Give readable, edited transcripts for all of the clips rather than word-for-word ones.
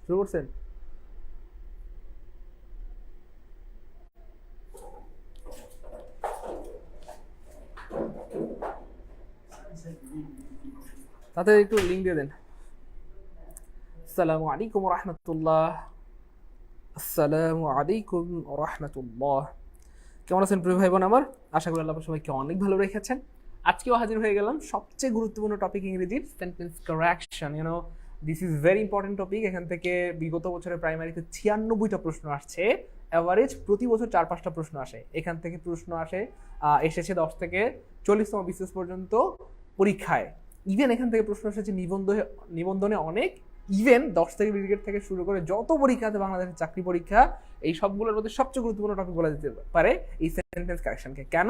শুরু করছেন? তাতে একটু লিঙ্ক দিয়ে দেন। আসসালামু আলাইকুম রহমতুল্লাহ। আসসালামু আলাইকুম রহমতুল্লাহ। কেমন আছেন প্রিয় ভাই বোন আমার? আশা করি আল্লাহ সবাইকে অনেক ভালো রেখেছেন। আজকেও হাজির হয়ে গেলাম সবচেয়ে গুরুত্বপূর্ণ টপিক ইংরেজির sentence correction. This is very important topic. এখান থেকে বিগত বছরের প্রাইমারিতে 96টা প্রশ্ন আসছে। অ্যাভারেজ প্রতি বছর 4-5টা প্রশ্ন আসে। এখান থেকে প্রশ্ন আসে এসেছে 10 থেকে 40তম বিসিএস পর্যন্ত পরীক্ষায়। ইভেন এখান থেকে প্রশ্ন এসেছে নিবন্ধনে অনেক। ইভেন 10 থেকে ব্রিগেড থেকে শুরু করে যত পরীক্ষা আছে বাংলাদেশের চাকরি পরীক্ষা, এই সবগুলোর মধ্যে সবচেয়ে গুরুত্বপূর্ণ টপিক বলা যেতে পারে এই সেন্টেন্স কারেকশনকে। কেন?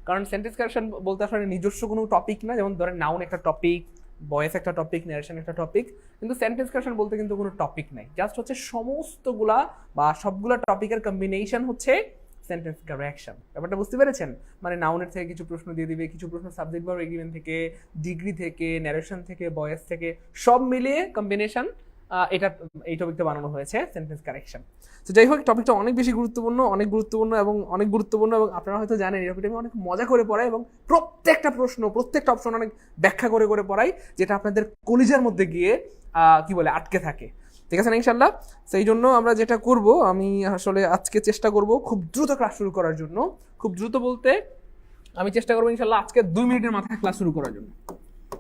কারণ সেন্টেন্স কারেকশন বলতে আসলে নিজস্ব কোনো টপিক না। যেমন ধরেন নাউন একটা টপিক, ভয়েস একটা টপিক, ন্যারেশন একটা টপিক, কিন্তু সেন্টেন্স কারেকশন বলতে কিন্তু কোনো টপিক নাই। জাস্ট হচ্ছে সমস্তগুলা বা সবগুলা টপিকের কম্বিনেশন হচ্ছে সেন্টেন্স কারেকশন। ব্যাপারটা বুঝতে পেরেছেন? মানে নাউনের থেকে কিছু প্রশ্ন দিয়ে দিবে, কিছু প্রশ্ন সাবজেক্ট ভার্ব এগ্রিমেন্ট থেকে, ডিগ্রি থেকে, ন্যারেশন থেকে, ভয়েস থেকে, সব মিলিয়ে কম্বিনেশন এই টপিকটা বানানো হয়েছে সেন্টেন্স কারেকশন। তো যাই হোক, টপিকটা অনেক বেশি গুরুত্বপূর্ণ, অনেক গুরুত্বপূর্ণ এবং আপনারা হয়তো জানেন এই টপিকটা আমি অনেক মজা করে পড়াই এবং প্রত্যেকটা প্রশ্ন, প্রত্যেকটা অপশন অনেক ব্যাখ্যা করে করে পড়াই, যেটা আপনাদের কলিজার মধ্যে গিয়ে আটকে থাকে। ঠিক আছে না ইনশাল্লাহ? সেই জন্য আমরা যেটা করব, আমি আসলে আজকে চেষ্টা করব খুব দ্রুত ক্লাস শুরু করার জন্য। খুব দ্রুত বলতে আমি চেষ্টা করবো ইনশাল্লাহ আজকে 2 মিনিটের মাথায় ক্লাস শুরু করার জন্য।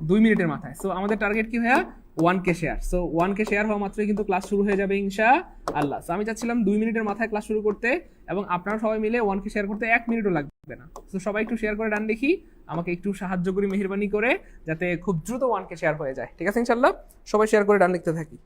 2 মিনিটের মাথায়। সো আমাদের টার্গেট কি ভাইয়া? 1K share. So 1K share হওয়া মাত্রই কিন্তু ক্লাস শুরু হয়ে যাবে ইনশাআল্লাহ। সো আমি চাচ্ছিলাম 2 মিনিটের মাথায় ক্লাস শুরু করতে, এবং আপনারা সবাই মিলে 1K শেয়ার করতে 1 মিনিটও লাগবে না। সো সবাই একটু শেয়ার করে ডান দেখি, আমাকে একটু সাহায্য করি মেহেরবানি করে, যাতে খুব দ্রুত 1K শেয়ার হয়ে যায়। ঠিক আছে ইনশাআল্লাহ? সবাই শেয়ার করে ডান লিখতে থাকি।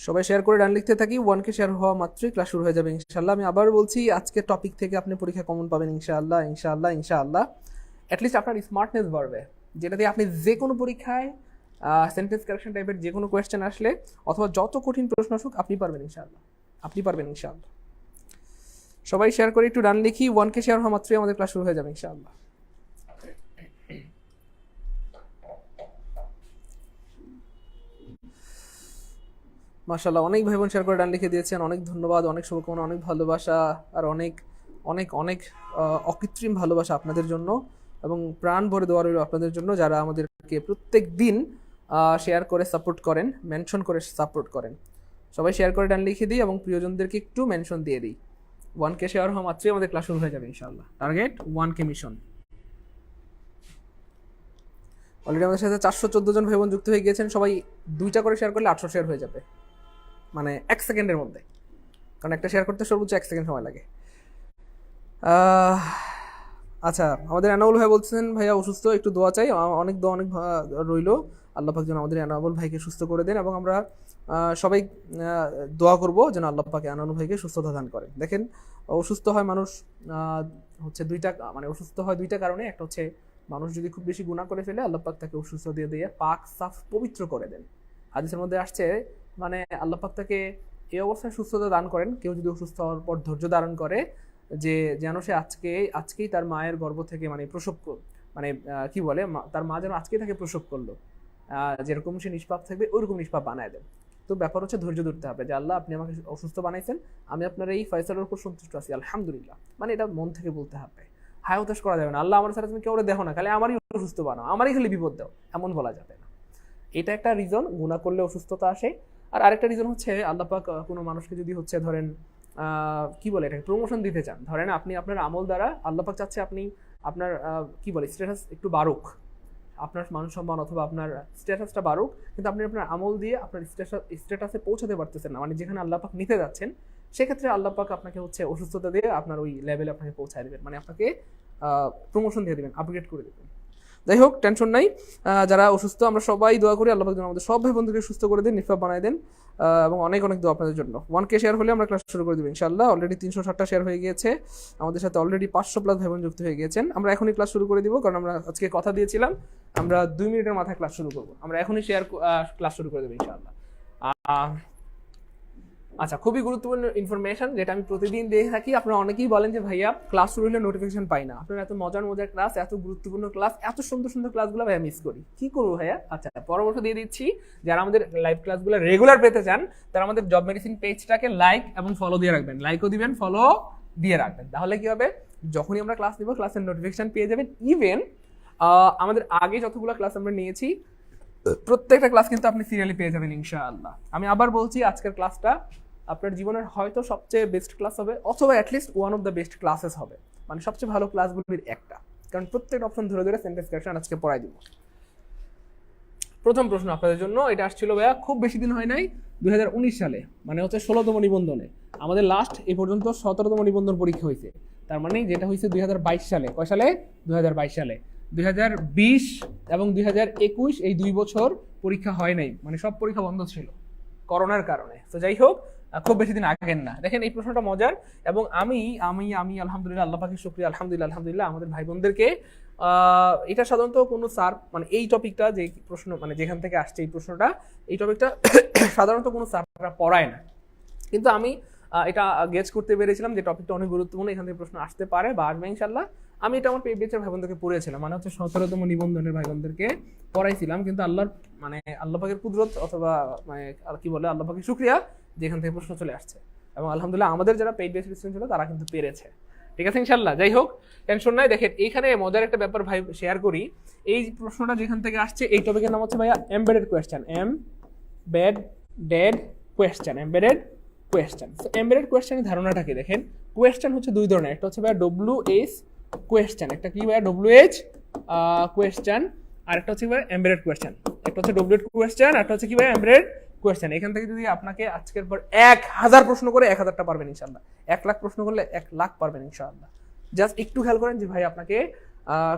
সবাই শেয়ার করে ডান লিখতে থাকি। 1K শেয়ার হওয়া মাত্রই ক্লাস শুরু হয়ে যাবে ইনশাআল্লাহ। আমি আবার বলছি, আজকের টপিক থেকে আপনি পরীক্ষা কমন পাবেন ইনশাআল্লাহ, ইনশাআল্লাহ, ইনশাআল্লাহ। অ্যাটলিস্ট আপনার স্মার্টনেস বাড়বে, যেটা দিয়ে আপনি যে কোনো পরীক্ষায় সেন্টেন্স কারেকশন টাইপের যে কোনো কোয়েশ্চেন আসলে, অথবা যত কঠিন প্রশ্ন আসুক, আপনি পারবেন ইনশাআল্লাহ, আপনি পারবেন ইনশাআল্লাহ। সবাই শেয়ার করে একটু ডান লিখি। 1K শেয়ার হওয়া মাত্রই আমাদের ক্লাস শুরু হয়ে যাবে ইনশাআল্লাহ। মাশাআল্লাহ, অনেক ভাই বোন শেয়ার করে ডান লিখে দিয়েছেন। অনেক ধন্যবাদ, অনেক শুভকামনা, অনেক ভালোবাসা, আর অনেক অনেক অনেক অকৃত্রিম ভালোবাসা আপনাদের জন্য, এবং প্রাণ ভরে দেওয়া রইল আপনাদের জন্য, যারা আমাদেরকে প্রত্যেক দিন শেয়ার করে সাপোর্ট করেন, মেনশন করে সাপোর্ট করেন। সবাই শেয়ার করে ডান লিখে দিই এবং প্রিয়জনদেরকে একটু মেনশন দিয়ে দিই। 1K শেয়ার হওয়া মাত্রই আমাদের ক্লাস শুরু হয়ে যাবে ইনশাআল্লাহ। Target 1K mission. অলরেডি আমাদের সাথে 414 জন ভাই বোন যুক্ত হয়ে গিয়েছেন। সবাই 2টা করে শেয়ার করলে 800 শেয়ার হয়ে যাবে, মানে 1 সেকেন্ডের মধ্যে, কারণ একটা শেয়ার করতে সর্বোচ্চ 1 সেকেন্ড সময় লাগে। আচ্ছা, আমাদের এনাউল ভাই বলছেন ভাইয়া অসুস্থ, একটু দোয়া চাই। অনেক দোয়া, অনেক রইল। আল্লাহ পাক যেন আমাদের এনাউল ভাইকে সুস্থ করে দেন, এবং আমরা সবাই দোয়া করব যেন আল্লাহ পাক এনাউল ভাইকে সুস্থতা দান করেন। দেখেন, অসুস্থ হয় মানুষ হচ্ছে অসুস্থ হয় দুইটা কারণে। একটা হচ্ছে মানুষ যদি খুব বেশি গুনাহ করে ফেলে, আল্লাহ পাক তাকে অসুস্থ দিয়ে পাক সাফ পবিত্র করে দেন। হাদিসের মধ্যে আসছে, মানে আল্লাহ পাক তাকে এই অবস্থায় সুস্থতা দান করেন, কেউ যদি অসুস্থ হওয়ার পর ধৈর্য ধারণ করে, যে যেন সে আজকেই তার মায়ের গর্ভ থেকে প্রসব, কি বলে, তার মা যেন আজকেই তাকে প্রসব করলো, যেরকম সে নিষ্পাপ থাকবে ওইরকম নিষ্পাপ বানায় দেন। তো ব্যাপার হচ্ছে ধৈর্য ধরতে হবে, যে আল্লাহ আপনি আমাকে অসুস্থ বানাইছেন, আমি আপনার এই ফয়সালার উপর সন্তুষ্ট আছি, আলহামদুলিল্লাহ। এটা মন থেকে বলতে হবে, হায় হতাশ করা যাবে না। আল্লাহ আমার সাথে তুমি কেউ দেখো না, খালি আমারই অসুস্থ বানাও, আমারই খালি বিপদ দাও, এমন বলা যাবে না। এটা একটা রিজন, গুনাহ করলে অসুস্থতা আসে। আর আরেকটা রিজন হচ্ছে, আল্লাহ পাক কোনো মানুষকে যদি হচ্ছে ধরেন কি বলে এটাকে প্রমোশন দিতে চান, ধরেন আপনি আপনার আমল দ্বারা, আল্লাহ পাক চাচ্ছে আপনি আপনার কি বলে স্ট্যাটাস একটু বাড়ুক, আপনার মান সম্মান অথবা আপনার স্ট্যাটাসটা বাড়ুক, কিন্তু আপনি আপনার আমল দিয়ে আপনার স্ট্যাটাসে পৌঁছাতে পারতেছেন না, যেখানে আল্লাহ পাক নিতে যাচ্ছেন, সেক্ষেত্রে আল্লাহ পাক আপনাকে হচ্ছে অসুস্থতা দিয়ে আপনার ওই লেভেলে আপনাকে পৌঁছায় দেবেন, আপনাকে প্রমোশন দিয়ে দেবেন, আপগ্রেড করে দেবেন। যাই হোক, টেনশন নাই। যারা অসুস্থ, আমরা সবাই দোয়া করি আল্লাহ পাক যেন আমাদের সব ভাই বন্ধুকে সুস্থ করে দেন, নিষ্পাপ বানায় দেন, এবং অনেক অনেক দোয়া আপনাদের জন্য। 1K শেয়ার হলে আমরা ক্লাস শুরু করে দেবো ইনশাআল্লাহ। অলরেডি 360টা শেয়ার হয়ে গিয়েছে, আমাদের সাথে অলরেডি 500+ ভাই বোন যুক্ত হয়ে গিয়েছেন। আমরা এখনই ক্লাস শুরু করে দিব, কারণ আমরা আজকে কথা দিয়েছিলাম আমরা 2 মিনিটের মাথায় ক্লাস শুরু করবো। আমরা এখনই ক্লাস শুরু করে দেবো ইনশাআল্লাহ। আচ্ছা, খুবই গুরুত্বপূর্ণ ইনফরমেশন যেটা আমি প্রতিদিন দিয়ে থাকি। আপনারা অনেকেই বলেন যে ভাইয়া ক্লাস শুরু হলে নোটিফিকেশন পাই না। আপনারা এত মজার মজার ক্লাস, এত গুরুত্বপূর্ণ ক্লাস, এত সুন্দর সুন্দর ক্লাসগুলো ভাইয়া মিস করি, কি করবো ভাইয়া? আচ্ছা, পরামর্শ দিয়ে দিচ্ছি, যারা আমাদের লাইভ ক্লাসগুলো রেগুলার পেতে চান তারা আমাদের জব মেডিসিন পেজটাকে লাইক এবং ফলো দিয়ে রাখবেন। লাইকও দিবেন, ফলো দিয়ে রাখবেন। তাহলে কি হবে, যখনই আমরা ক্লাস নিব ক্লাসের নোটিফিকেশন পেয়ে যাবেন। ইভেন আমাদের আগে যতগুলো ক্লাস আমরা নিয়েছি প্রত্যেকটা ক্লাস কিন্তু আপনি সিরিয়ালি পেয়ে যাবেন ইনশাআল্লাহ। আমি আবার বলছি, আজকের ক্লাসটা আপনার জীবনের হয়তো সবচেয়ে বেস্ট ক্লাস হবে, অথবা at least one of the best classes হবে, মানে সবচেয়ে ভালো ক্লাসগুলির একটা, কারণ প্রত্যেকটা অপশন ধরে ধরে সেন্টেন্স কারেকশন আজকে পড়াই দিব। প্রথম প্রশ্ন আপনাদের জন্য, এটা আসছিল ভাইয়া খুব বেশি দিন হয় নাই, 2019 সালে, মানে হচ্ছে 16তম নিবন্ধনে। আমাদের লাস্ট এই পর্যন্ত 17তম নিবন্ধন পরীক্ষা হয়েছে, তার মানে যেটা হয়েছে 2022 সালে। কয় সালে? 2022 সালে। 2020 এবং 2021 এই 2 বছর পরীক্ষা হয় নাই, মানে সব পরীক্ষা বন্ধ ছিল করোনার কারণে। তো যাই হোক, খুব বেশি দিন আগের না। দেখেন এই প্রশ্নটা মজার, এবং আমি আমি আমি আলহামদুলিল্লাহ, আল্লাহ পাকের শুকরিয়া, আলহামদুলিল্লাহ আমাদের ভাই বোনদেরকে এটা সাধারণত কোনো স্যার, মানে এই টপিকটা যে প্রশ্ন, মানে যেখান থেকে আসছে এই প্রশ্নটা, এই টপিকটা সাধারণত কোনো স্যাররা পড়ায় না, কিন্তু আমি এটা গেজ করতে পেরেছিলাম যে টপিকটা অনেক গুরুত্বপূর্ণ, এখান থেকে প্রশ্ন আসতে পারে বা আসবে ইনশাল্লাহ। আমি এটা আমার পেবিএচের ভাই বোনদেরকে পড়িয়েছিলাম, মানে হচ্ছে 17তম নিবন্ধনের ভাই বোনদেরকে পড়াইছিলাম, কিন্তু আল্লাহর মানে আল্লাহ পাকের কুদরত অথবা মানে আর কি বলে আল্লাহ পাকের শুকরিয়া, যেখান থেকে প্রশ্ন চলে আসছে, এবং আলহামদুলিল্লাহ আমাদের যারা পেইড বেস স্টুডেন্ট ছিল তারা কিন্তু পেরেছে। ঠিক আছে ইনশাল্লাহ। যাই হোক, টেনশন নাই। দেখেন এইখানে মজার একটা ব্যাপার ভাই শেয়ার করি। এই প্রশ্নটা যেখান থেকে আসছে, এই টপিকের নাম হচ্ছে ভাইয়া embedded question, embedded question, embedded question. তো এমবেডেড কোয়েশ্চেনের ধারণাটা কি? দেখেন, কোয়েশ্চেন হচ্ছে দুই ধরনের, একটা হচ্ছে ভাইয়া WH কোয়েশ্চেন, একটা কি ভাইয়া WH কোয়েশ্চেন, আর একটা হচ্ছে ভাইয়া এমবেডেড কোয়েশ্চেন। একটা হচ্ছে WH কোয়েশ্চেন, আর একটা হচ্ছে কি ভাইয়া এমবেডেড কোয়েশ্চেন। এখান থেকে যদি আপনাকে আজকের পর 1000 প্রশ্ন করে 1000টা পারবেন ইনশাআল্লাহ, 1 লাখ প্রশ্ন করলে 1 লাখ পারবেন ইনশাআল্লাহ। জাস্ট একটু খেয়াল করেন যে ভাই আপনাকে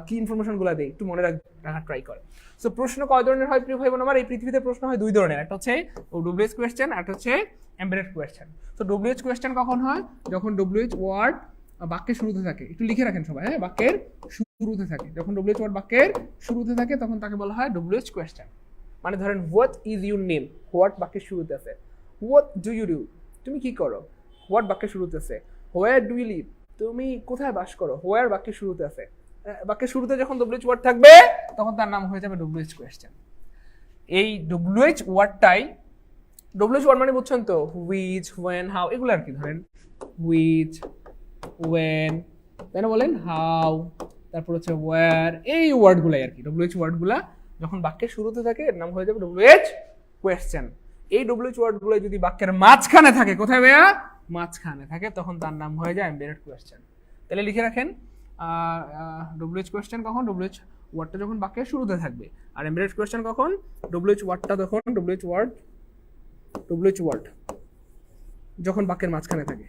কি ইনফরমেশন গুলা দেয়, একটু মনে রাখার ট্রাই করেন। সো প্রশ্ন কয় ধরনের হয় প্রিয় ভাই বোন আমার? এই পৃথিবীতে প্রশ্ন হয় দুই ধরনের, একটা হচ্ছে WH কোয়েশ্চেন, আর একটা হচ্ছে এমবেডেড কোয়েশ্চেন। তো WH কোয়েশ্চেন কখন হয়? যখন WH ওয়ার্ড বাক্যের শুরুতে থাকে। একটু লিখে রাখেন সবাই, হ্যাঁ, বাক্যের শুরুতে থাকে। যখন WH ওয়ার্ড বাক্যের শুরুতে থাকে তখন তাকে বলা হয় WH কোয়েশ্চেন। মানে ধরেন, what is your name, what বাক্যের শুরুতে আছে। হোয়াট ডু ইউ ডু, তুমি কি করো, হোয়াট বাক্যের শুরুতে আছে। হোয়ার ডু ইউ লিভ, তুমি কোথায় বাস করো, হোয়ার বাক্যের শুরুতে আছে। বাক্যের শুরুতে যখন WH ওয়ার্ড থাকবে তখন তার নাম হয়ে যাবে WH কোয়েশ্চেন। এই WH ওয়ার্ডটাই, WH ওয়ার্ড মানে বুঝছেন তো, হুইচ, হোয়েন, হাউ, এগুলো আর কি। ধরেন হুইচ, ওয়েন, তাই না বলেন, হাউ, তারপর হচ্ছে ওয়্যার, এই ওয়ার্ডগুলাই আর কি। WH ওয়ার্ডগুলা যখন বাক্যের শুরুতে থাকে এর নাম হয়ে যাবে WH কোয়েশ্চেন। এই WH ওয়ার্ডগুলো যদি বাক্যের মাঝখানে থাকে, কোথায় ভাইয়া? মাঝখানে থাকে, তখন তার নাম হয়ে যায় এমবেডেড কোয়েশ্চেন। তাহলে লিখে রাখেন, WH কোয়েশ্চেন কখন? WH ওয়ার্ডটা যখন বাক্যের শুরুতে থাকবে। আর এমবেডেড কোয়েশ্চেন কখন? WH ওয়ার্ডটা তখন, WH ওয়ার্ড যখন বাক্যের মাঝখানে থাকে,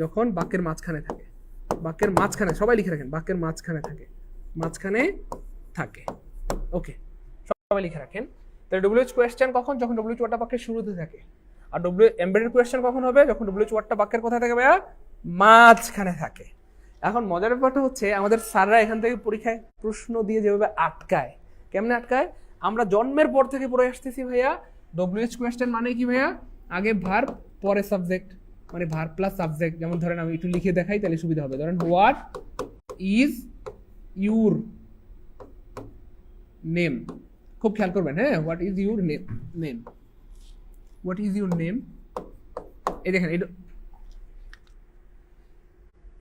যখন বাক্যের মাঝখানে থাকে, বাক্যের মাঝখানে, সবাই লিখে রাখেন, বাক্যের মাঝখানে থাকে, মাঝখানে থাকে। ওকে, সবাই লিখে রাখেন। তাহলে WH কোয়েশ্চেন কখন? যখন WH ওয়ার্ডটা বাক্যের শুরুতে থাকে। আর এমবেডেড কোয়েশ্চেন কখন হবে? যখন WH ওয়ার্ডটা বাক্যের কোথায় থাকে ভাইয়া? মাঝখানে থাকে। এখন মজার ব্যাপারটা হচ্ছে, আমাদের স্যাররা এখান থেকে পরীক্ষায় প্রশ্ন দিয়ে যেভাবে আটকায়, কেমনে আটকায়? আমরা জন্মের পর থেকে পড়ে আসতেছি ভাইয়া, WH কোয়েশ্চেন মানে কি ভাইয়া? আগে ভার্ব, পরে সাবজেক্ট, মানে ভার্ব প্লাস সাবজেক্ট। যেমন ধরেন আমি একটু লিখে দেখাই তাহলে সুবিধা হবে। ধরেন, হোয়াট ইজ ইউর নেম, খুব খেয়াল করবেন, হ্যাঁ, what is your name, what is your name. এই দেখেন,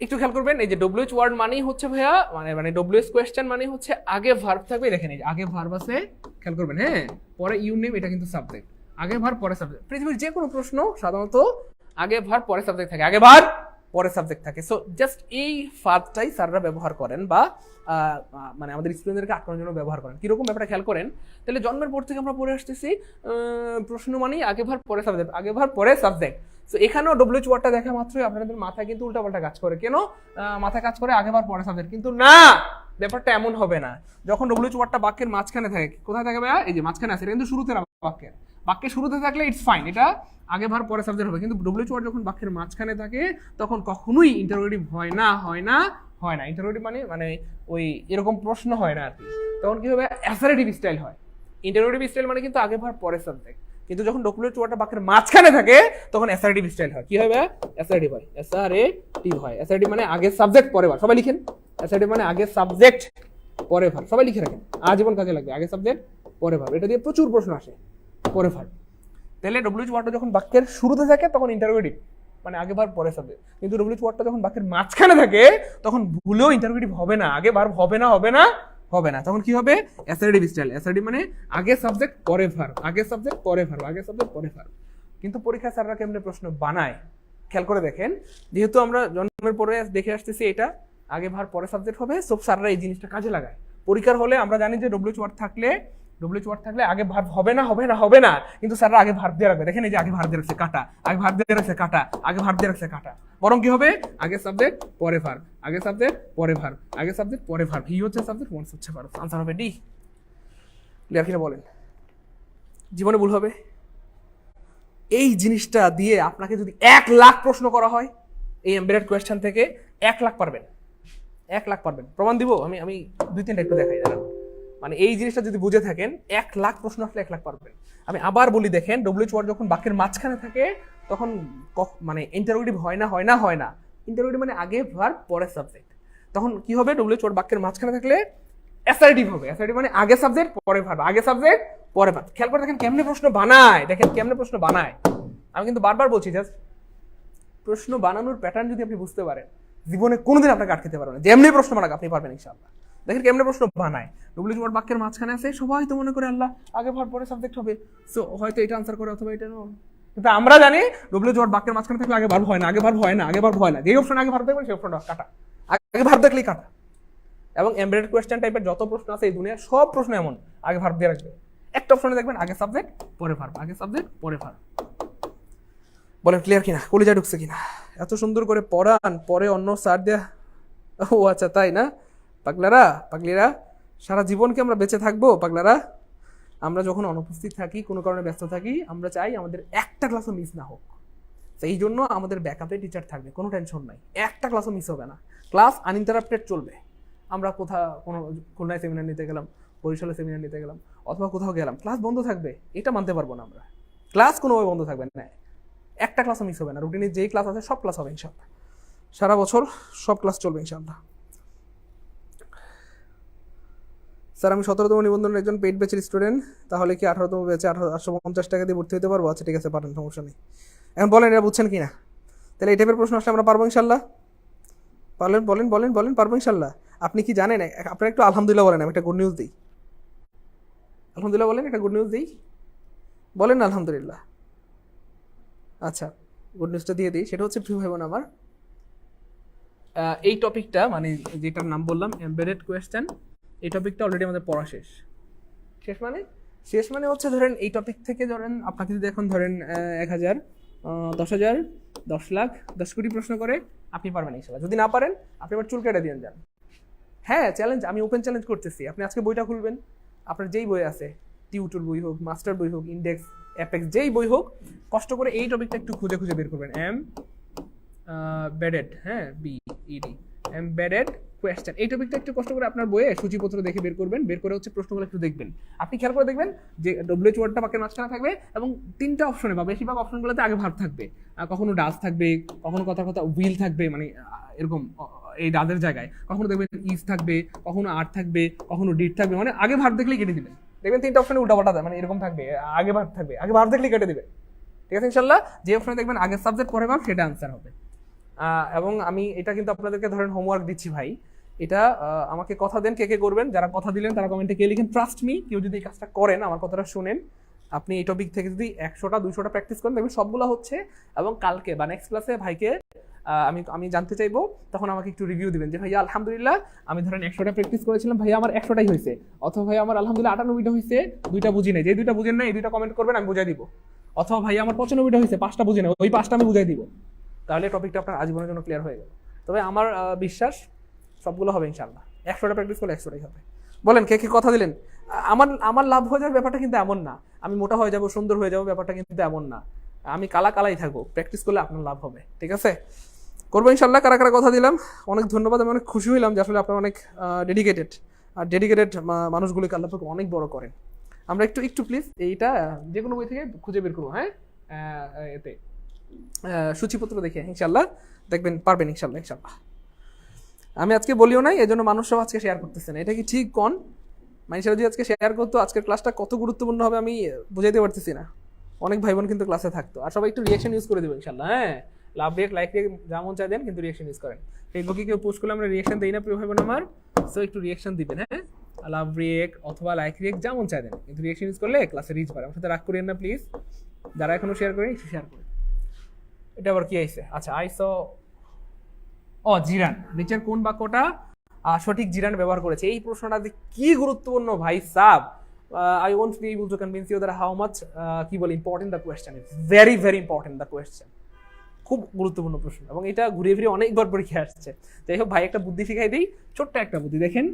একটু খেয়াল করবেন, এই যে WH ওয়ার্ড মানেই হচ্ছে ভাইয়া, মানে WH কোয়েশ্চেন মানে হচ্ছে আগে ভার্ব থাকবে। দেখেন এই যে আগে ভার্ব আছে, খেয়াল করবেন, হ্যাঁ, পরে ইউর নেম, এটা কিন্তু সাবজেক্ট। আগে ভার্ব পরে সাবজেক্ট। পৃথিবীর যে কোনো প্রশ্ন সাধারণত আগে ভার্ব পরে সাবজেক্ট থাকে, আগে ভার্ব পরে সাবজেক্ট থাকে। সো জাস্ট এই ফার্বটাই স্যাররা ব্যবহার করেন, বা মানে আমাদের স্টুডেন্টদেরকে আটকানোর জন্য ব্যবহার করেন। কিরকম ব্যাপারটা খেয়াল করেন। তাহলে জন্মের পর থেকে আমরা পড়ে আসতেছি প্রশ্ন মানেই আগে ভার্ব পরে সাবজেক্ট, আগে ভার্ব পরে সাবজেক্ট। সো এখানেও WH ওয়ার্ডটা দেখা মাত্রই আপনাদের মাথায় কিন্তু উল্টাপাল্টা কাজ করে। কেন মাথায় কাজ করে? আগে ভার্ব পরে সাবজেক্ট। কিন্তু না, ব্যাপারটা এমন হবে না। যখন WH ওয়ার্ডটা বাক্যের মাঝখানে থাকে, কোথায় থাকে ভাইয়া? এই যে মাঝখানে আছে, কিন্তু শুরুতে না, বাক্যের শুরুতে থাকলে ইটস ফাইন, এটা আগে ভার্ব পরে সাবজেক্ট হবে। কিন্তু WH ওয়ার্ড যখন বাক্যের মাঝখানে থাকে তখন কখনোই ইন্টারোগেটিভ হয় না। ইন্টারোগেটিভ মানে ওই এরকম প্রশ্ন হয় না আর কি। তখন কি হবে? অ্যাসারেটিভ স্টাইল হয়। ইন্টারোগেটিভ স্টাইল মানে কিন্তু আগে ভার্ব পরে সাবজেক্ট। কিন্তু যখন ডব্লিউএইচ ওয়ার্ডটা বাক্যের মাঝখানে থাকে তখন অ্যাসার্টিভ স্টাইল হয়। কি হয় ভাই? অ্যাসার্টিভ হয়। অ্যাসার্টিভ হয়। অ্যাসার্টিভ মানে আগে সাবজেক্ট পরে ভার্ব। সবাই লিখেন, অ্যাসার্টিভ মানে আগে সাবজেক্ট পরে ভার্ব। সবাই লিখে রাখেন, আজীবন কাজে লাগবে। আগে সাবজেক্ট পরে ভার্ব, এটা দিয়ে প্রচুর প্রশ্ন আসে। পরে ভার্ব, তাহলে ডব্লিউএইচ ওয়ার্ডটা যখন বাক্যের শুরুতে থাকে তখন ইন্টারোগেটিভ মানে আগে ভার্ব পরে সাবজেক্ট। কিন্তু ডব্লিউএইচ ওয়ার্ডটা যখন বাক্যের মাঝখানে থাকে তখন ভুলেও ইন্টারোগেটিভ হবে না, আগে ভার্ব হবে না, হবে না, হবে না। তখন কি হবে? Assertive style. অ্যাসার্টিভ মানে আগে সাবজেক্ট পরে ভার্ব, আগে সাবজেক্ট পরে ভার্ব, আগে সাবজেক্ট পরে ভার্ব। কিন্তু পরীক্ষায় স্যাররা কেমনে প্রশ্ন বানায় খেয়াল করে দেখেন। যেহেতু আমরা জন্মের পরে দেখে আসতেছি এটা আগে ভার্ব পরে সাবজেক্ট হবে, সব স্যাররা এই জিনিসটা কাজে লাগায়। পরীক্ষার হলে আমরা জানি যে ডব্লিউএইচ ওয়ার্ড থাকলে আগে ভার্ব হবে না, হবে না, হবে না, কিন্তু স্যাররা আগে ভার্ব দিয়ে রাখবে। দেখেন এই যে আগে ভার্ব দিয়ে রাখছে কাটা, আগে ভার্ব দিয়ে রাখছে কাটা, আগে ভার্ব দিয়ে রাখছে কাটা। বরং কি হবে? আগে সাবজেক্ট পরে ভার্ব, আগে সাবজেক্ট পরে ভার্ব, আগে সাবজেক্ট পরে ভার্ব। হি হচ্ছে সাবজেক্ট, ওয়ান্স হচ্ছে ভার্ব। আনসার হবে ডি। ক্লিয়ার কিনা বলেন? জীবনে ভুল হবে? এই জিনিসটা দিয়ে আপনাকে যদি 1 লাখ প্রশ্ন করা হয় এই এমবেডেড কোয়েশ্চেন থেকে, 1 লাখ পারবেন, 1 লাখ পারবেন। প্রমাণ দিব আমি, 2-3টা একটু দেখাই দাঁড়ান। মানে এই জিনিসটা যদি বুঝে থাকেন 1 লাখ প্রশ্ন আসলে 1 লাখ পারবেন। আমি আবার বলি, দেখেন ডব্লিউএইচ ওয়ার্ড যখন বাক্যের মাঝখানে থাকে তখন মানে ইন্টারোগেটিভ হয় না, হয় না, হয় না। ইন্টারোগেটিভ মানে আগে ভার্ব পরে সাবজেক্ট। তখন কি হবে? ডব্লিউএইচ ওয়ার্ড বাক্যের মাঝখানে থাকলে অ্যাসার্টিভ হবে। অ্যাসার্টিভ মানে আগে সাবজেক্ট পরে ভার্ব, আগে সাবজেক্ট পরে ভার্ব। খেয়াল করে দেখেন কেমনে প্রশ্ন বানায়, দেখেন কেমনে প্রশ্ন বানায়। আমি কিন্তু বারবার বলছি, জাস্ট প্রশ্ন বানানোর প্যাটার্ন যদি আপনি বুঝতে পারেন জীবনে কোনোদিন আপনাকে আটকাতে পারবেন না। যেমনি প্রশ্ন বানাক আপনি পারবেন ইনশাআল্লাহ। দেখেন কেমনে প্রশ্ন বানায়। ডব্লিউএইচ ওয়ার্ড বাক্যের মাঝখানে আছে, সবাই তো মনে করে আল্লাহ আগে ভার্ব পরে সাবজেক্ট হবে, সো হয়তো এটা আনসার করে অথবা এটা নয়। কিন্তু আমরা জানি ডব্লিউএইচ ওয়ার্ড বাক্যের মাঝখানে থাকলে আগে ভার্ব হয় না, আগে ভার্ব হয় না, আগে ভার্ব হয় না। যে অপশন আগে ভার্ব দেখবেন সেই অপশনটা কাটা, আগে ভার্ব দেখলেই কাটা। এবং এমবেডেড কোয়েশ্চেন টাইপের যত প্রশ্ন আছে এই দুনিয়ার সব প্রশ্ন এমন আগে ভার্ব দিয়ে রাখবে। একটা অপশনে দেখবেন আগে সাবজেক্ট পরে ভার্ব, আগে সাবজেক্ট পরে ভার্ব। বলেন ক্লিয়ার কিনা? কলিজা ঢুকছে কিনা? এত সুন্দর করে পড়ান, পরে অন্য স্যার দেয়া। ও আচ্ছা, তাই না? পাগলিরা সারা জীবন কি আমরা বেঁচে থাকবো? পাগলারা, আমরা যখন অনুপস্থিত থাকি, কোনো কারণে ব্যস্ত থাকি, আমরা চাই আমাদের একটা ক্লাসও মিস না হোক। সেই জন্য আমাদের ব্যাকআপে টিচার থাকবে, কোনো টেনশন নাই, একটা ক্লাসও মিস হবে না। ক্লাস আনইন্টারাপ্টেড চলবে। আমরা কোনো খুলনায় সেমিনার নিতে গেলাম, বরিশালে সেমিনার নিতে গেলাম, অথবা কোথাও গেলাম, ক্লাস বন্ধ থাকবে এটা মানতে পারবো না আমরা। ক্লাস কোনোভাবে বন্ধ থাকবে না, একটা ক্লাসও মিস হবে না। রুটিনে যেই ক্লাস আছে সব ক্লাস হবে ইনশাআল্লাহ, সারা বছর সব ক্লাস চলবে ইনশাআল্লাহ। স্যার আমি 17তম নিবন্ধনের একজন পেইড ব্যাচের স্টুডেন্ট, তাহলে কি 18তম ব্যাচে 850 টাকা দিয়ে ভর্তি হতে পারবো? আচ্ছা ঠিক আছে, পারেন, সমস্যা নেই। এখন বলেন এটা বুঝছেন কি না? তাহলে এই টাইপের প্রশ্ন আসলে আমরা পারবো ইনশাআল্লাহ? বলেন পারবো ইনশাআল্লাহ। আপনি কি জানেন? আপনারা একটু আলহামদুলিল্লাহ বলেন, আমি একটা গুড নিউজ দিই। আলহামদুলিল্লাহ বলেন, একটা গুড নিউজ দিই। বলেন আলহামদুলিল্লাহ। আচ্ছা, গুড নিউজটা দিয়ে দিই। সেটা হচ্ছে প্রিয় ভাই বোন আমার, এই টপিকটা মানে যেটার নাম বললাম এমবেডেড কোয়েশ্চেন, এই টপিকটা অলরেডি আমাদের পড়া শেষ। শেষ মানে হচ্ছে ধরেন এই টপিক থেকে ধরেন আপনাকে যদি এখন ধরেন 1000, 10,000, 10 লাখ, 10 কোটি প্রশ্ন করে আপনি পারবেন ইনশাআল্লাহ। যদি না পারেন আপনি আবার চুল কেটে দিয়ে যান। হ্যাঁ, চ্যালেঞ্জ, আমি ওপেন চ্যালেঞ্জ করতেছি। আপনি আজকে বইটা খুলবেন, আপনার যেই বই আছে, টিউটর বই হোক, মাস্টার বই হোক, ইন্ডেক্স, অ্যাপেক্স, যেই বই হোক, কষ্ট করে এই টপিকটা একটু খুঁজে বের করবেন। এমবেডেড, হ্যাঁ, BED, এমবেডেড কোয়েশ্চেন, এই টপিকটা একটু কষ্ট করে আপনার বইয়ে সূচিপত্র দেখে বের করবেন। বের করে হচ্ছে প্রশ্নগুলো একটু দেখবেন। আপনি খেয়াল করে দেখবেন যে ডব্লিউএইচ ওয়ার্ডটা বাক্যের মাঝখানে থাকবে এবং 3টা অপশনে বা বেশিরভাগ অপশনগুলোতে আগে ভার্ব থাকবে। কখনো ডাজ থাকবে, কখনো কথা উইল থাকবে, মানে এরকম এই ডাজের জায়গায়। কখনো দেখবেন ইজ থাকবে, কখনো আর থাকবে, কখনো ডিড থাকবে, মানে আগে ভার্ব দেখলেই কেটে দিবেন। দেখবেন 3টা অপশনে উল্টাপাল্টা দেয়, মানে এরকম থাকবে, আগে ভার্ব থাকবে, আগে ভার্ব দেখলেই কেটে দিবে। ঠিক আছে ইনশাআল্লাহ? যে অপশনে দেখবেন আগে সাবজেক্ট পরে ভার্ব সেটা আনসার হবে। এবং আমি এটা কিন্তু আপনাদেরকে ধরেন হোমওয়ার্ক দিচ্ছি ভাই, এটা আমাকে কথা দেন কে কে করবেন। যারা কথা দিলেন তারা কমেন্টে কে লিখেন, ট্রাস্ট মি, কেউ যদি এই কাজটা করেন, আমার কথাটা শুনেন, আপনি এই টপিক থেকে যদি 100টা 200টা প্র্যাকটিস করেন দেখবেন সবগুলো হচ্ছে। এবং কালকে বা নেক্সট ক্লাসে ভাইকে আমি জানতে চাইবো, তখন আমাকে একটু রিভিউ দিবেন যে ভাইয়া আলহামদুলিল্লাহ আমি ধরেন 100টা প্র্যাকটিস করেছিলাম, ভাইয়া আমার 100টাই হয়েছে, অথবা ভাইয়া আমার আলহামদুলিল্লাহ 98টা হয়েছে, 2টা বুঝি নাই। যে 2টা বুঝেন না এই 2টা কমেন্ট করবেন, আমি বুঝাই দিব। অথবা ভাইয়া আমার 95টা হয়েছে, 5টা বুঝি না, ওই 5টা আমি বুঝাই দিব। তাহলে টপিকটা আপনার আজীবনের জন্য ক্লিয়ার হয়ে গেল। তবে আমার বিশ্বাস সবগুলো হবে ইনশাআল্লাহ। 100টা প্র্যাকটিস করলে 100টাই হবে। বলেন কে কে কথা দিলেন? আমার লাভ হয়ে যাবে ব্যাপারটা কিন্তু এমন না, আমি মোটা হয়ে যাব, সুন্দর হয়ে যাবো, ব্যাপারটা কিন্তু এমন না। আমি কালাই থাকবো, প্র্যাকটিস করলে আপনার লাভ হবে। ঠিক আছে, করবো ইনশাআল্লাহ। কারা কারা কথা দিলাম অনেক ধন্যবাদ। আমি অনেক খুশি হইলাম যে আসলে আপনারা অনেক ডেডিকেটেড, আর ডেডিকেটেড মানুষগুলিকে আল্লাহ পাক অনেক বড় করেন। আমরা একটু একটু প্লিজ এইটা যে কোনো বই থেকে খুঁজে বের করবো, হ্যাঁ এতে সূচিপত্র দেখে ইনশাল্লাহ দেখবেন পারবেন ইনশাল্লাহ ইনশাল্লাহ। আমি আজকে বলিও নাই, এজন্য মানুষ সব আজকে শেয়ার করতেছে না, এটা কি ঠিক কোন? মানুষেরা যদি আজকে শেয়ার করতো আজকের ক্লাসটা কত গুরুত্বপূর্ণ হবে আমি বুঝাইতে পারতেছি না। অনেক ভাই বোন কিন্তু ক্লাসে থাকতো। আর সবাই একটু রিয়েকশন ইউজ করে দেবো ইনশাল্লাহ, হ্যাঁ লাভ রিয়েক্ট লাইক রিয়েক্ট যেমন চাই দেন, কিন্তু রিয়েকশন ইউজ করেন। ফেসবুকে কেউ পোস্ট করলে আমরা রিয়েকশন দিই না প্রিয় ভাই বোন আমার, সো একটু রিয়েকশন দিবেন, হ্যাঁ লাভ রিয়েক্ট অথবা লাইক রিয়েক্ট যেমন চাই দেন, কিন্তু রিয়েকশন ইউজ করলে ক্লাসে রিচ পারে। আমার সাথে রাগ করেন না প্লিজ, যারা এখনো শেয়ার করেন একটু শেয়ার করেন। এটা আবার কি আইছে? আচ্ছা জিরান নিচের কোন বাক্যটা সঠিক জিরান ব্যবহার করেছে? এই প্রশ্নটা কি গুরুত্বপূর্ণ ভাই sub. I won't be able to convince you that how much কি বলে important the question is. Very very important the question. খুব গুরুত্বপূর্ণ প্রশ্ন এবং এটা ঘুরে ফিরে অনেকবার পরীক্ষা আসছে। যাই হোক ভাই একটা বুদ্ধি শিখাই দিই, ছোট্ট একটা বুদ্ধি। দেখেন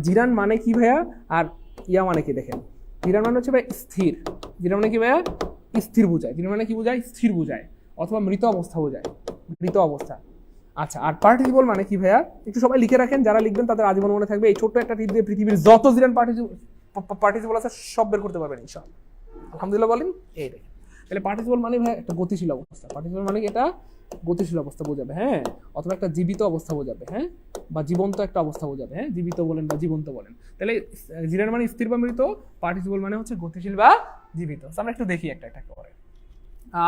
জিরান মানে কি ভাইয়া, আর ইয়া মানে কি দেখেন। জিরান মানে হচ্ছে ভাই স্থির, জিরান মানে কি ভাইয়া স্থির বোঝায়, জিরান মানে কি বোঝায় স্থির বোঝায়, অথবা মৃত অবস্থা বোঝায়, মৃত অবস্থা। আচ্ছা আর মানে কি ভাইয়া, একটু সবাই লিখে রাখেন, যারা লিখবেন তাদের আজীবন মনে থাকবে। এই ছোট্ট একটা টিপ দিয়ে পৃথিবীর যত জিরান পার্টিসিপল আছে সব বের করতে পারবেন ইনশাআল্লাহ। আলহামদুলিল্লাহ বলেন। এই দেখেন তাহলে পার্টিসিপল মানে ভাই একটা গতিশীল অবস্থা, পার্টিসিপল মানে এটা গতিশীল অবস্থা বোঝাবে, হ্যাঁ অথবা একটা জীবিত অবস্থা বোঝাবে, হ্যাঁ বা জীবন্ত একটা অবস্থা বোঝাবে, হ্যাঁ জীবিত বলেন বা জীবন্ত বলেন। তাহলে জিরান মানে স্থির বা মৃত, পার্টিসিপল মানে হচ্ছে গতিশীল বা জীবিত। আমরা একটু দেখি একটা একটা করে।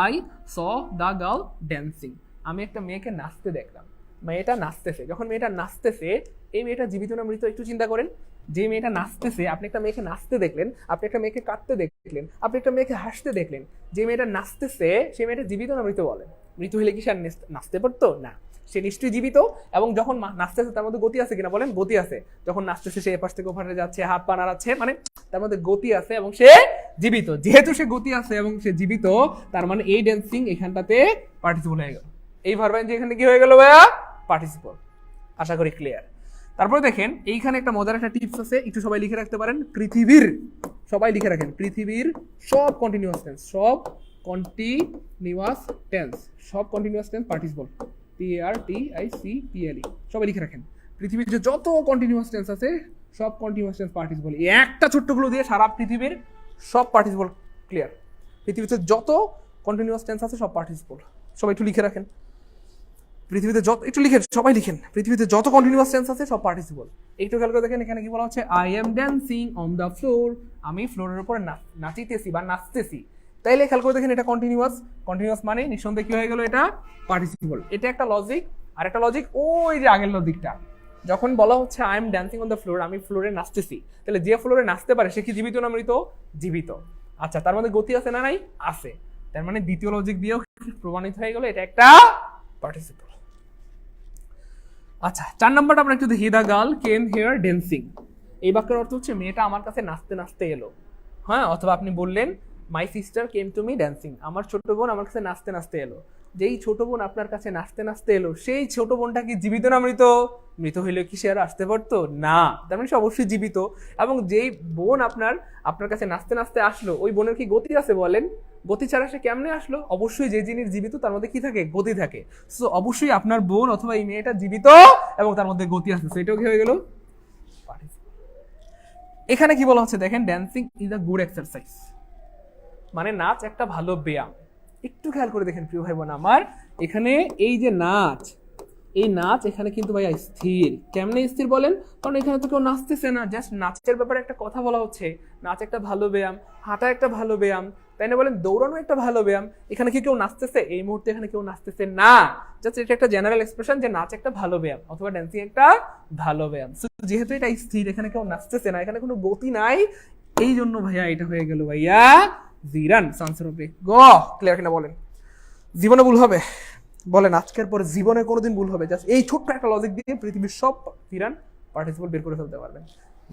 I saw the girl dancing, আমি একটা মেয়েকে নাচতে দেখলাম। মেয়েটা নাচতেছে, যখন মেয়েটা নাচতেছে এই মেয়েটা জীবিত না মৃত একটু চিন্তা করেন। যে মেয়েটা নাচতেছে, আপনি একটা মেয়েকে নাচতে দেখলেন, আপনি একটা মেয়েকে কাঁদতে দেখলেন, আপনি একটা মেয়েকে হাসতে দেখলেন, যে মেয়েটা নাচতেছে সেই মেয়েটা জীবিত না মৃত বলেন? মৃত হলে কি সে নাচতে পারতো না? সে নিশ্চয়ই জীবিত। এবং যখন নাচতেছে তার মধ্যে গতি আছে কিনা বলেন? গতি আছে। যখন নাচতেছে সে এপাশ থেকে ওপাশে যাচ্ছে, হাত পা নাড়াচ্ছে, মানে তার মধ্যে গতি আছে এবং সে জীবিত। যেহেতু সে গতি আছে এবং সে জীবিত, তার মানে এই ড্যান্সিং এখানটাতে পার্টিসিপল হয়ে গেল। এই ভার্বেন যে এখানে কি হয়ে গেল ভাইয়া? পার্টিসিপল। আশা করি ক্লিয়ার। তারপরে দেখেন এইখানে একটা মজার একটা টিপস আছে, একটু সবাই লিখে রাখতে পারেন। পৃথিবীর, সবাই লিখে রাখেন, পৃথিবীর সব কন্টিনিউয়াস টেন্স, সব কন্টিনিউয়াস টেন্স, সব কন্টিনিউয়াস টেন্স পার্টিসিপল, PARTICPLE, সবাই লিখে রাখেন। পৃথিবীর যে যত কন্টিনিউয়াস টেন্স আছে সব কন্টিনিউয়াস টেন্স পার্টিসিপল। একটা ছোট্ট গুলো দিয়ে সারা পৃথিবীর সব পার্টিসিপল ক্লিয়ার। পৃথিবীতে যত কন্টিনিউয়াস টেন্স আছে সব পার্টিসিপল, সবাই একটু লিখে রাখেন। পৃথিবীতে যত, একটু লিখেন সবাই লিখেন, পৃথিবীতে যত কন্টিনিউয়াস টেন্স আছে সব পার্টিসিপল। একটু খেয়াল করে দেখেন এখানে কি বলা হচ্ছে? I am dancing on the floor, আমি ফ্লোরের উপরে নাচিতেছি বা নাচতেছি। তাইলে খেয়াল করে দেখেন এটা কন্টিনিউয়াস, কন্টিনিউয়াস মানে নিঃসন্দেহে কি হয়ে গেল? এটা পার্টিসিপল। এটা একটা লজিক। আর একটা লজিক ওই যে আগের লজিকটা, যখন বলা হচ্ছে I am dancing on the floor, আমি ফ্লোরে নাচতেছি, তাহলে যে ফ্লোরে নাচতে পারে সে কি জীবিত না মৃত? জীবিত। আচ্ছা তার মধ্যে গতি আছে না নাই? আছে। তার মানে দ্বিতীয় লজিক দিয়েও প্রমাণিত হয়ে গেল এটা একটা পার্টিসিপল। আচ্ছা 4 নম্বরটা আমরা একটু দেখি। The girl came here dancing, এই বাক্যের অর্থ হচ্ছে মেয়েটা আমার কাছে নাচতে নাচতে এলো, হ্যাঁ অথবা আপনি বললেন my sister came to me dancing, আমার ছোট বোন আমার কাছে নাচতে নাচতে এলো। যেই ছোট বোন আপনার কাছে নাচতে নাচতে এলো সেই ছোট বোনটা কি জীবিত না মৃত? মৃত হইলে কি সে আর আসতে পারতো না? তার মানে সে অবশ্যই জীবিত। এবং যেই বোন আপনার কাছে নাচতে নাচতে আসলো ওই বোনের কি গতি আছে বলেন? গতি ছাড়া সে কেমনে আসলো? অবশ্যই যে জিনিস জীবিত তার মধ্যে কি থাকে? গতি থাকে। সো অবশ্যই আপনার বোন অথবা এই মেয়েটা জীবিত এবং তার মধ্যে গতি আছে, সেটাও কি হয়ে গেল? এখানে কি বলা হচ্ছে দেখেন, dancing is a good exercise, মানে নাচ একটা ভালো ব্যায়াম। একটু খেয়াল করে দেখেন প্রিয় ভাই বোন আমার, এখানে এই যে নাচ, এই নাচ এখানে কিন্তু ভাইয়া স্থির। কেমনে স্থির বলেন? কারণ এখানে তো কেউ নাচতেছে না, জাস্ট নাচের ব্যাপারে একটা কথা বলা হচ্ছে। নাচ একটা ভালো ব্যায়াম, হাঁটা একটা ভালো ব্যায়াম, তাই না বলেন? দৌড়ানো একটা ভালো ব্যায়াম। এখানে কি কেউ নাচতেছে? এই মুহূর্তে এখানে কেউ নাচতেছে না। জাস্ট এটা একটা জেনারেল এক্সপ্রেশন যে নাচ একটা ভালো ব্যায়াম অথবা ড্যান্সিং একটা ভালো ব্যায়াম। যেহেতু এটা স্থির, এখানে কেউ নাচতেছে না, এখানে কোনো গতি নাই, এই জন্য ভাইয়া এটা হয়ে গেল ভাইয়া জিরান। আনসার হবে গ। ক্লিয়ার কিনা বলেন? জীবনে ভুল হবে বলেন? আজকের পর জীবনে কোনোদিন ভুল হবে? জাস্ট এই ছোট্ট একটা লজিক দিয়ে পৃথিবীর সব জিরান পার্টিসিপল বের করে ফেলতে পারবেন।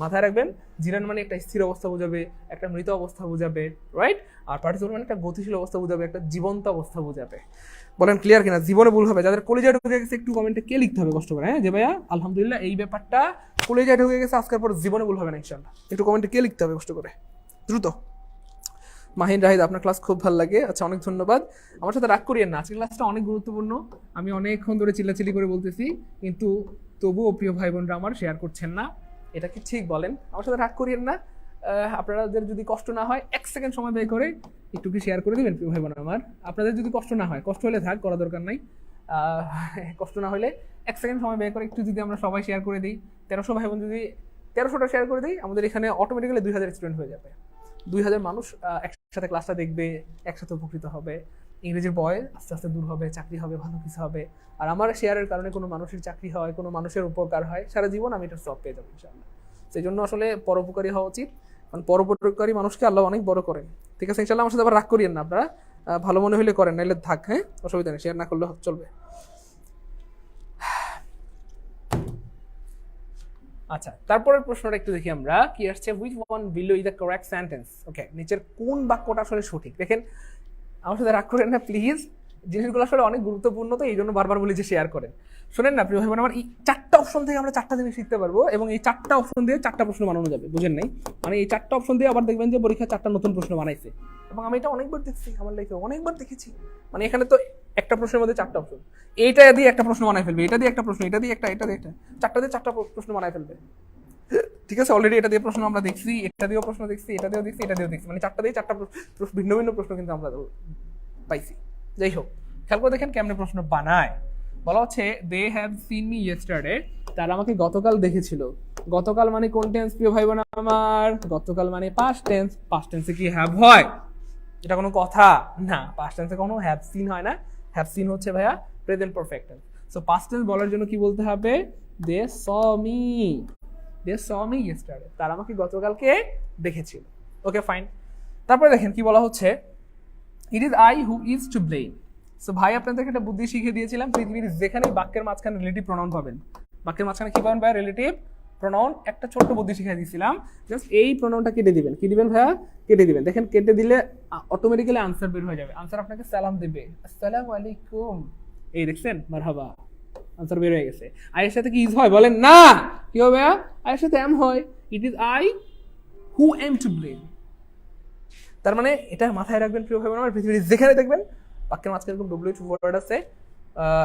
মাথায় রাখবেন, জিরান মানে একটা স্থির অবস্থা বোঝাবে, একটা মৃত অবস্থা বোঝাবে, রাইট? আর পার্টিসিপল মানে একটা গতিশীল অবস্থা বোঝাবে, একটা জীবন্ত অবস্থা বোঝাবে। বলেন ক্লিয়ার কিনা? জীবনে ভুল হবে যাদের কলেজায় ঢুকে গেছে একটু কমেন্টে কে লিখতে হবে কষ্ট করে, হ্যাঁ যে ভাইয়া আলহামদুলিল্লাহ এই ব্যাপারটা কলেজায় ঢুকে গেছে, আজকের পর জীবনে ভুল হবে না ইনশাআল্লাহ। একটু কমেন্টে কে লিখতে হবে কষ্ট করে, দ্রুত। মাহিন রাহিদ, আপনার ক্লাস খুব ভালো লাগে। আচ্ছা অনেক ধন্যবাদ। আমার সাথে রাগ করিয়েন না, আজকের ক্লাসটা অনেক গুরুত্বপূর্ণ। আমি অনেকক্ষণ ধরে চিল্লাচিল্লি করে বলতেছি, কিন্তু তবুও প্রিয় ভাই বোনরা আমার শেয়ার করছেন না। এটা কি ঠিক বলেন? আমার সাথে রাগ করিয়েন না। আপনাদের যদি কষ্ট না হয় 1 সেকেন্ড সময় ব্যয় করে একটু কি শেয়ার করে দিবেন প্রিয় ভাই বোন আমার। আপনাদের যদি কষ্ট না হয়, কষ্ট হলে থাক, করা দরকার নাই, কষ্ট না হলে 1 সেকেন্ড সময় ব্যয় করে একটু যদি আমরা সবাই শেয়ার করে দিই, 1300 ভাই বোন যদি 1300টা শেয়ার করে দিই, আমাদের এখানে অটোমেটিক্যালি 2000 স্টুডেন্ট হয়ে যাবে। 2000 মানুষ একসাথে ক্লাসটা দেখবে, একসাথে উপকৃত হবে, ইংরেজির ভয় আস্তে আস্তে দূর হবে, চাকরি হবে, ভালো কিছু হবে। আর আমার শেয়ারের কারণে কোনো মানুষের চাকরি হয়, কোনো মানুষের উপকার হয়, সারা জীবন আমি এটা সব পেয়ে যাবো ইনশাআল্লাহ। সেই জন্য আসলে পরোপকারী হওয়া উচিত, কারণ পরোপকারী মানুষকে আল্লাহ অনেক বড় করেন। ঠিক আছে, ইনশাআল্লাহ আমার সাথে আবার রাগ করিয়েন না আপনারা, ভালো মনে হলে করেন, নাহলে থাক, হ্যাঁ অসুবিধা নেই, শেয়ার না করলে চলবে। আচ্ছা, তারপরের প্রশ্নটা একটু দেখি আমরা কি আসছে। Which one below is the correct sentence. Okay, নিচের কোন বাক্যটা আসলে সঠিক। দেখেন, আমার সাথে রাগ করেন না প্লিজ, জিনিসগুলো আসলে অনেক গুরুত্বপূর্ণ, তো এই জন্য বারবার বলি যে শেয়ার করেন। শোনেন না প্রিয় ভাই বোন আমার, এই 4টা অপশন থেকে আমরা 4টা জিনিস শিখতে পারবো, এবং এই 4টা অপশন দিয়ে 4টা প্রশ্ন বানানো যাবে। বুঝেন নাই? মানে এই 4টা অপশন দিয়ে আবার দেখবেন যে পরীক্ষা 4টা নতুন প্রশ্ন বানাইছে, এবং আমি এটা অনেকবার দেখছি আমার লাইফে, অনেকবার দেখেছি। মানে এখানে তো একটা প্রশ্নের মধ্যে 4টা অপশন, এইটা দিয়ে একটা প্রশ্ন বানাই ফেলবে, এটা দিয়ে একটা প্রশ্ন, এটা দিয়ে একটা, এটা দিয়ে একটা, 4টা দিয়ে 4টা প্রশ্ন বানাই ফেলবে। ঠিক আছে, অলরেডি এটা দিয়ে প্রশ্ন আমরা দেখছি, এটা দিয়েও প্রশ্ন দেখছি, এটা দিয়েও দেখছি, এটা দিয়েও দেখছি, মানে 4টা দিয়ে 4টা ভিন্ন ভিন্ন প্রশ্ন কিন্তু আমরা পাইছি। যাই হোক, খেয়াল করে দেখেন কেমনে প্রশ্ন বানায়। বলা হচ্ছে they have seen me yesterday, তারা আমাকে গতকাল দেখেছিল। গতকাল মানে কোন টেন্স প্রিয় ভাই বোন আমার? গতকাল মানে পাস্ট টেন্স। পাস্ট টেন্সে কি হ্যাভ হয়? এটা কোনো কথা না, পাস্ট টেন্সে কোনো হ্যাভ সিন হয় না। হ্যাভ সিন হচ্ছে ভাইয়া present perfect tense. So past tense বলার জন্য কি বলতে হবে? দে স মি, দে স মি ইয়েস্টারডে, তারা আমাকে গতকালকে দেখেছিল। Okay fine. তারপরে দেখেন কি বলা হচ্ছে, it is I who is to blame. So ভাই আপনাদেরকে একটা বুদ্ধি শিখিয়ে দিয়েছিলাম, পৃথিবীর যেখানেই বাক্যের মাঝখানে রিলেটিভ প্রনাউন পাবেন, বাক্যের মাঝখানে কি পাবেন ভাইয়া? Relative pronoun. একটা ছোট্ট বুদ্ধি শিখিয়ে দিয়েছিলাম, জাস্ট এই প্রনাউনটা কেটে দিবেন। কি দিবেন ভাইয়া? কেটে দিবেন। দেখেন কেটে দিলে অটোমেটিক্যালি আনসার বের হয়ে যাবে। আনসার আপনাকে সালাম দেবে, আসসালামু আলাইকুম, এই দেখছেন, মারহাবা, আনসার বের হয়ে গেছে। আয়ের সাথে কি ইজ হয় বলেন না? কি হবে ভাইয়া? আয়ের সাথে এম হয়। It is I who am to blame. তার মানে এটা মাথায় রাখবেন প্রিয় ভাই বোন আমার, পৃথিবীর যেখানে দেখবেন বাক্যের মাঝখানে এরকম ডব্লিউ ওয়ার্ড আছে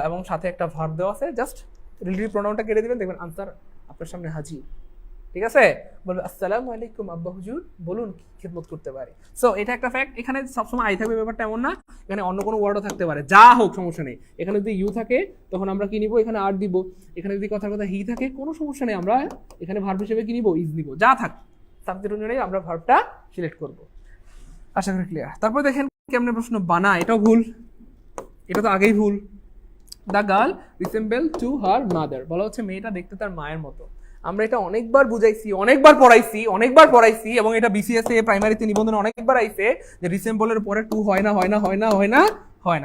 এবং সাথে একটা ভার্ব দেওয়া আছে, জাস্ট রিলেটিভ প্রোনাউনটা কেটে দিবেন, দেখবেন আনসার আপনার সামনে হাজির। ঠিক আছে, বলবেন আসসালামু আলাইকুম আব্বা হুজুর, বলুন কি খেদমত করতে পারি। সো এটা একটা ফ্যাক্ট। এখানে সবসময় আই থাকবে ব্যাপারটা এমন না, এখানে অন্য কোনো ওয়ার্ডও থাকতে পারে, যা হোক সমস্যা নেই। এখানে যদি ইউ থাকে তখন আমরা কি নিব? এখানে আর দিব। এখানে যদি কথার কথা হি থাকে কোনো সমস্যা নেই, আমরা এখানে ভার্ব হিসেবে কি নিব? ইজ নিব। যা থাক সাবজেক্ট অনুযায়ী আমরা ভার্বটা সিলেক্ট করব। আশা করি ক্লিয়ার। তারপর দেখেন কেমনে প্রশ্ন বানায়, এটাও ভুল, এটা তো আগেই ভুল। The girl resemble to her mother, বলা হচ্ছে মেয়েটা দেখতে তার মায়ের মতো। আমরা এটা অনেকবার বুঝাইছি, অনেকবার পড়াইছি, এবং এটা বিসিএস এ প্রাইমারিতে নিবন্ধনে অনেকবার আইছে যে রিসেম্বলের পরে টু হয় না।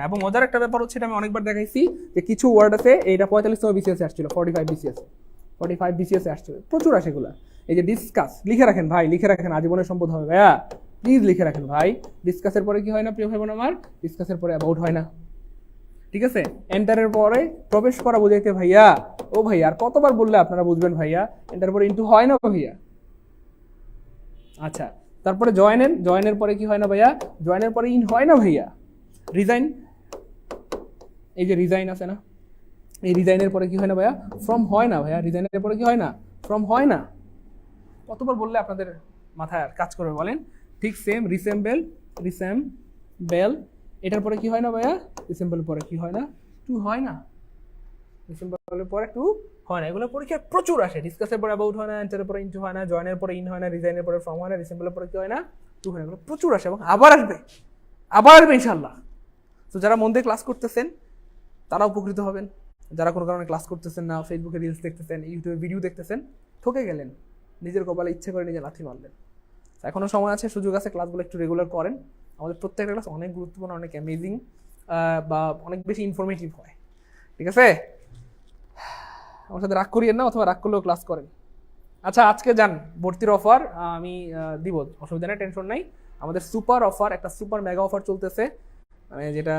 এবং মজার একটা ব্যাপার হচ্ছে, এটা আমি অনেকবার দেখাইছি যে কিছু ওয়ার্ড আছে, এইটা 45তম বিসিএস এ আসছিল, 45 বিসিএস এ আসছিল, প্রচুর আসে এগুলা। এই যে ডিসকাস, লিখে রাখেন ভাই, লিখে রাখেন, আজীবনের সম্পদ হবে ভাইয়া, প্লিজ লিখে রাখেন ভাই। ডিসকাসের পরে কি হয় না প্রিয় ভাই বোন আমার? ডিসকাসের পরে অ্যাবাউট হয় না। ঠিক আছে, এন্টারের পরে প্রবেশ করা বোঝাইতে ভাইয়া, ও ভাইয়া আর কতবার বললে আপনারা বুঝবেন ভাইয়া? এন্টার পরে ইনটু হয় না ভাইয়া? আচ্ছা, তারপরে জয়েনের পরে কি হয় না ভাইয়া? জয়েনের পরে ইন হয় না ভাইয়া? রিজাইন, এই যে রিজাইন আছে না, এই রিজাইনের পরে কি হয় না ভাইয়া? ফ্রম হয় না ভাইয়া? রিজাইনের পরে কি হয় না? ফ্রম হয় না। কতবার বললে আপনাদের মাথায় কাজ করবে বলেন? ঠিক সেম, রিসেম্বল, এটার পরে কি হয় না ভাইয়া? রিসেম্বলের পরে কি হয় না? টু হয় না। রিসেম্বলের পরে টু হয় না। এগুলো পরীক্ষা প্রচুর আসে। ডিসকাসের পরে অ্যাবাউট হয় না, এন্টারের পরে ইনটু হয় না, জয়েনের পরে ইন হয় না, রিজাইনের পরে ফ্রম হয় না, রিসেম্বলের পরে কি হয় না? টু হয় না। এগুলো প্রচুর আসে এবং আবার আসবে ইনশাল্লাহ। তো যারা মন দিয়ে ক্লাস করতেছেন তারা উপকৃত হবেন। যারা কোনো কারণে ক্লাস করতেছেন না, ফেসবুকে রিলস দেখতেছেন, ইউটিউবে ভিডিও দেখতেছেন, ঠকে গেলেন, নিজের কপালে ইচ্ছে করে নিজে লাথি মারলেন। এখনো সময় আছে, সুযোগ আছে, ক্লাসগুলো একটু রেগুলার করেন। আমাদের প্রত্যেকটা ক্লাস অনেক গুরুত্বপূর্ণ, অনেক অ্যামেজিং বা অনেক বেশি ইনফরমেটিভ হয়। ঠিক আছে, আমার সাথে রাগ করিয়েন না, অথবা রাগ করলেও ক্লাস করেন। আচ্ছা, আজকে যান ভর্তির অফার আমি দিব, অসুবিধা নেই, টেনশন নাই। আমাদের সুপার অফার, একটা সুপার মেগা অফার চলতেছে, মানে যেটা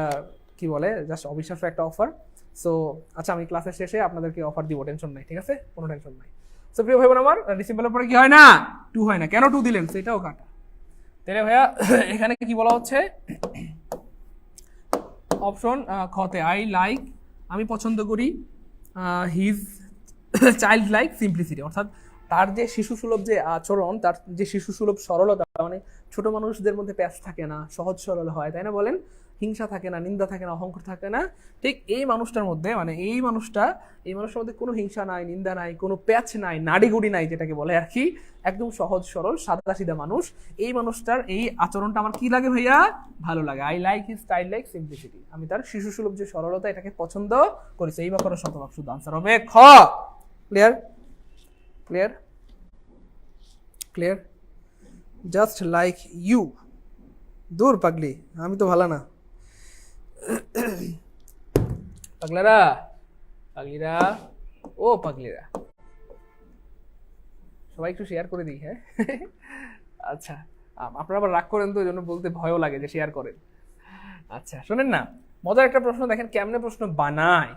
কি বলে, জাস্ট অবিশ্বাস্য একটা অফার। সো আচ্ছা, আমি ক্লাসের শেষে আপনাদেরকে অফার দিব, টেনশন নাই। ঠিক আছে, কোনো টেনশন নাই। সো প্রিয় ভাই বোন আমার, রিসিম্বলের পরে কি হয় না? টু হয় না। কেন টু দিলেন সেটাও কাটা। তাহলে ভাইয়া এখানে কি বলা হচ্ছে? অপশন খতে, আই লাইক, আমি পছন্দ করি, হিজ চাইল্ড লাইক সিম্পলিসিটি, অর্থাৎ তার যে শিশু সুলভ যে আচরণ, তার যে শিশু সুলভ সরলতা, মানে ছোট মানুষদের মধ্যে প্যাঁচ থাকে না, সহজ সরল হয়, তাই না বলেন? হিংসা থাকে না, নিন্দা থাকে না, অহংকার থাকে না। ঠিক এই মানুষটার মধ্যে, মানে এই মানুষটার মধ্যে কোনো হিংসা নাই, নিন্দা নাই, কোনো প্যাচ নাই, নাড়িগুড়ি নাই, যেটাকে বলে আর কি, একদম সহজ সরল সাদা সিধা মানুষ। এই মানুষটার এই আচরণটা আমার কি লাগে ভাইয়া? ভালো লাগে। I like his style like simplicity. আমি তার শিশু সুলভ যে সরলতা, এটাকে পছন্দ করেছি। এই বাক্যটা শতভাগ শুদ্ধ আনসার হবে খ। Clear? Clear? Clear? Just like you. দূর পাগলি, আমি তো ভালো না। পাগলারা, পাগলিরা, ও পাগলিরা, সবাই একটু শেয়ার করে দিই। হ্যাঁ, আচ্ছা, আপনারা আবার রাগ করেন তো, এই জন্য বলতে ভয়ও লাগে যে শেয়ার করেন। আচ্ছা শোনেন না, মজার একটা প্রশ্ন দেখেন কেমনে প্রশ্ন বানায়।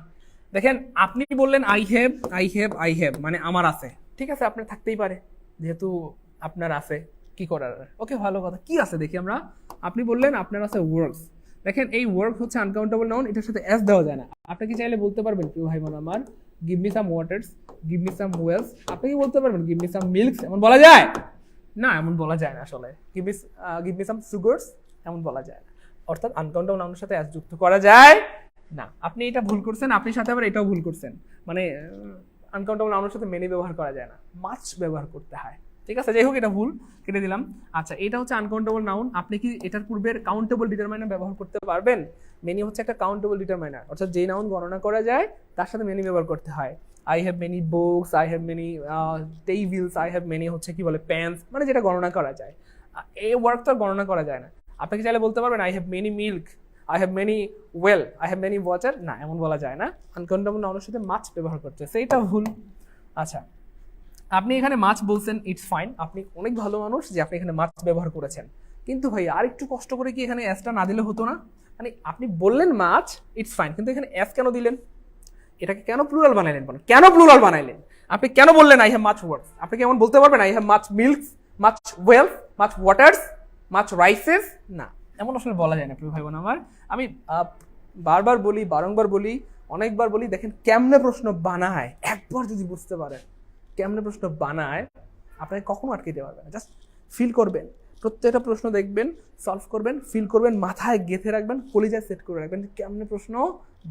দেখেন আপনি বললেন I have, I have, I have, মানে আমার আছে। ঠিক আছে, আপনার থাকতেই পারে, যেহেতু আপনার আছে, কি করার। ওকে, ভালো কথা। কি আছে দেখি আমরা। আপনি বললেন আপনার আছে ওয়ার্কস। দেখেন এই ওয়ার্ক হচ্ছে আনকাউন্টেবল নাউন, এটার সাথে এস দেওয়া যায় না। আপনি কি চাইলে বলতে পারবেন, প্রিয় ভাই বোন আমার, give me some waters, give me some wells. আপনি কি বলতে পারবেন গিভ মি সাম মিল্কস? এমন বলা যায় না, এমন বলা যায় না আসলে। গিভ মি সাম সুগারস, এমন বলা যায় না। অর্থাৎ আনকাউন্টেবল নাউনের সাথে এস যুক্ত করা যায় না। আপনি এটা ভুল করছেন, আপনি সাথে আবার এটাও ভুল করছেন। মানে আনকাউন্টেবল নাউনের সাথে মেনি ব্যবহার করা যায় না, মাছ ব্যবহার করতে হয়। ঠিক আছে, যাই হোক, এটা ভুল, কেটে দিলাম। আচ্ছা, এটা হচ্ছে আনকাউন্টেবল নাউন। আপনি কি এটার পূর্বের কাউন্টেবল ডিটারমাইনার ব্যবহার করতে পারবেন? মেনি হচ্ছে একটা কাউন্টেবল ডিটারমাইনার, অর্থাৎ যে নাউন গণনা করা যায় তার সাথে মেনি ব্যবহার করতে হয়। I have many books, I have many tables, I have many হচ্ছে কি বলে প্যান্টস, মানে যেটা গণনা করা যায়। এই ওয়ার্ক তো গণনা করা যায় না। আপনি কি চাইলে বলতে পারবেন I have many milk, I have many well, I have many water? না, এমন বলা যায় না। আনকাউন্টেবল নাউনের সাথে মাছ ব্যবহার করতে, সেইটা ভুল। আচ্ছা, আপনি এখানে মাছ বলছেন, ইটস ফাইন, আপনি অনেক ভালো মানুষ যে আপনি এখানে মাছ ব্যবহার করেছেন। কিন্তু ভাই আর একটু কষ্ট করে কি এখানে এসটা না দিলে হতো না? মানে আপনি বললেন মাছ, ইটস ফাইন, কিন্তু এখানে এস কেন দিলেন? এটাকে কেন প্লুরাল বানাইলেন? কেন প্লুরাল বানাইলেন? আপনি কেন বললেন আই হ্যাভ মাছ ওয়ার্কস? আপনি কি এমন বলতে পারবেন আই হ্যাভ মাছ মিল্কস, মাছ ওয়েলস, মাছ ওয়াটার্স, মাছ রাইসেস? না, এমন আসলে বলা যায় না প্রিয় ভাই বোন আমার। আমি বারবার বলি, বারংবার বলি, অনেকবার বলি, দেখেন কেমনে প্রশ্ন বানায়। একবার যদি বুঝতে পারেন কেমনে প্রশ্ন বানায়, আপনাকে কখনো আটকে দিতে পারবে না। জাস্ট ফিল করবেন, প্রত্যেকটা প্রশ্ন দেখবেন, সলভ করবেন, ফিল করবেন, মাথায় গেঁথে রাখবেন, কলিজায় সেট করে রাখবেন কেমনে প্রশ্ন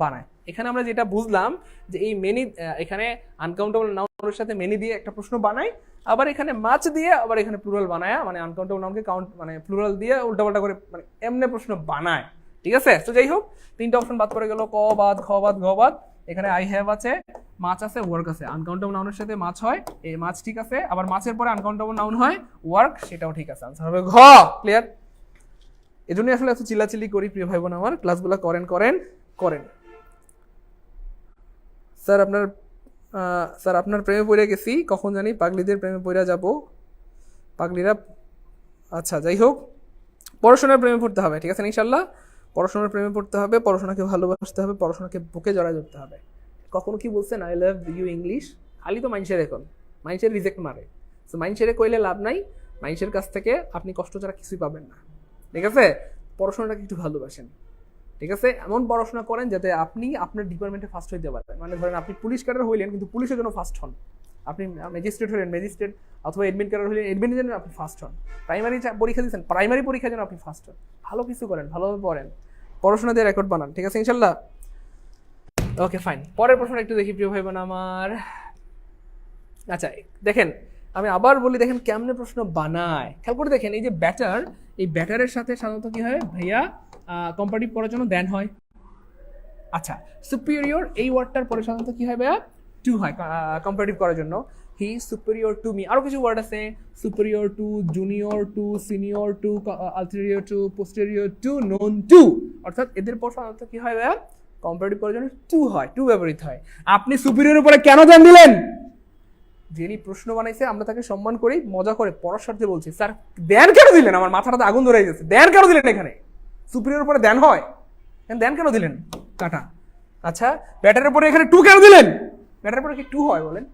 বানায়। এখানে আমরা যেটা বুঝলাম যে এই মেনি, এখানে আনকাউন্টেবল নাউনের সাথে মেনি দিয়ে একটা প্রশ্ন বানায়, আবার এখানে মাছ দিয়ে, আবার এখানে প্লুরাল বানায়, মানে আনকাউন্টেবল নাউনকে কাউন্ট মানে প্লুরাল দিয়ে উল্টাপাল্টা করে, মানে এমনে প্রশ্ন বানায়। ঠিক আছে, তো যাই হোক, তিনটা অপশন বাদ পড়ে গেল, ক বাদ, খ বাদ, ঘ বাদ। এখানে আই হ্যাভ আছে, মাছ আছে, ওয়ার্ক আছে। আনকাউন্টেবল নাউনের সাথে মাছ হয়, এই মাছ ঠিক আছে। আবার মাছের পরে আনকাউন্টেবল নাউন হয় ওয়ার্ক, সেটাও ঠিক আছে। আনসার হবে ঘ। ক্লিয়ার? এজন্যই আসলে এত চিল্লাচিল্লি করি প্রিয় ভাই বোন আমার, ক্লাসগুলো করেন করেন করেন। স্যার আপনার প্রেমে পড়ে গেছি, কখন জানি পাগলিদের প্রেমে পড়ে যাব। পাগলিরা, আচ্ছা যাই হোক, পড়াশোনার প্রেমে পড়তে হবে, ঠিক আছে ইনশাল্লাহ। পড়াশোনার প্রেমে পড়তে হবে, পড়াশোনাকে ভালোবাসতে হবে, পড়াশোনাকে বুকে জড়ায় ধরতে হবে। কখনো কি বলছেন আই লাভ ইউ ইংলিশ? খালি তো মাইন্ডসের, এখন মাইন্ডসের রিজেক্ট মারে। তো মাইন্ডসেরে কইলে লাভ নাই, মাইন্ডসের কাছ থেকে আপনি কষ্ট ছাড়া কিছুই পাবেন না। ঠিক আছে, পড়াশোনাটাকে একটু ভালোবাসেন। ঠিক আছে, এমন পড়াশোনা করেন যাতে আপনি আপনার ডিপার্টমেন্টে ফার্স্ট হইতে পারেন। মানে ধরেন আপনি পুলিশ ক্যাডার হইলেন, কিন্তু পুলিশের জন্য ফার্স্ট হন। আপনি ম্যাজিস্ট্রেট হলেন, ম্যাজিস্ট্রেট, অথবা এডমিন ক্যাডার হলেন, এডমিনের জন্য আপনি ফার্স্ট হন। প্রাইমারি পরীক্ষা দিচ্ছেন, প্রাইমারি পরীক্ষার জন্য আপনি ফার্স্ট হন। ভালো কিছু করেন, ভালোভাবে পড়েন, পড়াশোনা দিয়ে রেকর্ড বানান। ঠিক আছে ইনশাল্লাহ। ওকে ফাইন, পরের প্রশ্ন একটু দেখি প্রিয় ভাই বোন আমার। আচ্ছা দেখেন, আমি আবার বলি, দেখেন কেমনে প্রশ্ন বানায়, খেয়াল করে দেখেন। এই যে ব্যাটার, এই ব্যাটারের সাথে সাধারণত কি হয় ভাইয়া, কম্পারেটিভ করার জন্য দেন হয়। আচ্ছা, সুপিরিয়র এই ওয়ার্ডটার পরে সাধারণত কি হয় ভাইয়া, টু হয় কম্পারেটিভ করার জন্য। হি সুপিরিয়র টু মি, আরো কিছু ওয়ার্ড আছে, superior to, junior to, senior to, ulterior to, posterior to, known to. অর্থাৎ এদের পর সাধারণত কি হয় ভাইয়া, কম্পারেটিভ করার জন্য টু হয়, টু ব্যবহৃত হয়। আপনি সুপিরিয়র উপরে কেন দেন দিলেন? যিনি প্রশ্ন বানাইছে আমরা তাকে সম্মান করি, মজা করে পড়ার স্বার্থে বলছি। স্যার দেন কেন দিলেন? আমার মাথাটাতে আগুন ধরে গেছে। দেন কেন দিলেন? এখানে সুপিরিয়র উপরে দেন হয়, দেন কেন দিলেন? কাটা। আচ্ছা, ব্যাটারের পরে এখানে টু কেন দিলেন? ব্যাটারের পরে কি টু হয় বলেন?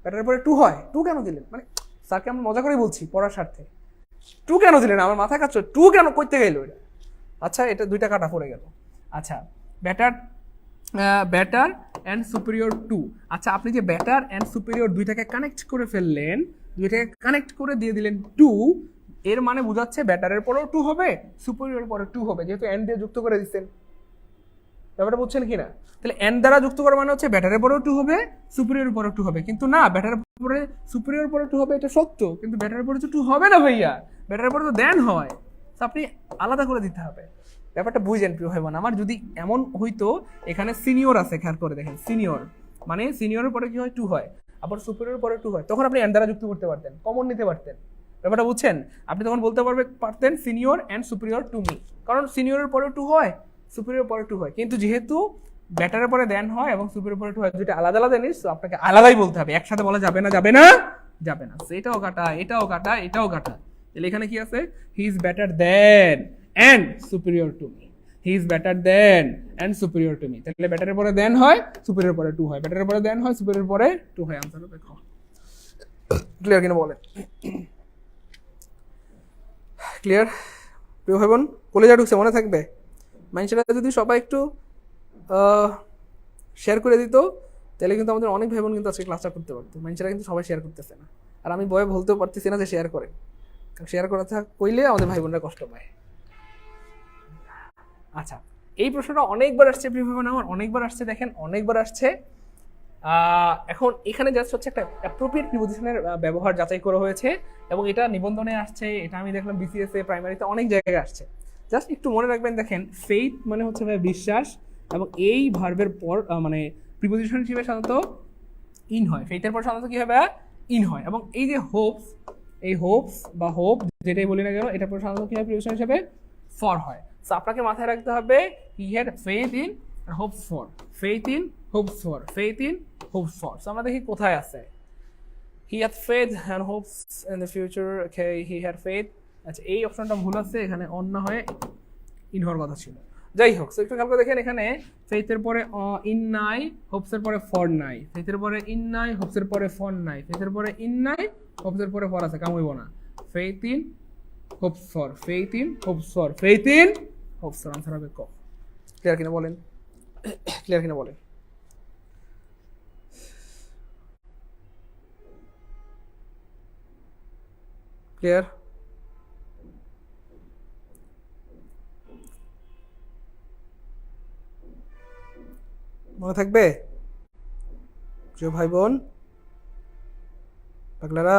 ব্যাটারের পরে টু হয়, টু কেন দিলেন? মানে স্যারকে আমরা মজা করে বলছি পড়ার স্বার্থে, টু কেন দিলেন? আমার মাথা কাজ, টু কেন করতে গেল এটা? আচ্ছা, এটা দুইটা কাটা পড়ে গেল। আচ্ছা, batter better and superior two. আচ্ছা, আপনি যে বেটার অ্যান্ড সুপিরিয়র দুইটাকে কানেক্ট করে ফেললেন, দুইটাকে কানেক্ট করে দিয়ে দিলেন টু, এর মানে বোঝাচ্ছে বেটারের পরেও টু হবে, সুপিরিয়র পরে টু হবে, যেহেতু অ্যান্ড দিয়ে যুক্ত করে দিচ্ছেন। ব্যাপারটা বুঝছেন কি না? তাহলে এন দ্বারা যুক্ত করা মানে হচ্ছে ব্যাটারের পরেও টু হবে, সুপিরিয়র পরেও টু হবে। কিন্তু না, ব্যাটারের পরে সুপিরিয়র পরে টু হবে এটা সত্য, কিন্তু ব্যাটারের পরে তো টু হবে না ভাইয়া, ব্যাটারের পরে তো দেন হয়। তো আপনি আলাদা করে দিতে হবে। ব্যাপারটা বুঝেন প্রিয় ভাই বোন আমার। যদি এমন হইতো এখানে সিনিয়র আছে, খেয়াল করে দেখেন, সিনিয়র মানে সিনিয়রের পরে কি হয়, টু হয়, আবার সুপিরিয়র পরে টু হয়, তখন আপনি এন দ্বারা যুক্ত করতে পারতেন, কমন নিতে পারতেন। ব্যাপারটা বুঝছেন? আপনি তখন বলতে পারতেন senior and superior to me, কারণ সিনিয়রের পরে টু হয়, সুপিরিয়র পরে টু হয়। কিন্তু যেহেতু ব্যাটারের পরে দেন হয় এবং সুপিরিয়র পরে টু হয়, দুইটা আলাদা আলাদা জিনিস, তো আপনাকে আলাদাই বলতে হবে, একসাথে বলা যাবে না, যাবে না, যাবে না। এটাও কাটা, এটাও কাটা, এটাও কাটা। তাহলে এখানে কি আছে, he is better then and superior to me, he is better then and superior to me. তাহলে ব্যাটারের পরে দেন হয়, সুপিরিয়র পরে টু হয়, ব্যাটারের পরে দেন হয়, সুপিরিয়র পরে টু হয়। আনসার হবে খ। ক্লিয়ার কিনা বলেন? ক্লিয়ার প্রিয় ভাই বোন? কলেজা ঢুকছে, মনে থাকবে? মানুষেরা যদি সবাই একটু শেয়ার করে দিত, তাহলে কিন্তু আমাদের অনেক ভাই বোন কিন্তু আজকে ক্লাসটা করতে পারতো। মানুষেরা কিন্তু সবাই শেয়ার করতেছে না, আর আমি বয়ে বলতেও পারতেছি না যে শেয়ার করে, শেয়ার করা কইলে আমাদের ভাই বোনরা কষ্ট পায়। আচ্ছা, এই প্রশ্নটা অনেকবার আসছে প্রিয় ভাই বোন আমার, অনেকবার আসছে, দেখেন অনেকবার আসছে। এখন এখানে জাস্ট হচ্ছে একটা অ্যাপ্রোপ্রিয়েট প্রিপোজিশনের ব্যবহার যাচাই করা হয়েছে, এবং এটা নিবন্ধনে আসছে, এটা আমি দেখলাম বিসিএস এ, প্রাইমারিতে অনেক জায়গায় আসছে। জাস্ট একটু মনে রাখবেন, দেখেন ফেইথ মানে হচ্ছে বিশ্বাস, এবং এই ভার্বের পর মানে প্রিপোজিশন হিসেবে সাধারণত ইন হয়, ফেইথের পর সাধারণত কি হবে, ইন হয়। এবং এই যে হোপস, এই হোপস বা হোপ যেটাই বলি না কেন, এটার পর সাধারণত কি হয়, প্রিপোজিশন হিসেবে ফর হয়। সো আপনাকে মাথায় রাখতে হবে, he had faith in and hopes for, faith in, hopes for, faith in, hopes for. So আমরা দেখি কোথায় আছে, he had faith and hopes in the future. Okay, he had faith. আচ্ছা, এই অপশনটা ভুল আছে, এখানে অন না হয়ে ইন হওয়ার কথা ছিল। যাই হোক, একটু খেয়াল করে দেখেন, এখানে ফেইথের পরে ইন নাই, হোপসের পরে ফর নাই, ফেইথের পরে ইন নাই, হোপসের পরে ফর নাই, ফেইথের পরে ইন নাই, হোপসের পরে ফর আছে, কাম হইব না। Faith in, Hopes for, faith in, Hopes for, faith in, Hopes for. Answer হবে ক। ক্লিয়ার কিনা বলেন? ক্লিয়ার কিনা বলেন? ক্লিয়ার? মনে থাকবে প্রিয় ভাই বোন? পাগলারা,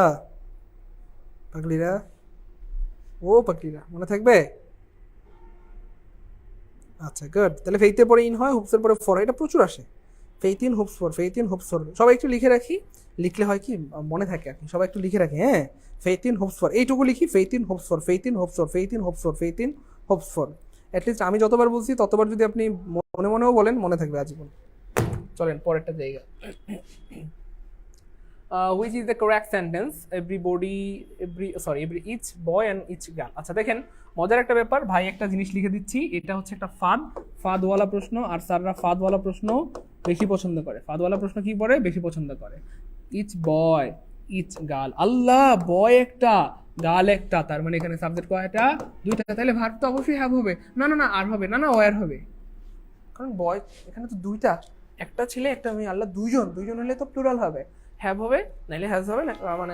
পাগলিরা, ও পাগলিরা, মনে থাকবে? আচ্ছা, গুড। তাহলে ফেইথের পরে ইন হয়, হোপসের পরে ফর, এটা প্রচুর আসে। Faith in, Hopes for, faith in, Hopes for. সবাই একটু লিখে রাখি, লিখলে হয় কি মনে থাকে আর কি। সবাই একটু লিখে রাখি, হ্যাঁ, ফেইথ ইন, হোপস ফর, এইটুকু লিখি, faith in, Hopes for, faith in, Hopes for, faith in, Hopes for, faith in, Hopes for. At least আমি যতবার বলছি ততবার যদি আপনি মনে মনেও বলেন, মনে থাকবে আজীবন। চলেন পরেরটা জায়গা। which is the correct sentence, every each boy and each girl. আচ্ছা দেখেন, মজার একটা ব্যাপার, ভাই একটা জিনিস লিখে দিচ্ছি, এটা হচ্ছে একটা ফাদওয়ালা প্রশ্ন, আর স্যাররা ফাদওয়ালা প্রশ্ন বেশি পছন্দ করে। ফাদওয়ালা প্রশ্ন কি পড়ে, বেশি পছন্দ করে। Each boy, each girl. আল্লাহ, বয় একটা, গার্ল একটা, তার মানে এখানে সাবজেক্ট কয়টা, দুইটা। তাহলে ভার্ব তো অবশ্যই হ্যাভ হবে, না না না আর হবে না, না ওয়ার হবে, কারণ বয় এখানে তো দুইটা, একটা ছেলে একটা মেয়ে, আল্লাহ দুইজন, দুইজন হলে তো প্লুরাল হবে, হ্যাভ হবে নাইলে হ্যাজ হবে, মানে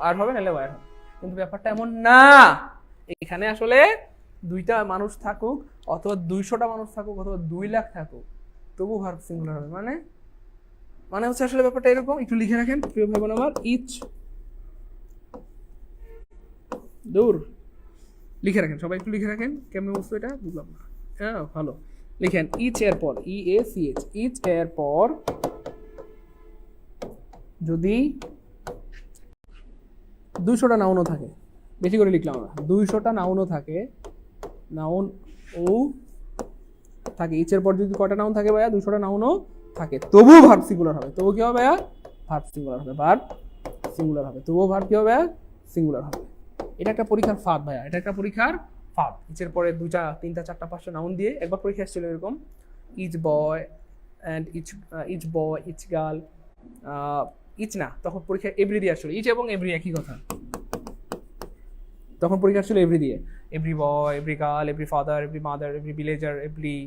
আর হবে নাইলে ওয়ার হবে। কিন্তু ব্যাপারটা এমন না, এখানে আসলে দুইটা মানুষ থাকুক, অথবা 200টা মানুষ থাকুক, অথবা 2 লাখ থাকুক, তবু ভার্ব সিঙ্গুলার হবে। মানে হচ্ছে আসলে ব্যাপারটা এরকম, একটু লিখে রাখেন প্রিয় ভাই বোন আমার। ইচ, দূর, লিখে রাখেন, সবাই একটু লিখে রাখেন। কেমন বুঝতো এটা বুঝলাম না, হ্যাঁ ভালো লিখেন। ইচ এর পর, EACH, ইচ এর পর যদি 200টা নাউনও থাকে, বেশি করে লিখলাম আমরা, 200টা নাউনও থাকে, নাউন ও থাকে, ইচের পর যদি কয়টা নাউন থাকে ভাইয়া, 200টা নাউনও থাকে, তবুও ভার্ব সিঙ্গুলার হবে। তবু কি হবে ভাইয়া, ভার্ব সিঙ্গুলার হবে, ভার্ব সিঙ্গুলার হবে, তবুও ভার্ব কি হবে ভাইয়া, সিঙ্গুলার হবে। এটা একটা পরীক্ষার ফাঁদ ভাইয়া, এটা একটা পরীক্ষার ফাঁদ। ইচের পরে 2টা 3টা 4টা 5টা নাউন দিয়ে একবার পরীক্ষা এসেছিল এরকম, each boy and each boy, each girl, each না, তখন পরীক্ষা এভরি দিয়ে আসলে, ইচ এবং এভরি একই কথা, তখন পরীক্ষা আসলে এভরি দিয়ে, এভরি বয়, every girl, every father, every mother, every villager, every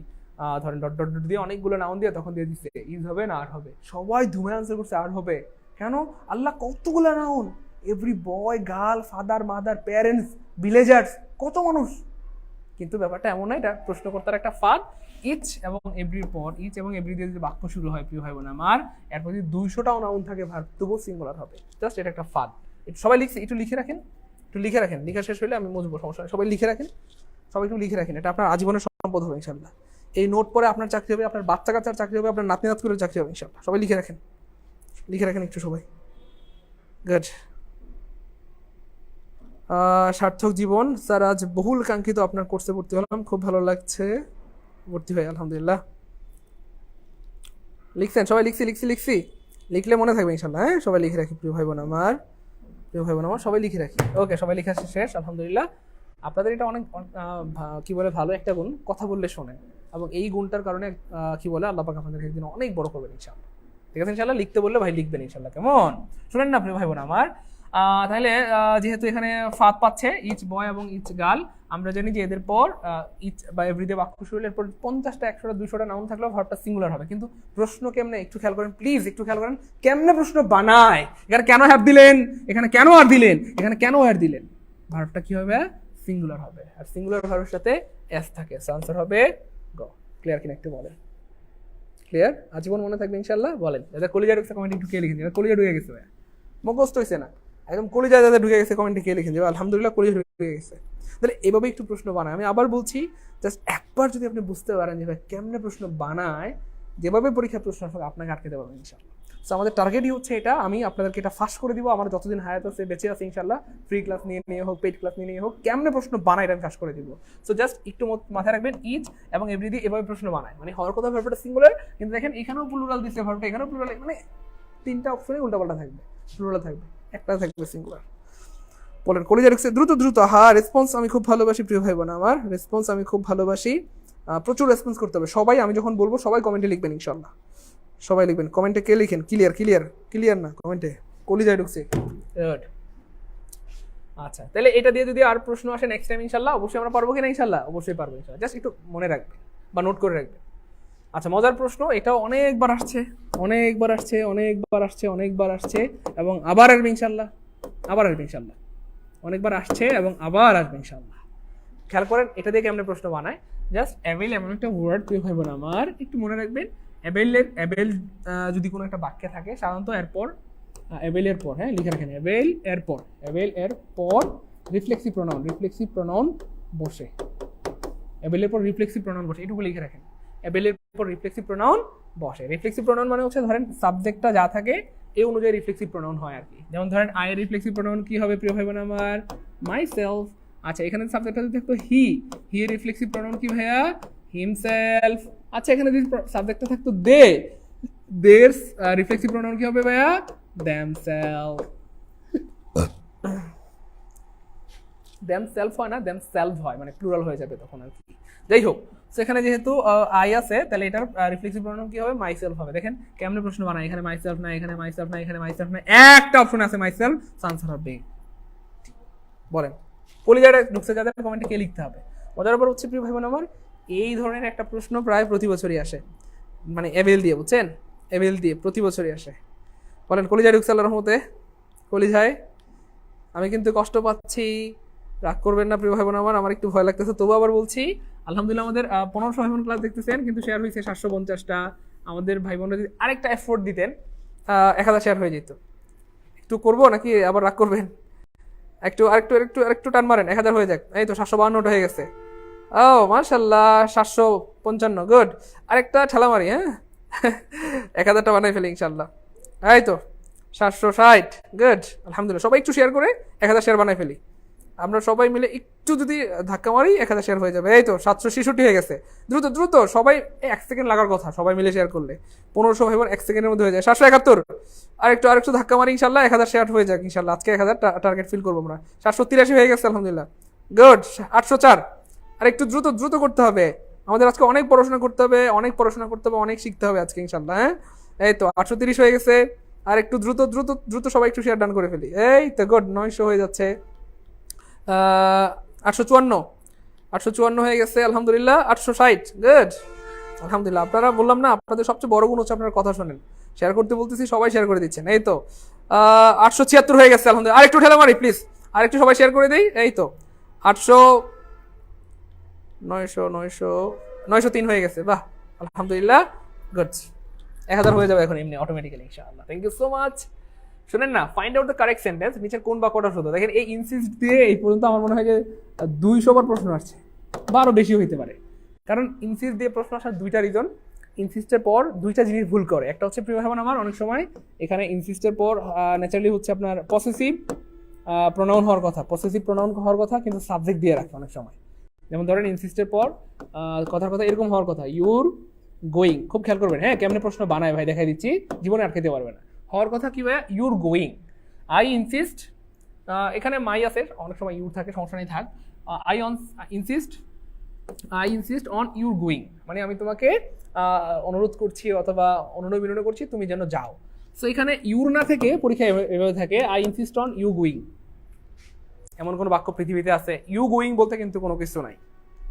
ধরেন ডট ডট ডট দিয়ে অনেকগুলো নাউন দিয়ে তখন দিয়ে দিচ্ছে ইজ হবে না আর হবে, সবাই ধুমে আনসার করছে আর হবে। কেন? আল্লাহ কতগুলো noun, every boy girl father mother parents villagers, কত মানুষ। কিন্তু ব্যাপারটা এমন না, এটা প্রশ্নকর্তার একটা ফাঁদ। ইচ এবং এভরির পর ইচ এবং এভরি দিয়ে যদি বাক্য শুরু হয় প্রিয় ভাই বোন আমার, এরপর যদি 200টাও নাউন থাকে ভার্ব তবুও সিঙ্গুলার হবে। জাস্ট এটা একটা ফাঁদ। সবাই লিখছে, একটু লিখে রাখেন, একটু লিখে রাখেন, লিখা শেষ হলে আমি বুঝবো, সমস্যা নেই। সবাই লিখে রাখেন, সবাই একটু লিখে রাখেন, এটা আপনার আজীবনের সম্পদ হবে ইনশাল্লাহ। এই নোট পরে আপনার চাকরি হবে, আপনার বাচ্চা কাচ্চার চাকরি হবে, আপনার নাতনি নাতকুরের চাকরি হবে ইনশাল্লাহ। সবাই লিখে রাখেন, লিখে রাখেন একটু সবাই। গুড। সার্থক জীবন স্যার, আজ বহুল কাঙ্ক্ষিত আপনার কোর্সে ভর্তি হলাম, খুব ভালো লাগছে ভর্তি হয়ে, আলহামদুলিল্লাহ। লিখছেন সবাই? লিখছি লিখলে মনে থাকবে ইনশাল্লাহ। হ্যাঁ, সবাই লিখে রাখি প্রিয় ভাই বোন আমার, সবাই লিখে রাখি। ওকে, সবাই লিখা শেষ, আলহামদুলিল্লাহ। আপনাদের এটা অনেক কি বলে ভালো একটা গুণ, কথা বললে শোনেন, এবং এই গুণটার কারণে কি বলে আল্লাহ পাক আপনাদের একদিন অনেক বড় করবেন ইনশাআল্লাহ। ঠিক আছে ইনশাআল্লাহ? লিখতে বললে ভাই লিখবেন ইনশাআল্লাহ, কেমন? শুনেন না প্রিয় ভাই বোন আমার। তাহলে যেহেতু এখানে ফাঁদ পাচ্ছে ইচ বয় এবং ইচ গার্ল, আমরা জানি যে এদের পর ইচ বা এভরিডে বাক্য শুরু হলে এরপর 50টা 100টা 200টা নাউন থাকলেও ভার্বটা সিঙ্গুলার হবে। কিন্তু প্রশ্ন কেমনে একটু খেয়াল করেন প্লিজ, একটু খেয়াল করেন কেমনে প্রশ্ন বানায়। এখানে কেন হ্যাভ দিলেন, এখানে কেন আর দিলেন, এখানে কেন আর দিলেন, ভার্বটা কি হবে? সিঙ্গুলার হবে। আর সিঙ্গুলার ভার্বের সাথে এস থাকে, সো আনসার হবে গ। ক্লিয়ার কিনা একটু বলেন? ক্লিয়ার? আজীবন মনে থাকবে ইনশাআল্লাহ। বলেন যাদের কলিজা ঢুকছে কমেন্টে একটু কে লিখেন, যাদের কলিজা ঢুকে গেছে ভাই, মুখস্থ হয়েছে না একদম, কলিজা যাদের ঢুকে গেছে কমেন্টে কে লিখেন যে আলহামদুলিল্লাহ কলিজা ঢুকে গেছে। তাহলে এভাবে একটু প্রশ্ন বানায়। আমি আবার বলছি, জাস্ট একবার যদি আপনি বুঝতে পারেন যে ভাই কেমনে প্রশ্ন বানায়, যেভাবে পরীক্ষার প্রশ্ন আসলে আপনাকে আটকে পারবেন ইনশাআল্লাহ। সো আমাদের টার্গেটই হচ্ছে এটা, আমি আপনাদেরকে এটা ফাঁস করে দিব। আমার যতদিন হায়াত আছে বেঁচে আছে ইনশাআল্লাহ, ফ্রি ক্লাস নিয়ে হোক পেইড ক্লাস নিয়ে হোক, কেমনে প্রশ্ন বানায় এটা আমি ফাঁস করে দিব। সো জাস্ট একটু মাথায় রাখবেন, ইচ এবং এভরি দিয়ে এভাবে প্রশ্ন বানায়, মানে হওয়ার কথা ভার্বটা সিঙ্গুলার, কিন্তু দেখেন এখানেও প্লুরাল দিচ্ছে ভার্বটা, এখানেও প্লুরাল, মানে 3টা অপশনে উল্টাপাল্টা থাকবে, প্লুরাল থাকবে, একটা থাকবে সিঙ্গুলার। বলেন কলিজা ঢুকছে, দ্রুত। হ্যাঁ, রেসপন্স আমি খুব ভালোবাসি প্রিয় ভাই বোন আমার, রেসপন্স আমি খুব ভালোবাসি। প্রচুর রেসপন্স করতে হবে সবাই। আমি যখন বলবো সবাই কমেন্টে লিখবেন ইনশাআল্লাহ, সবাই লিখবেন কমেন্টে। কে লিখেন ক্লিয়ার না কমেন্টে, কলিজায় ঢুকছে। আচ্ছা, তাহলে এটা দিয়ে যদি আর প্রশ্ন আসে নেক্সট টাইম ইনশাআল্লাহ অবশ্যই আমরা পারবো কিনা? ইনশাআল্লাহ অবশ্যই পারবো ইনশাআল্লাহ। জাস্ট একটু মনে রাখবেন বা নোট করে রাখবেন। আচ্ছা, মজার প্রশ্ন, এটাও অনেকবার আসছে এবং আবার আসবে ইনশাআল্লাহ, অনেকবার আসছে এবং আবার আসবে ইনশাআল্লাহ। খেয়াল করেন এটা দিয়ে কেমন প্রশ্ন বানায়। জাস্ট অ্যাভেল এমন একটা ওয়ার্ড প্রিয় ভাই বোন আমার, একটু মনে রাখবেন। অ্যাভেল যদি কোনো একটা বাক্যে থাকে সাধারণত এরপর অ্যাভেলের পর, হ্যাঁ লিখে রাখেন, অ্যাভেল এর পর রিফ্লেক্সিভ প্রনাউন বসে, অ্যাভেলের পর রিফ্লেক্সিভ প্রনাউন বসে, এটুকু লিখে রাখেন। অ্যাভেলের পর রিফ্লেক্সিভ প্রনাউন বসে। রিফ্লেক্সিভ প্রনাউন মানে হচ্ছে ধরেন সাবজেক্টটা যা থাকে এই অনুযায়ী রিফ্লেক্সিভ প্রনাউন হয় আর কি। যেমন ধরেন আই এর রিফ্লেক্সিভ প্রনাউন কি হবে প্রিয় ভাই বোন আমার? My self. আচ্ছা, এখানে সাবজেক্টটা যদি থাকতো হি, হি এর রিফ্লেক্সিভ প্রনাউন কি ভাইয়া? হিমসেলফ। আচ্ছা, এখানে যদি সাবজেক্টটা থাকতো দে, দের রিফ্লেক্সিভ প্রনাউন কি হবে ভাইয়া? themself। themself হয় না, themself হয়, মানে প্লুরাল হয়ে যাবে তখন আর কি। যাই হোক, সেখানে যেহেতু আই আছে তাহলে এটার রিফ্লেক্সিভ প্রনাউন কি হবে? মাইসেলফ হবে। দেখেন কেমনে প্রশ্ন বানায়, এখানে মাইসেলফ না, এখানে মাইসেলফ না, এখানে মাইসেলফ না, একটা অপশন আছে মাইসেলফ, আনসার হবে। বলেন কলিজাটা ঢুকছে যাদের কমেন্টে কে লিখতে হবে। মজার ব্যাপার হচ্ছে প্রিয় ভাই বোন আমার, এই ধরনের একটা প্রশ্ন প্রায় প্রতি বছরই আসে, মানে এভেল দিয়ে, বুঝছেন? এভেল দিয়ে প্রতি বছরই আসে। বলেন কলিজা ঢুকছে আল্লাহর রহমতে? কলিজায় আমি কিন্তু কষ্ট পাচ্ছি, রাগ করবেন না প্রিয় ভাই বোন আমার একটু ভয় লাগতেছে, তবু আবার বলছি আলহামদুলিল্লাহ আমাদের 1500 ভাই বোন ক্লাস দেখতেছেন, কিন্তু শেয়ার হয়েছে 750টা। আমাদের ভাই বোনরা যদি আরেকটা এফোর্ট দিতেন 1000 শেয়ার হয়ে যেত। একটু করবো নাকি আবার রাগ করবেন? আরেকটু টান মারেন, 1000 হয়ে যাক। এই তো 752টা হয়ে গেছে। ও মাশাআল্লাহ, 755, গুড। আরেকটা ঠেলা মারি, হ্যাঁ 1000টা বানাই ফেলি ইনশাআল্লাহ। এই তো 760, গুড আলহামদুলিল্লাহ। সবাই একটু শেয়ার করে 1000 শেয়ার বানাই ফেলি। আমরা সবাই মিলে একটু যদি ধাক্কা মারি 1000 শেয়ার হয়ে যাবে। এই তো 766 হয়ে গেছে। দ্রুত সবাই 1 সেকেন্ড লাগার কথা, সবাই মিলে শেয়ার করলে 1500 ভাই বোন 1 সেকেন্ডের মধ্যে হয়ে যায়। 771, আরেকটু ধাক্কা মারি ইনশাল্লাহ 1000 শেয়ার হয়ে যাক ইনশাল্লাহ। আজকে 1000 টার্গেট ফিল করবো আমরা। 783 হয়ে গেছে আলহামদুলিল্লাহ, গুড। 804, আর একটু দ্রুত করতে হবে। আমাদের আজকে অনেক পড়াশোনা করতে হবে, অনেক শিখতে হবে আজকে ইনশাল্লাহ। হ্যাঁ এই তো 830 হয়ে গেছে। আর একটু দ্রুত সবাই একটু শেয়ার ডান করে ফেলি। এই তো গুড, 900 হয়ে যাচ্ছে। 854 হয়ে গেছে আলহামদুলিল্লাহ। 860, গুড। আলহামদুলিল্লাহ। আপনারা বললাম না আপনাদের সবচেয়ে বড় গুণ হচ্ছে আপনারা কথা শোনেন। শেয়ার করতে বলতেছি, সবাই শেয়ার করে দিচ্ছেন। এই তো 876 হয়ে গেছে আলহামদুলিল্লাহ। আরেকটু ঠেলা মারি প্লিজ, আরেকটু সবাই শেয়ার করে দেই। এই তো 800, 900, 900, 903 হয়ে গেছে। বাহ, আলহামদুলিল্লাহ, গুড। 1000 হয়ে যাবে এখন এমনি অটোমেটিক্যালি ইনশাআল্লাহ। Thank you so much. শুনেন না, find out the correct sentence, নিচের কোন বাক্যটা শুধু দেখেন। এই ইনসিস্ট দিয়ে এই পর্যন্ত আমার মনে হয় যে 200 বার প্রশ্ন আসছে বা আরও বেশি হইতে পারে। কারণ ইনসিস্ট দিয়ে প্রশ্ন আসার দুইটা রিজন। ইনসিস্টের পর দুইটা জিনিস ভুল করে। একটা হচ্ছে প্রিয় ভাই আমার অনেক সময় এখানে ইনসিস্টের পর ন্যাচারালি হচ্ছে আপনার পসেসিভ প্রোনাউন হওয়ার কথা, পসেসিভ প্রোনাউন হওয়ার কথা, কিন্তু সাবজেক্ট দিয়ে রাখে অনেক সময়। যেমন ধরেন ইনসিস্টের পর কথার কথা এরকম হওয়ার কথা, ইউর গোয়িং। খুব খেয়াল করবেন হ্যাঁ, কেমনে প্রশ্ন বানায় ভাই দেখাই দিচ্ছি, জীবনে আটকাতে পারবে না। হওয়ার কথা কি ভাই, ইউর গোয়িং। আই ইনসিস্ট, এখানে মাই আছে, অনেক সময় ইউর থাকে, সমস্যা নেই থাক। I insist on your going, মানে আমি তোমাকে অনুরোধ করছি অথবা অনুনয় করছি তুমি যেন যাও। সো এখানে ইউর না থেকে পরীক্ষায় এভাবে থাকে, I insist on you going. এমন কোনো বাক্য পৃথিবীতে আছে ইউ গোয়িং বলতে কিন্তু কোনো কিছু নাই,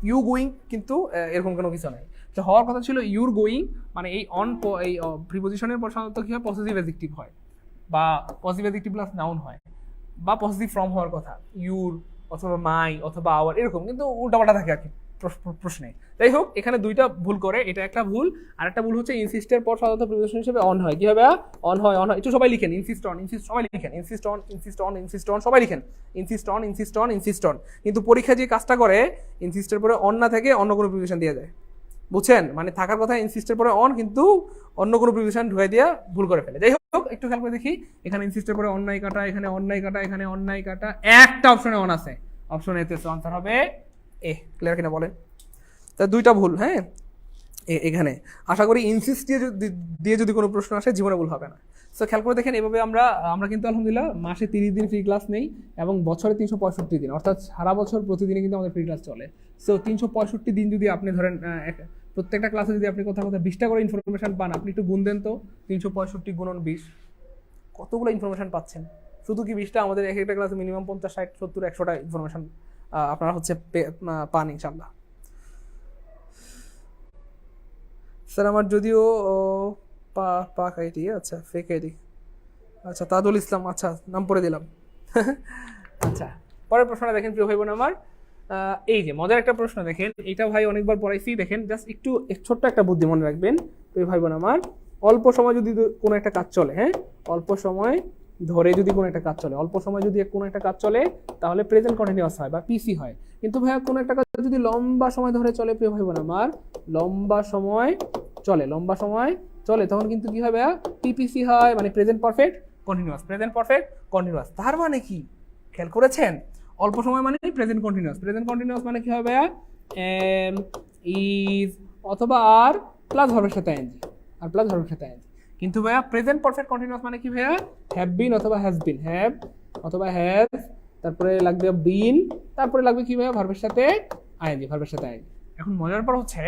ইউ গোয়িং কিন্তু এরকম কোনো কিছু নাই। তো হওয়ার কথা ছিল ইউর গোয়িং, মানে এই অন এই প্রিপোজিশনের পর সাধারণত কি হয়, পজিটিভ অ্যাডজেক্টিভ হয় বা পজিটিভ অ্যাডজেক্টিভ প্লাস নাউন হয়, বা পজিটিভ ফর্ম হওয়ার কথা, ইউর অথবা মাই অথবা আওয়ার, এরকম কিন্তু উল্টাপাল্টা থাকে আর কি প্রশ্নে। যাই হোক, এখানে দুইটা ভুল করে, এটা একটা ভুল। আর একটা ভুল হচ্ছে ইনসিস্টের পর সাধারণত প্রিপোজিশন হিসেবে অন হয়। কি হবে, অন হয়, অন হয়। একটু সবাই লিখেন, ইনসিস্ট অন, সবাই লিখেন, ইনসিস্ট অন, সবাই লিখেন, ইনসিস্ট অন। কিন্তু পরীক্ষা যে কাজটা করে, ইনসিস্টের পরে অন না থেকে অন্য কোনো প্রিপোজিশন দিয়ে যায়, বুঝছেন? মানে থাকার কথা ইনসিস্টের পরে অন, কিন্তু অন্য কোনো প্রিপোজিশন ঢুকে দিয়ে ভুল করে ফেলে। যাই হোক, একটু খেয়াল করে দেখি, এখানে ইনসিস্টের পরে অন্যায় কাটা, এখানে অন্যায় কাটা, এখানে অন্যায় কাটা, একটা অপশনে অন আছে, অপশন এতে আনসার হবে এ। ক্লিয়ার কিনা বলেন? তা দুইটা ভুল হ্যাঁ এখানে। আশা করি ইনসিস্ট দিয়ে যদি কোনো প্রশ্ন আসে জীবনে ভুল হবে না। সো খেয়াল করে দেখেন, এভাবে আমরা কিন্তু আলহামদুলিল্লাহ মাসে 30 দিন ফ্রি ক্লাস নেই এবং বছরে 365 দিন, অর্থাৎ সারা বছর প্রতিদিনে কিন্তু আমাদের ফ্রি ক্লাস চলে। সো 365 দিন যদি আপনি ধরেন প্রত্যেকটা ক্লাসে যদি আপনি কোথাও 20টা করে ইনফরমেশন পান, আপনি একটু গুণ দেন তো, 365 গুণন 20, কতগুলো ইনফরমেশন পাচ্ছেন। শুধু কি 20টা, আমাদের এক একটা ক্লাসে মিনিমাম 50, 60, 70, 100টা ইনফরমেশন আপনারা হচ্ছে পান ইনশাল্লাহ। স্যার আমার যদিও পাক আইডি, আচ্ছা ফেক আইডি, আচ্ছা তাজুল ইসলাম, আচ্ছা নাম পড়ে দিলাম। আচ্ছা, পরের প্রশ্নটা দেখেন প্রিয় ভাই বোন আমার। এই যে মজার একটা প্রশ্ন দেখেন, এটা ভাই অনেকবার পড়াইছি, দেখেন জাস্ট একটু ছোট্ট একটা বুদ্ধি মনে রাখবেন প্রিয় ভাই বোন আমার। অল্প সময় যদি কোনো একটা কাজ চলে, হ্যাঁ অল্প সময় ধরে যদি কোনো একটা কাজ চলে, অল্প সময় যদি কোনো একটা কাজ চলে তাহলে প্রেজেন্ট কন্টিনিউয়াস হয় বা পিসি হয়। কিন্তু ভাইয়া কোনো একটা কাজ যদি লম্বা সময় ধরে চলে প্রিয় ভাই বোন আমার, লম্বা সময় চলে তখন কিন্তু কি হয় ভাইয়া, পিপিসি হয়, মানে প্রেজেন্ট পারফেক্ট কন্টিনিউয়াস। তার মানে কি খেয়াল করেছেন, অল্প সময় মানে প্রেজেন্ট কন্টিনিউয়াস মানে কি হবে ভাইয়া, ইজ অথবা আর প্লাস ভার্বের সাথে আইএনজি, কিন্তু ভাইয়া প্রেজেন্ট পারফেক্ট কন্টিনিউয়াস মানে কি ভাইয়া, হ্যাভ বিন অথবা হ্যাজ বিন, হ্যাভ অথবা হ্যাজ, তারপরে লাগবে বিন, তারপরে লাগবে কি ভাইয়া, ভার্বের সাথে আইএনজি। এখন মজার পর হচ্ছে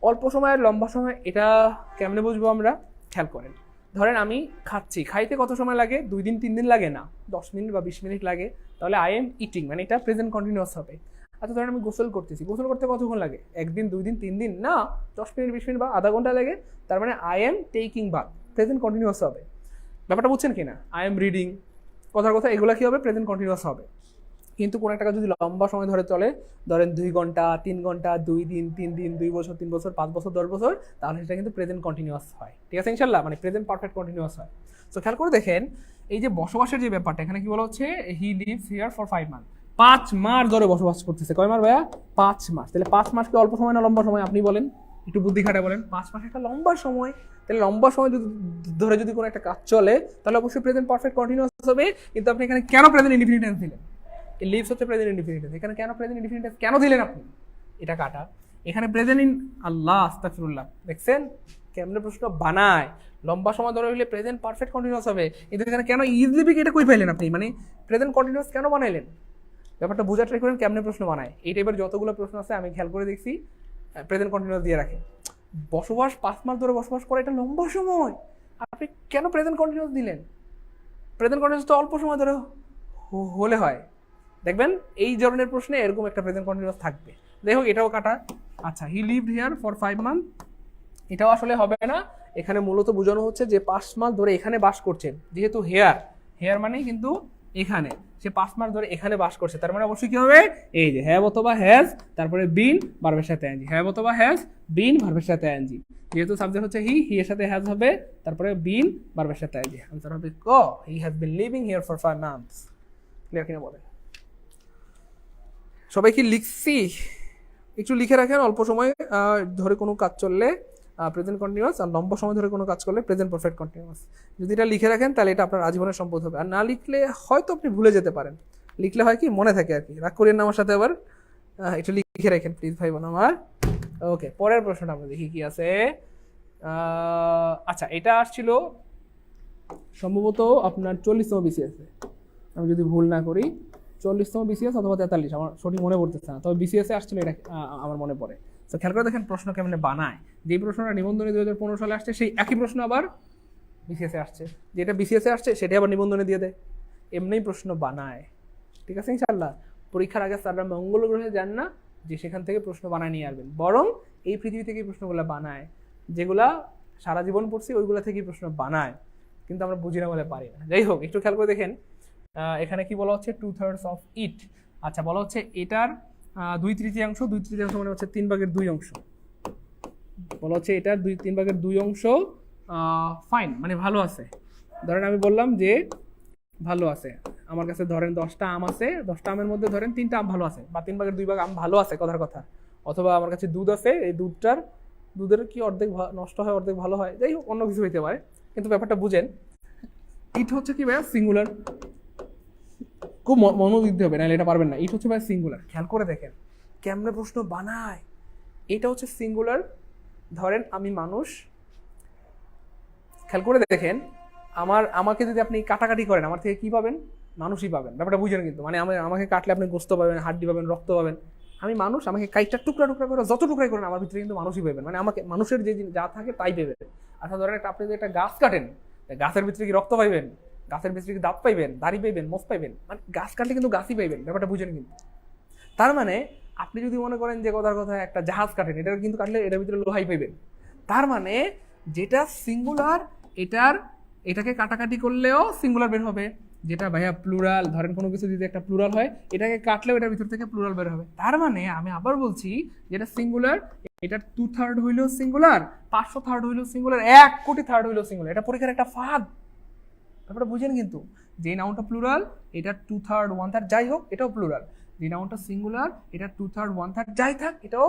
অল্প সময় আর লম্বা সময়, এটা কেমনে বুঝবো আমরা? খেয়াল করেন, ধরেন আমি খাইতে কত সময় লাগে, 2 দিন 3 দিন লাগে না, 10 মিনিট বা 20 মিনিট লাগে, তাহলে আই এম ইটিং, মানে এটা প্রেজেন্ট কন্টিনিউয়াস হবে। আচ্ছা ধরেন আমি গোসল করতে কতক্ষণ লাগে, 1 দিন 2 দিন 3 দিন না, 10 মিনিট 20 মিনিট বা আধা ঘন্টা লাগে, তার মানে I am taking bath, present continuous হবে। ব্যাপারটা বুঝছেন কিনা? আই এম রিডিং, কথার কথা এগুলো কি হবে, প্রেজেন্ট কন্টিনিউয়াস হবে। কিন্তু কোনো একটা কাজ যদি লম্বা সময় ধরে চলে, ধরেন 2 ঘন্টা 3 ঘন্টা, 2 দিন 3 দিন, 2 বছর 3 বছর, 5 বছর 10 বছর, তাহলে সেটা কিন্তু প্রেজেন্ট কন্টিনিউয়াস হয়। ঠিক আছে ইনশাল্লাহ, মানে প্রেজেন্ট পারফেক্ট কন্টিনিউয়াস হয়। তো খেয়াল করে দেখেন, এই যে বসবাসের যে ব্যাপারটা, এখানে কি বলা হচ্ছে, he lives here for 5 month, 5 মাস ধরে বসবাস করতেছে। কয় মাস ভাইয়া? 5 মাস। তাহলে 5 মাস কি অল্প সময় না লম্বা সময়? আপনি বলেন, একটু বুদ্ধি খাটা বলেন। 5 মাস একটা লম্বা সময়। তাহলে লম্বা সময় ধরে যদি কোনো একটা কাজ চলে, তাহলে অবশ্যই প্রেজেন্ট পারফেক্ট কন্টিনিউয়াস হবে। কিন্তু আপনি এখানে কেন প্রেজেন্ট ইনডিফিনিট টেন্স দিলেন? লিভস হচ্ছে প্রেজেন্ট ইনডিফিনিট টেন্স, এখানে কেন প্রেজেন্ট ইনডিফিনিট টেন্স কেন দিলেন আপনি? এটা কাটা, এখানে প্রেজেন্ট ইন আল্লাহ আস্তাগফিরুল্লাহ। দেখছেন কেমনে প্রশ্ন বানায়? লম্বা সময় ধরে হইলে প্রেজেন্ট পারফেক্ট কন্টিনিউয়াস হবে, কিন্তু এখানে কেন ইজিলি এটা কই পাইলেন আপনি? মানে প্রেজেন্ট কন্টিনিউয়াস কেন বানাইলেন? ব্যাপারটা বোঝার ট্রাই করেন কেমনে প্রশ্ন বানায়। এই টাইপের যতগুলো প্রশ্ন আছে আমি খেয়াল করে দেখছি, প্রেজেন্ট কন্টিনিউয়াস দিয়ে রাখে। 5 মাস ধরে বসবাস করে, এটা লম্বা সময়, আপনি কেন প্রেজেন্ট কন্টিনিউয়াস দিলেন? প্রেজেন্ট কন্টিনিউয়াস তো অল্প সময় ধরে হলে হয়। দেখবেন এই ধরনের প্রশ্নে এরকম একটা প্রেজেন্ট কন্টিনিউয়াস থাকবে। যাই হোক, এটাও কাটা। আচ্ছা, he lived here for 5 month, এটাও আসলে হবে না। এখানে মূলত বোঝানো হচ্ছে যে 5 মাস ধরে এখানে বাস করছেন, যেহেতু হেয়ার মানে কিন্তু এখানে, সে 5 মাস ধরে এখানে বাস করছে, তার মানে অবশ্যই কি হবে, এই যে হ্যাভ অথবা হ্যাজ, তারপরে বিন ভার্বের সাথে আইএনজি, হ্যাভ অথবা হ্যাজ বিন ভার্বের সাথে আইএনজি, যেহেতু সাবজেক্ট হচ্ছে হি এর সাথে হ্যাজ হবে, তারপরে বিন ভার্বের সাথে আইএনজি। आंसर হবে ক, he has been living here for 5 months. Clear কিনা বলেন? সবাই কি লিখছি? একটু লিখে রাখেন, অল্প সময় ধরে কোনো কাজ চললে প্রেজেন্ট কন্টিনিউয়াস, আর লম্বা সময় ধরে কোনো কাজ করলে প্রেজেন্ট পারফেক্ট কন্টিনিউয়াস। যদি এটা লিখে রাখেন তাহলে এটা আপনার আজীবনের সম্পদ হবে, আর না লিখলে হয়তো আপনি ভুলে যেতে পারেন, লিখলে হয় কি মনে থাকে আর কি। রাগ করিয়েন না আমার সাথে আবার, একটু লিখে রাখেন প্লিজ ভাই বোন আমার। ওকে, পরের প্রশ্নটা আমরা দেখি কি আছে। আচ্ছা, এটা আসছিল সম্ভবত আপনার 40তম বিসিএস, আমি যদি ভুল না করি 40তম বিসিএস অথবা 43, আমার সঠিক মনে পড়তেছে না, তবে বিসিএস এ আসছিল এটা, আমার মনে পড়ে। তো খেয়াল করে দেখেন প্রশ্ন কেমন বানায়। যে প্রশ্নটা নিবন্ধনে 2015 সালে আসছে, সেই একই প্রশ্ন আবার বিসিএস এ আসছে, যেটা বিসিএস এ আসছে সেটাই আবার নিবন্ধনে দিয়ে দেয়, এমনিই প্রশ্ন বানায়। ঠিক আছে, ইনশাআল্লাহ পরীক্ষার আগে স্যাররা মঙ্গল গ্রহে যান না যে সেখান থেকে প্রশ্ন বানায় নিয়ে আসবেন, বরং এই পৃথিবী থেকেই প্রশ্নগুলো বানায়, যেগুলা সারা জীবন পড়ছি ওইগুলা থেকেই প্রশ্ন বানায়, কিন্তু আমরা বুঝি না বলে পারি না। যাই হোক, একটু খেয়াল করে দেখেন এখানে কি বলা হচ্ছে, 2/3 অফ ইট। আচ্ছা, বলা হচ্ছে এটার 2/3 2/3 মানে হচ্ছে 3/2 অংশ। বলা হচ্ছে এটার 3/2 অংশ ফাইন, মানে ভালো আছে। ধরেন আমি বললাম যে ভালো আছে, আমার কাছে ধরেন 10টা আম আছে, 10টা আমের মধ্যে ধরেন 3টা আম ভালো আছে, বা 3/2 আম ভালো আছে, কথার কথা। অথবা আমার কাছে দুধ আছে, এই দুধের কি অর্ধেক নষ্ট হয় অর্ধেক ভালো হয়, যাই হোক অন্য কিছু হইতে পারে, কিন্তু ব্যাপারটা বুঝেন। ইট হচ্ছে কি ভাইয়া, সিঙ্গুলার, খুব মনোযোগ দিতে হবে, নাহলে এটা পারবেন না। ইট হচ্ছে ভাই সিঙ্গুলার, খেয়াল করে দেখেন কেমনে প্রশ্ন বানায়। এটা হচ্ছে সিঙ্গুলার, ধরেন আমি মানুষ, খেয়াল করে দেখেন আমাকে যদি আপনি কাটাকাটি করেন, আমার থেকে কি পাবেন, মানুষই পাবেন, ব্যাপারটা বুঝেন কিন্তু। মানে আমাকে কাটলে আপনি গোস্ত পাবেন, হাড্ডি পাবেন, রক্ত পাবেন। আমি মানুষ, আমাকে কাইটটা টুকরা টুকরা করে যত টুকরাই করেন আমার ভিতরে কিন্তু মানুষই পাবেন, মানে আমাকে মানুষের যে যা থাকে তাই পাবেন। আচ্ছা ধরেন আপনি যদি একটা গাছ কাটেন, গাছের ভিতরে কি রক্ত পাইবেন, গাছের ভিতরে কি দাঁত পাইবেন, দাড়ি পাইবেন, মোষ পাইবেন, মানে গাছ কাটলে কিন্তু গাছই পাইবেন, ব্যাপারটা বুঝেন কিন্তু। তার মানে আপনি যদি মনে করেন যে কথার কথা একটা জাহাজ কাটেন, এটা কিন্তু কাটলে এটার ভিতরে লোহাই পাইবেন। তার মানে যেটা সিঙ্গুলার এটাকে কাটাকাটি করলেও সিঙ্গুলার বের হবে, যেটা ভাইয়া প্লুরাল, ধরেন কোনো কিছু যদি একটা প্লুরাল হয়, এটাকে কাটলেও এটার ভিতর থেকে প্লুরাল বের হবে। তার মানে আমি আবার বলছি, যেটা সিঙ্গুলার এটার 2/3 হইলেও সিঙ্গুলার, 500 থার্ড হইলেও সিঙ্গুলার, 1 কোটি থার্ড হইলেও সিঙ্গুলার। এটা পরীক্ষার একটা ফাঁদ, ব্যাপারটা বুঝেন কিন্তু। যে নাউনটা প্লুরাল এটা 2/3 1/3 যাই হোক এটাও প্লুরাল, যে নাউনটা সিঙ্গুলার এটা 2/3 1/3 যাই থাক এটাও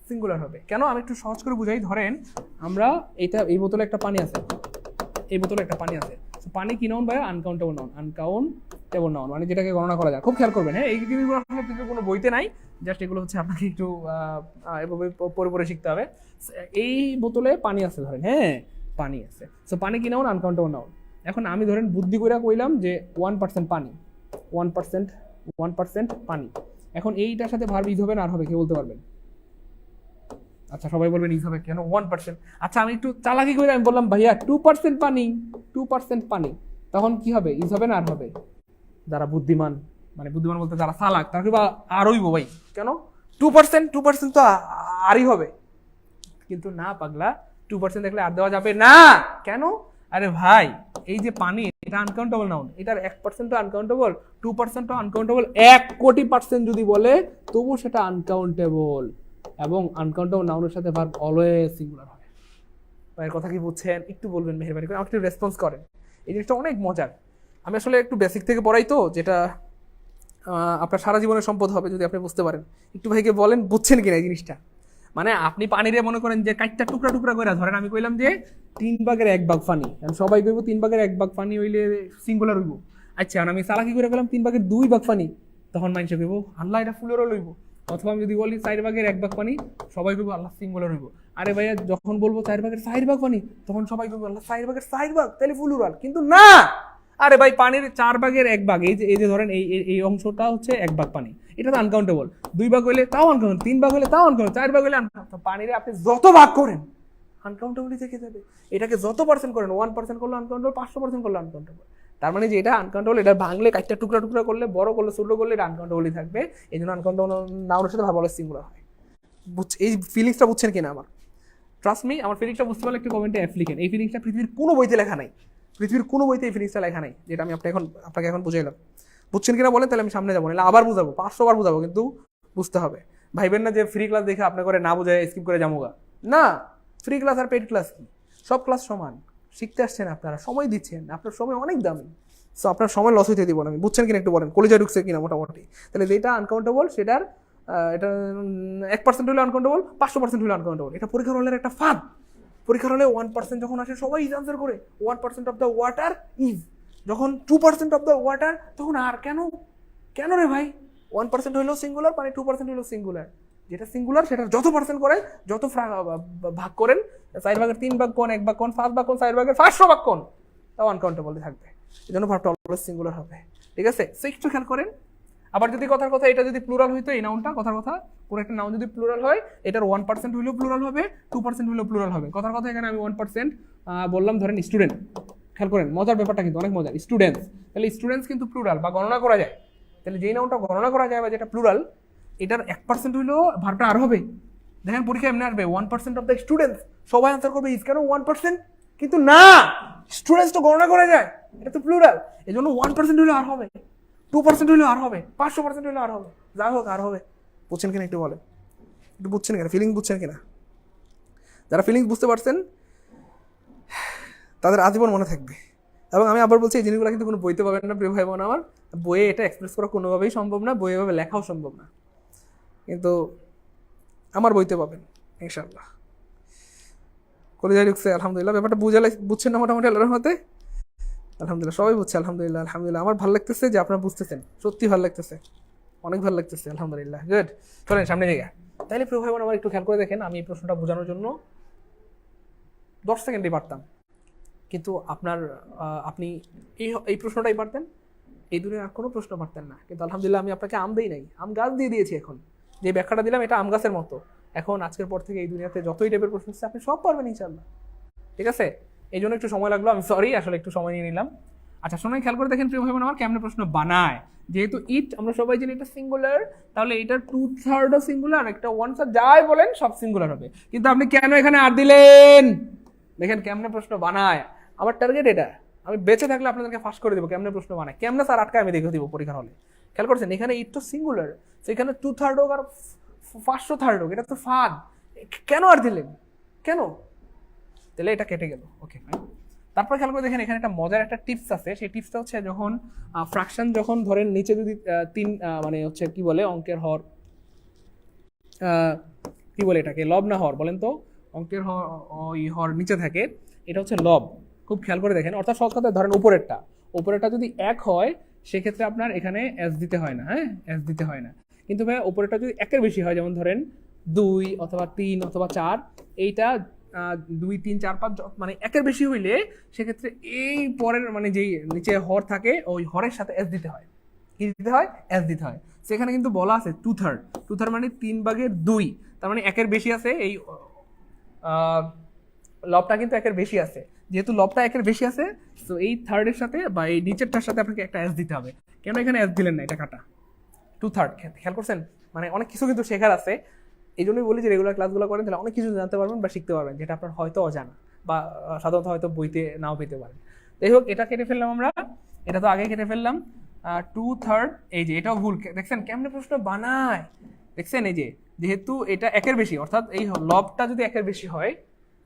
সিঙ্গুলার হবে। কেন, আমি একটু সহজ করে বুঝাই। ধরেন আমরা এই বোতলে একটা পানি আছে, এই বোতলে একটা পানি আছে, পানি কি নাউন ভাই, আনকাউন্টেবল নাউন, মানে যেটাকে গণনা করা যায়। খুব খেয়াল করবেন, হ্যাঁ এই জিনিসগুলো আসলে কোনো বইতে নাই, জাস্ট এগুলো হচ্ছে আপনাকে একটু এভাবে পরে শিখতে হবে। এই বোতলে পানি আছে ধরেন, হ্যাঁ পানি আছে, সো পানি কি নাউন, আনকাউন্টেবল নাউন। এখন আমি ধরেন বুদ্ধি করে কইলাম যে 1% পানি, 1% পানি। এখন এইটার সাথে ভার্ব ইজ হবে না আর হবে, কে বলতে পারবেন? আচ্ছা সবাই বলবেন ইজ হবে, কেন 1%? আচ্ছা আমি একটু চালাকি করে আমি বললাম ভাইয়া 2% পানি, 2% পানি, তখন কি হবে, ইজ হবে না আর হবে? যারা বুদ্ধিমান, মানে বুদ্ধিমান বলতে যারা চালাক, তারা কি আর হইব ভাই, কেন 2% তো আরই হবে। কিন্তু না পাগলা, 2% দেখলে আর দেওয়া যাবে না, কেন? আরে ভাই এই যে পানি, এটা আনকাউন্টেবল নাউন, এটার 1% আনকাউন্টেবল, 2% আনকাউন্টেবল, 1 কোটি পার্সেন্ট যদি বলে তবু সেটা আনকাউন্টেবল, এবং আনকাউন্টেবল নাউনের সাথে ভার্ব অলওয়েজ সিঙ্গুলার হয়। ভাইয়ের কথা কি বুঝছেন? একটু বলবেন মেহেরবানি করে, আমাকে একটু রেসপন্স করেন। এই জিনিসটা অনেক মজার, আমি আসলে একটু বেসিক থেকে পড়াই তো, যেটা আপনার সারা জীবনের সম্পদ হবে যদি আপনি বুঝতে পারেন। একটু ভাইকে বলেন বুঝছেন কিনা এই জিনিসটা। মানে আপনি পানিরে মনে করেন যে কাইটটা টুকরা টুকরা করে, ধরেন আমি কইলাম যে 3/1 পানি, সবাই কইব 3/1 পানি হইলে সিঙ্গুলার হইব। আচ্ছা আমি চালাকি করে গেলাম 3/2 পানি, তখন মানুষ কইব আল্লাহ এটা ফুলেরও লইব। অথবা আমি যদি বলি 4/1 পানি, সবাই কইব আল্লাহ সিঙ্গুলার হইব। আরে ভাইয়া যখন বলবো 4/4 পানি, তখন সবাই কইব আল্লাহ 4/4 তাহলে ফুলুরাল, কিন্তু না। আরে ভাই পানির 4/1, এই যে ধরেন এই অংশটা হচ্ছে 1 ভাগ পানি, এটা তো আনকাউন্টেবল। 2 ভাগ হইলে তাও আনকাউন্ট, 3 ভাগ হইলে তাও আনকাউন্ট, 4 ভাগ হইলে আনকাউন্ট। পানিরে আপনি যত ভাগ করেন আনকাউন্টেবলই থেকে যাবে। এটাকে যত পার্সেন্ট করেন, 1% করলে আনকাউন্টেবল, 500% করলে আনকাউন্টেবল। তার মানে যে এটা আনকাউন্টেবল, এটা ভাঙলে কাটটা টুকরা টুকরা করলে, বড় করলে ছোট করলে এটা আনকাউন্টেবলই থাকবে। এই জন্য আনকাউন্টেবল নাউনের সাথে ভার্ব অলওয়েজ সিঙ্গুলার হয়। এই ফিলিংসটা বুঝছেন কিনা আমার? ট্রাস্ট মি, আমার ফিলিংসটা বুঝতে পারলে একটু কমেন্টে এফ লিখেন। এই ফিলিংসটা পৃথিবীর কোনো বইতে লেখা নাই, পৃথিবীর কোনো বইতে এই ফিলিংসটা লেখা নাই, যেটা আমি আপনাকে এখন বুঝাইলাম। বুঝছেন কিনা বলেন, তাহলে আমি সামনে যাবো, নাহলে আবার বুঝাবো, 500 বার বুঝাবো, কিন্তু বুঝতে হবে। ভাইবেন না যে ফ্রি ক্লাস দেখে আপনার করে না বুঝায় স্কিপ করে যাবোগা, না। ফ্রি ক্লাস আর পেইড ক্লাস কি, সব ক্লাস সমান। শিখতে আসছেন আপনারা, সময় দিচ্ছেন, আপনার সময় অনেক দামি, সো আপনার সময় লস হইতে দিব না আমি। বুঝছেন কিনা একটু বলেন, কলেজে ঢুকছে কিনা মোটামুটি। তাহলে যেটা আনকাউন্টেবল সেটার এটা 1% হলে আনকাউন্টেবল, 500% হলে আনকাউন্টেবল। এটা পরীক্ষার হলের একটা ফাঁদ। পরীক্ষার হলে 1% যখন আসে সবাই ইজ আনসার করে, 1% অফ দ্য ওয়াটার ইজ। যখন 2% অফ দ্য ওয়াটার, তখন আর কেন, কেন রে ভাই? 1% হইলেও সিঙ্গুলার, মানে 2% হইলেও সিঙ্গুলার। যেটা সিঙ্গুলার সেটা যত পার্সেন্ট করেন, যত ভাগ করেন, 4 ভাগের 3 ভাগ কোন, 1 ভাগ কোন, 5 ভাগ কোন, 4 ভাগের 500 ভাগ কোন, তাও আনকাউন্টেবল থাকবে। এই জন্য ভাবটা অলওয়েজ সিঙ্গুলার হবে, ঠিক আছে? সো একটু খেয়াল করেন। আবার যদি কথার কথা এটা যদি প্লুরাল হইতো, এই নাউনটা কথার কথা কোনো একটা নাউন যদি প্লুরাল হয়, এটার 1% হইলেও প্লুরাল হবে, 2% হইলেও প্লুরাল হবে। কথার কথা এখানে আমি 1% বললাম, ধরেন স্টুডেন্ট। খেয়াল করেন, মজার ব্যাপারটা কিন্তু অনেক মজার। স্টুডেন্টস, তাহলে স্টুডেন্টস কিন্তু প্লুরাল বা গণনা করা যায়। তাহলে যেই নাউনটা গণনা করা যায় বা যেটা প্লুরাল, এটার 1% হইলেও ভার্বটা আর হবে। দেখেন পরীক্ষা এমনি আসবে 1% অফ দ্য স্টুডেন্টস, সবাই আনসার করবে ইজ, কেন 1%? কিন্তু না, স্টুডেন্টস তো গণনা করা যায়, এটা তো প্লুরাল, এই জন্য 1% হইলে আর হবে, 2% হইলে আর হবে, 500% হইলে আর হবে, যা হোক আর হবে। বুঝছেন কিনা একটু বলেন, একটু বুঝছেন কিনা, ফিলিংস বুঝছেন কিনা? যারা ফিলিংস বুঝতে পারছেন তাদের আজীবন মনে থাকবে। এবং আমি আবার বলছি, এই জিনিসগুলো কিন্তু কোনো বইতে পাবেন না প্রিয় ভাই বোন আমার। বইয়ে এটা এক্সপ্রেস করা কোনোভাবেই সম্ভব না, বইয়ে এভাবে লেখাও সম্ভব না, কিন্তু আমার বইতে পাবেন ইনশাআল্লাহ। কলেজে ঢুকছে আলহামদুলিল্লাহ, ব্যাপারটা বুঝছেন না মোটামুটি আল্লাহর রহমতে? আলহামদুলিল্লাহ, সবাই বুঝছে আলহামদুলিল্লাহ। আলহামদুলিল্লাহ, আমার ভালো লাগতেছে যে আপনারা বুঝতেছেন, সত্যি ভালো লাগতেছে, অনেক ভালো লাগতেছে, আলহামদুলিল্লাহ, গুড। চলেন সামনে জায়গা। তাইলে প্রিয় ভাই বোন আমার একটু খেয়াল করে দেখেন, আমি এই প্রশ্নটা বোঝানোর জন্য 10 সেকেন্ডই পারতাম, কিন্তু আপনি এই প্রশ্নটাই পারতেন, এই দুনিয়ার আর কোনো প্রশ্ন পারতেন না। কিন্তু আলহামদুলিল্লাহ আমি আপনাকে আম দেই নাই, আম গাছ দিয়ে দিয়েছি। এখন যে ব্যাখ্যাটা দিলাম এটা আম গাছের মতো। এখন আজকের পর থেকে এই দুনিয়াতে যতই টাইপের প্রশ্ন হচ্ছে আপনি সব পারবেন ইনশাআল্লাহ, ঠিক আছে? এই জন্য একটু সময় লাগলো, আমি সরি, আসলে একটু সময় নিয়ে নিলাম। আচ্ছা শোনাই, খেয়াল করে দেখেন প্রিয় ভাই বোন আমার, কেমন প্রশ্ন বানায়। যেহেতু ইট আমরা সবাই জানি এটা সিঙ্গুলার, তাহলে এটার 2/3 সিঙ্গুলার, একটা 1/3 যাই বলেন সব সিঙ্গুলার হবে। কিন্তু আপনি কেন এখানে আর দিলেন? দেখেন কেমনে প্রশ্ন বানায়। আমার টার্গেট এটা, আমি বেঁচে থাকলে আপনাদেরকে ফাঁস করে দেবো কেমনে প্রশ্ন বানায়, কেমনে স্যার আটকায় আমি দেখে দিব পরীক্ষার হলে। খেয়াল করছেন, এখানে ইট তো সিঙ্গুলার, সেখানে 2/3 হোক আর 500 হোক, এটা তো ফাঁদ। কেন আর দিলেন, কেন? তাহলে এটা কেটে গেল, ওকে ফাইন। তারপর খেয়াল করে দেখেন, এখানে একটা মজার একটা টিপস আছে। সেই টিপসটা হচ্ছে, যখন ফ্র্যাকশন, যখন ধরেন নিচে যদি 3 মানে হচ্ছে কি বলে অঙ্কের হর, কি বলে এটাকে, লব না হর বলেন তো? অঙ্কের হর নিচে থাকে, এটা হচ্ছে লব। খুব খেয়াল করে দেখেন, অর্থাৎ সব কথা ধরেন উপরেরটা যদি 1 হয়, সেক্ষেত্রে আপনার এখানে এস দিতে হয় না, হ্যাঁ, এস দিতে হয় না। কিন্তু ভাই উপরেরটা যদি 1-এর বেশি হয়, যেমন ধরেন 2 অথবা 3 অথবা 4, এইটা 2, 3, 4, 5 মানে 1-এর বেশি হইলে সেক্ষেত্রে এই পরের মানে যেই নিচে হর থাকে, ওই হরের সাথে এস দিতে হয়। কি দিতে হয়? এস দিতে হয়। সেখানে কিন্তু বলা আছে 2/3 মানে 3/2, তার মানে 1-এর বেশি আছে, এই লবটা কিন্তু 1-এর বেশি আছে। যেহেতু লবটা 1-এর বেশি আছে, তো এই থার্ডের সাথে বা এই নিচেরটার সাথে আপনাকে একটা এস দিতে হবে। কেন এখানে এস দিলেন না? এটা কাটা 2/3, খেয়াল করছেন? মানে অনেক কিছু কিন্তু শেখার আছে। এই জন্যই বলি যে রেগুলার ক্লাসগুলো করেন, তাহলে অনেক কিছু জানতে পারবেন বা শিখতে পারবেন, যেটা আপনার হয়তো অজানা বা সাধারণত হয়তো বইতে নাও পেতে পারেন। যাই হোক, এটা কেটে ফেললাম আমরা, এটা তো আগে কেটে ফেললাম। 2/3, এই যে এটাও ভুল, দেখছেন কেমনে প্রশ্ন বানায়, দেখছেন? এই যে যেহেতু এটা 1-এর বেশি, অর্থাৎ এই লবটা যদি 1-এর বেশি হয়,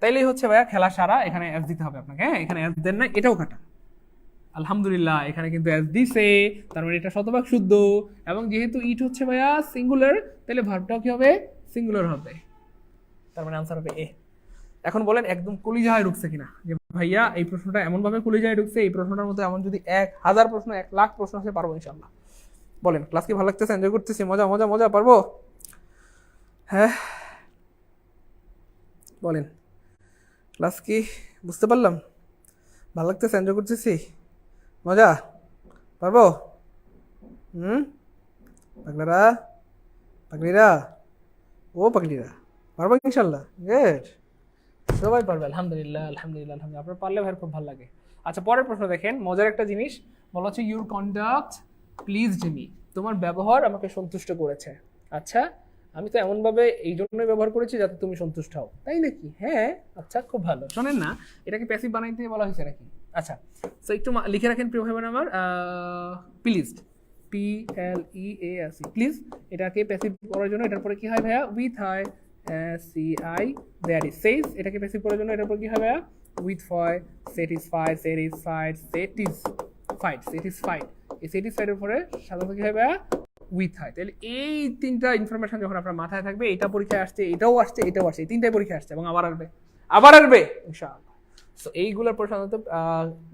তাইলেই হচ্ছে ভাইয়া খেলা সারা, এখানে এস দিতে হবে আপনাকে। হ্যাঁ, এখানে এস দেন না, এটাও কাটা। আলহামদুলিল্লাহ, এখানে কিন্তু এস দিছে, তার মানে এটা শতভাগ শুদ্ধ। এবং যেহেতু ইট হচ্ছে ভাইয়া সিঙ্গুলার, তাহলে ভার্বটাও কি হবে? সিঙ্গুলার হবে, তার মানে আনসার হবে এ। এখন বলেন একদম কলিজায় ঢুকছে কিনা, যে ভাইয়া এই প্রশ্নটা এমন ভাবে কলিজায় ঢুকছে, এই প্রশ্নটার মধ্যে এমন যদি 1000 প্রশ্ন, 1,00,000 প্রশ্ন আছে, পারবো ইনশাল্লাহ। বলেন ক্লাস কি ভালো লাগতেছে? এনজয় করতেছি? মজা মজা মজা, পারবো? হ্যাঁ বলেন, ক্লাস কি বুঝতে পারলাম? ভালো লাগতেছে? এনজয় করতেছি? মজা? পারবো? পাগলারা, পাগলিরা, ও পাগলিরা, পারবো ইনশাল্লাহ। গুড, সবাই পারবে আলহামদুলিল্লাহ, আলহামদুলিল্লাহ, আলহামদুলিল্লাহ। আপনার পারলে ভাই খুব ভালো লাগে। আচ্ছা পরের প্রশ্ন দেখেন, মজার একটা জিনিস বলা হচ্ছে, ইউর কন্ডাক্ট প্লিজড মি, তোমার ব্যবহার আমাকে সন্তুষ্ট করেছে। আচ্ছা আমি তো এমনভাবে এই জন্যই ব্যবহার করেছি যাতে তুমি সন্তুষ্ট হও, তাই নাকি? হ্যাঁ, আচ্ছা, খুব ভালো। শোনেন না, এটাকে প্যাসিভ বানাইতে বলা হয়েছে নাকি? আচ্ছা, তো একটু লিখে রাখেন প্রিয় ভাই বোন আমার, প্লিজড, PLEASE, প্লিজ। এটাকে প্যাসিভ করার জন্য এটার পরে কি হয় ভাইয়া? উইথ হয়, CI দ্যাট ইজ। সেইজ, এটাকে প্যাসিভ করার জন্য এটার পর কি হয় ভাইয়া? উইথ হয়, স্যাটিসফাইড, স্যাটিসফাইড, স্যাটিসফাইড। এই স্যাটিসফাইডের পরে সাধারণত কি হয় ভাইয়া? উইথ হয়। তাহলে এই তিনটা ইনফরমেশন যখন আপনার মাথায় থাকবে, এটা পরীক্ষায় আসছে, এটাও আসছে, এটাও আসছে, এই তিনটাই পরীক্ষায় আসছে এবং আবার আসবে, আবার আসবে ইনশাআল্লাহ। সো এইগুলোর পর সাধারণত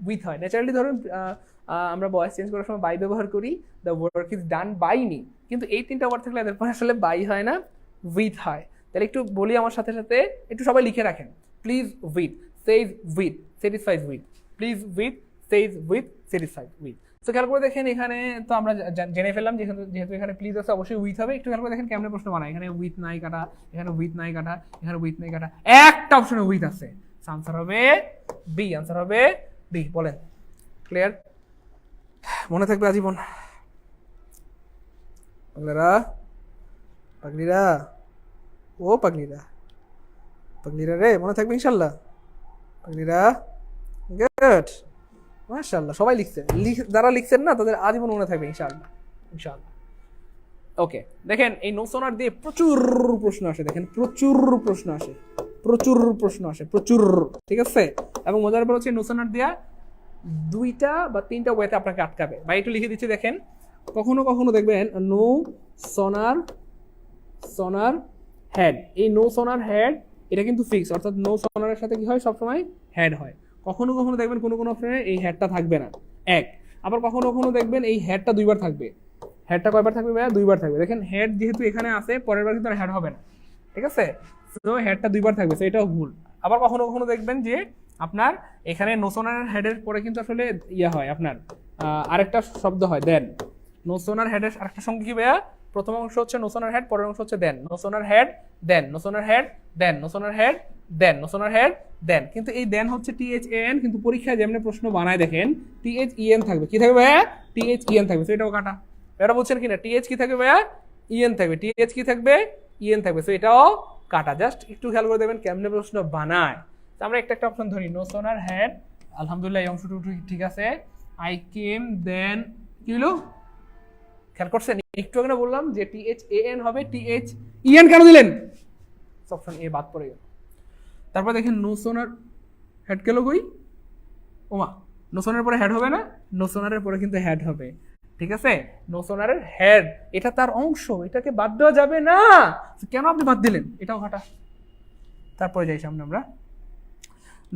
উইথ হয়। ন্যাচারালি ধরুন আমরা ভয়েস চেঞ্জ করার সময় বাই ব্যবহার করি, the work is done by me, কিন্তু এই তিনটা ওয়ার্ড থাকলে এদের পর আসলে বাই হয় না, উইথ হয়। তাহলে একটু বলি আমার সাথে সাথে, একটু সবাই লিখে রাখেন। Please with, সেইজ with, satisfied with, please with, সেইজ with, satisfied with. তো খেয়াল করে দেখেন, এখানে তো আমরা জেনে ফেললাম যেহেতু এখানে প্লিজ আছে, অবশ্যই উইথ হবে। একটু খেয়াল করে দেখেন কেমন প্রশ্ন বানায়। এখানে উইথ নাই কাটা, এখানে উইথ নাই কাটা, এখানে উইথ নাই কাটা, একটা অপশনে উইথ আছে। আনসার হবে বি, আনসার হবে বি। বলেন, ক্লিয়ার? মনে থাকবে আজীবন? পাগলেরা, পাগলিরা, ও পাগলিরা, পাগলিরা রে, মনে থাকবে ইনশাল্লাহ? পাগলিরা, গুড, মাশাআল্লাহ, সবাই লিখছে। যারা লিখছেন না তাদের আজীবন মনে থাকবে ইনশাআল্লাহ, ইনশাআল্লাহ। ওকে, দেখেন এই নো সোনার দিয়ে প্রচুর প্রশ্ন আসে, দেখেন প্রচুর প্রশ্ন আসে, প্রচুর প্রশ্ন আসে, প্রচুর, ঠিক আছে? এবং মজার ব্যাপার হচ্ছে নো সোনার দিয়া দুইটা বা তিনটা ওয়েতে আপনাকে আটকাবে। বা একটু লিখে দিচ্ছি দেখেন, কখনো কখনো দেখবেন নো সোনার, সোনার হেড, এই নো সোনার হেড এটা কিন্তু ফিক্স, অর্থাৎ নো সোনারের সাথে কি হয়? সবসময় হেড হয়। কখনো কখনো দেখবেন কোনো কোনো অপশনে এই হেডটা থাকবে না, এক। আবার কখনো কখনো দেখবেন এই হেডটা দুইবার থাকবে। হেডটা কয়বার থাকবে ভাইয়া? দুইবার থাকবে। দেখেন হেড যেহেতু এখানে আছে, পরের বার কিন্তু হেড হবে না, ঠিক আছে? তো হেডটা দুইবার থাকবে, তো এটাও ভুল। আবার কখনো কখনো দেখবেন যে আপনার এখানে নোসোনার হেডের পরে কিন্তু আসলে ইয়া হয়, আপনার আরেকটা শব্দ হয়, দেন। নোসোনার হেডের আরেকটা সঙ্গে কি ভাইয়া? প্রথম অংশ হচ্ছে নোসোনার হেড, পরের অংশ হচ্ছে দেন। নোসোনার হেড, দেন, নোসোনার হেড, দেন, নোসোনার হেড, দেন, নোসোনার হেড, দেন। কিন্তু এই দেন হচ্ছে THAN, কিন্তু পরীক্ষায় যেমন প্রশ্ন বানায় দেখেন THEN থাকবে। কি থাকবে ভাইয়া? THEN থাকবে। তো এটাও কাটা। এটা বলছেন কিনা? TH কি থাকবে ভাইয়া? EN থাকবে। TH কি থাকবে? EN থাকবে। তো এটাও কাটা। জাস্ট একটু খেয়াল করে দেবেন কেমনে প্রশ্ন বানায়। তো আমরা একটা একটা অপশন ধরি, নো সোনার হেড, আলহামদুলিল্লাহ এই অংশটুকু ঠিক আছে। আই কেম, দেন, কি হলো? খেয়াল করছেন? একটু আগে বললাম যে THAN হবে, THEN কেন দিলেন? অপশন এ বাদ পড়ে গেল। তারপর দেখেন নো সোনার হেড গেল কই? ওমা, নো সোনারের পরে হেড হবে না? নো সোনারের পরে কিন্তু হেড হবে, ঠিক আছে? নো সোনারের হেড, এটা তার অংশ, এটাকে বাদ দেওয়া যাবে না। কেন আপনি বাদ দিলেন? এটাও ঘাটা। তারপরে যাই সামনে আমরা,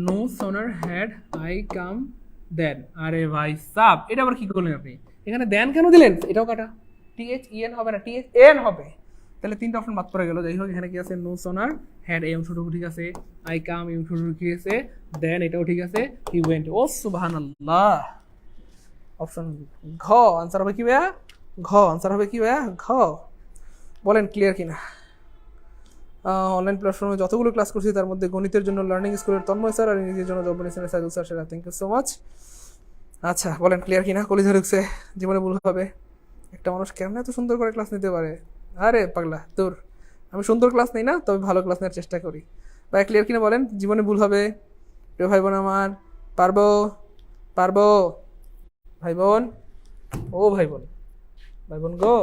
no sooner head, I come, দেন। আরে ভাই সাব, এটা আবার কি করলেন আপনি? এখানে দেন কেন দিলেন? এটাও কাটা। THEN হবে না, THAN হবে। তাহলে তিনটা অপশন বাদ পড়ে গেল। যাই হোক, এখানে কি আছে? নো সোনার হেড, এই অংশটুকু ঠিক আছে। আই কাম, এই অংশটুকু ঠিক আছে। দেন, এটাও ঠিক আছে। He went. ও সুবহানাল্লাহ। অপশন ঘ আনসার হবে কি ভাইয়া? ঘ আনসার হবে কি ভাইয়া? ঘ। বলেন ক্লিয়ার কিনা? অনলাইন প্ল্যাটফর্মে যতগুলো ক্লাস করছি তার মধ্যে গণিতের জন্য লার্নিং স্কুলের তন্ময় স্যার আর ইংরেজির জন্য জব্বনী স্যার, সাইদুল স্যার, সেটা থ্যাংক ইউ সো মাচ। আচ্ছা, বলেন ক্লিয়ার কিনা? কলিজা ঢুকছে, জীবনে ভুল হবে। একটা মানুষ কেমন এত সুন্দর করে ক্লাস নিতে পারে? আরে পাগলা তোর, আমি সুন্দর ক্লাস নেই না, তবে ভালো ক্লাস নেওয়ার চেষ্টা করি। ভাই ক্লিয়ার কিনা বলেন? জীবনে ভুল হবে? প্রিয় ভাই বোন আমার, পারবো, পারবো ভাই বোন, ও ভাই বোন, ভাই বোন গো,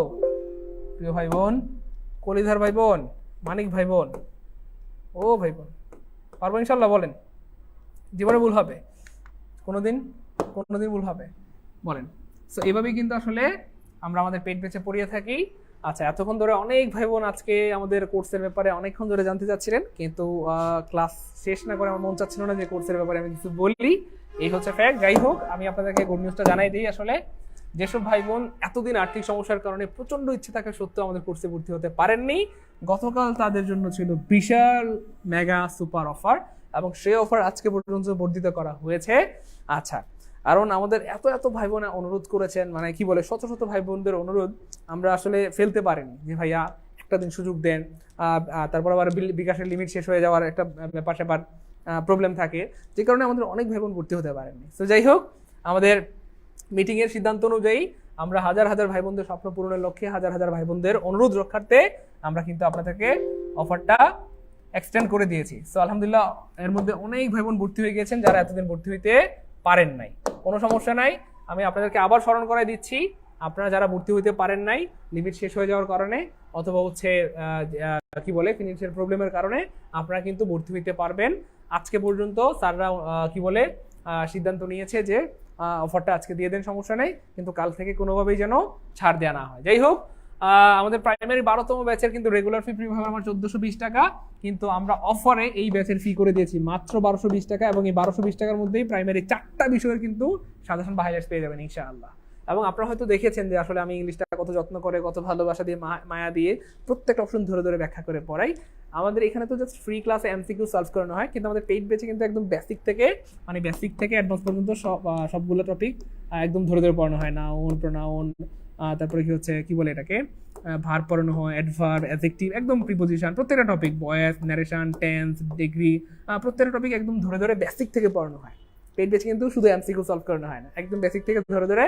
প্রিয় ভাই বোন, কলিধার ভাই বোন, মানিক ভাই বোন, ও ভাই বোন, পারবো ইনশাল্লাহ? বলেন, জীবনে ভুল হবে? কোনোদিন কোনোদিন ভুল হবে? বলেন। সো এইভাবেই কিন্তু আসলে আমরা আমাদের পেট বেঁচে পড়িয়ে থাকি। আচ্ছা, এতক্ষণ ধরে অনেক ভাই বোন আজকে আমাদের কোর্সের ব্যাপারে অনেকক্ষণ ধরে জানতে চাচ্ছিলেন, কিন্তু ক্লাস শেষ না করে আমার মন চাচ্ছিল না যে কোর্সের ব্যাপারে আমি কিছু বলি। এই হচ্ছে ফ্যাক্ট। যাই হোক, আমি আপনাদেরকে গুড নিউজটা জানাই দিই। আসলে যেসব ভাই বোন এতদিন আর্থিক সমস্যার কারণে প্রচন্ড ইচ্ছে থাকা সত্ত্বেও আমাদের কোর্সে ভর্তি হতে পারেননি, গতকাল তাদের জন্য ছিল বিশাল মেগা সুপার অফার, এবং সেই অফার আজকে পর্যন্ত বর্ধিত করা হয়েছে। আচ্ছা, কারণ আমাদের এত এত ভাই বোন অনুরোধ করেছেন, মানে কি বলে, শত শত ভাই বোনদের অনুরোধ আমরা আসলে ফেলতে পারিনি যে ভাইয়া একটা দিন সুযোগ দেন। তারপর আবার বিকাশের লিমিট শেষ হয়ে যাওয়ার একটা ব্যাপার স্যাপার প্রবলেম থাকে, যে কারণে আমাদের অনেক ভাই বোন ভর্তি হতে পারেননি। তো যাই হোক, আমাদের মিটিংয়ের সিদ্ধান্ত অনুযায়ী আমরা হাজার হাজার ভাই বোনদের স্বপ্ন পূরণের লক্ষ্যে, হাজার হাজার ভাই বোনদের অনুরোধ রক্ষার্থে আমরা কিন্তু আপনাদেরকে অফারটা এক্সটেন্ড করে দিয়েছি। সো আলহামদুলিল্লাহ এর মধ্যে অনেক ভাই বোন ভর্তি হয়ে গিয়েছেন যারা এতদিন ভর্তি হইতে পারেন নাই। কোনো সমস্যা নাই, আমি আপনাদেরকে আবার স্মরণ করাই দিচ্ছি, আপনারা যারা ভর্তি হইতে পারেন নাই লিমিট শেষ হয়ে যাওয়ার কারণে অথবা হচ্ছে কি বলে ফিনান্সিয়াল প্রবলেমের কারণে আপনারা কিন্তু ভর্তি হইতে পারবেন। আজকে পর্যন্ত স্যাররা কি বলে সিদ্ধান্ত নিয়েছে যে অফারটা আজকে দিয়ে দেন, সমস্যা নেই, কিন্তু কাল থেকে কোনোভাবেই যেন ছাড় দেওয়া না হয়। যাই হোক, আমাদের প্রাইমারি 12তম ব্যাচের কিন্তু রেগুলার ফি প্রিমিয়াম আমার 1420 টাকা, কিন্তু আমরা অফারে এই ব্যাচের ফি করে দিয়েছি মাত্র 1220 টাকা, এবং এই 1220 টাকার মধ্যেই প্রাইমারি 4টা বিষয়ের কিন্তু সাজেশন বা হাইলাইটস পেয়ে যাবেন ইনশাআল্লাহ। এবং আপনারা হয়তো দেখেছেন যে আসলে আমি ইংলিশটা কত যত্ন করে, কত ভালোবাসা দিয়ে, মায়া দিয়ে প্রত্যেকটা অপশন ধরে ধরে ব্যাখ্যা করে পড়াই। আমাদের এখানে তো জাস্ট ফ্রি ক্লাসে এমসিকিউ সলভ করানো হয়, কিন্তু আমাদের পেইড বেচে কিন্তু একদম বেসিক থেকে অ্যাডভান্স পর্যন্ত সবগুলো টপিক একদম ধরে ধরে পড়ানো হয়। নাউন, প্রোনাউন, তারপরে কি হচ্ছে কি বলে এটাকে ভার্ব পড়ানো হয়, অ্যাডভার্ব, অ্যাডজেক্টিভ, একদম প্রিপোজিশন, প্রত্যেকটা topic, voice, narration, tense, degree, প্রত্যেকটা টপিক একদম ধরে ধরে বেসিক থেকে পড়ানো হয়। পেইড বেচে কিন্তু শুধু এমসিকিউ সলভ করানো হয় না, একদম বেসিক থেকে ধরে ধরে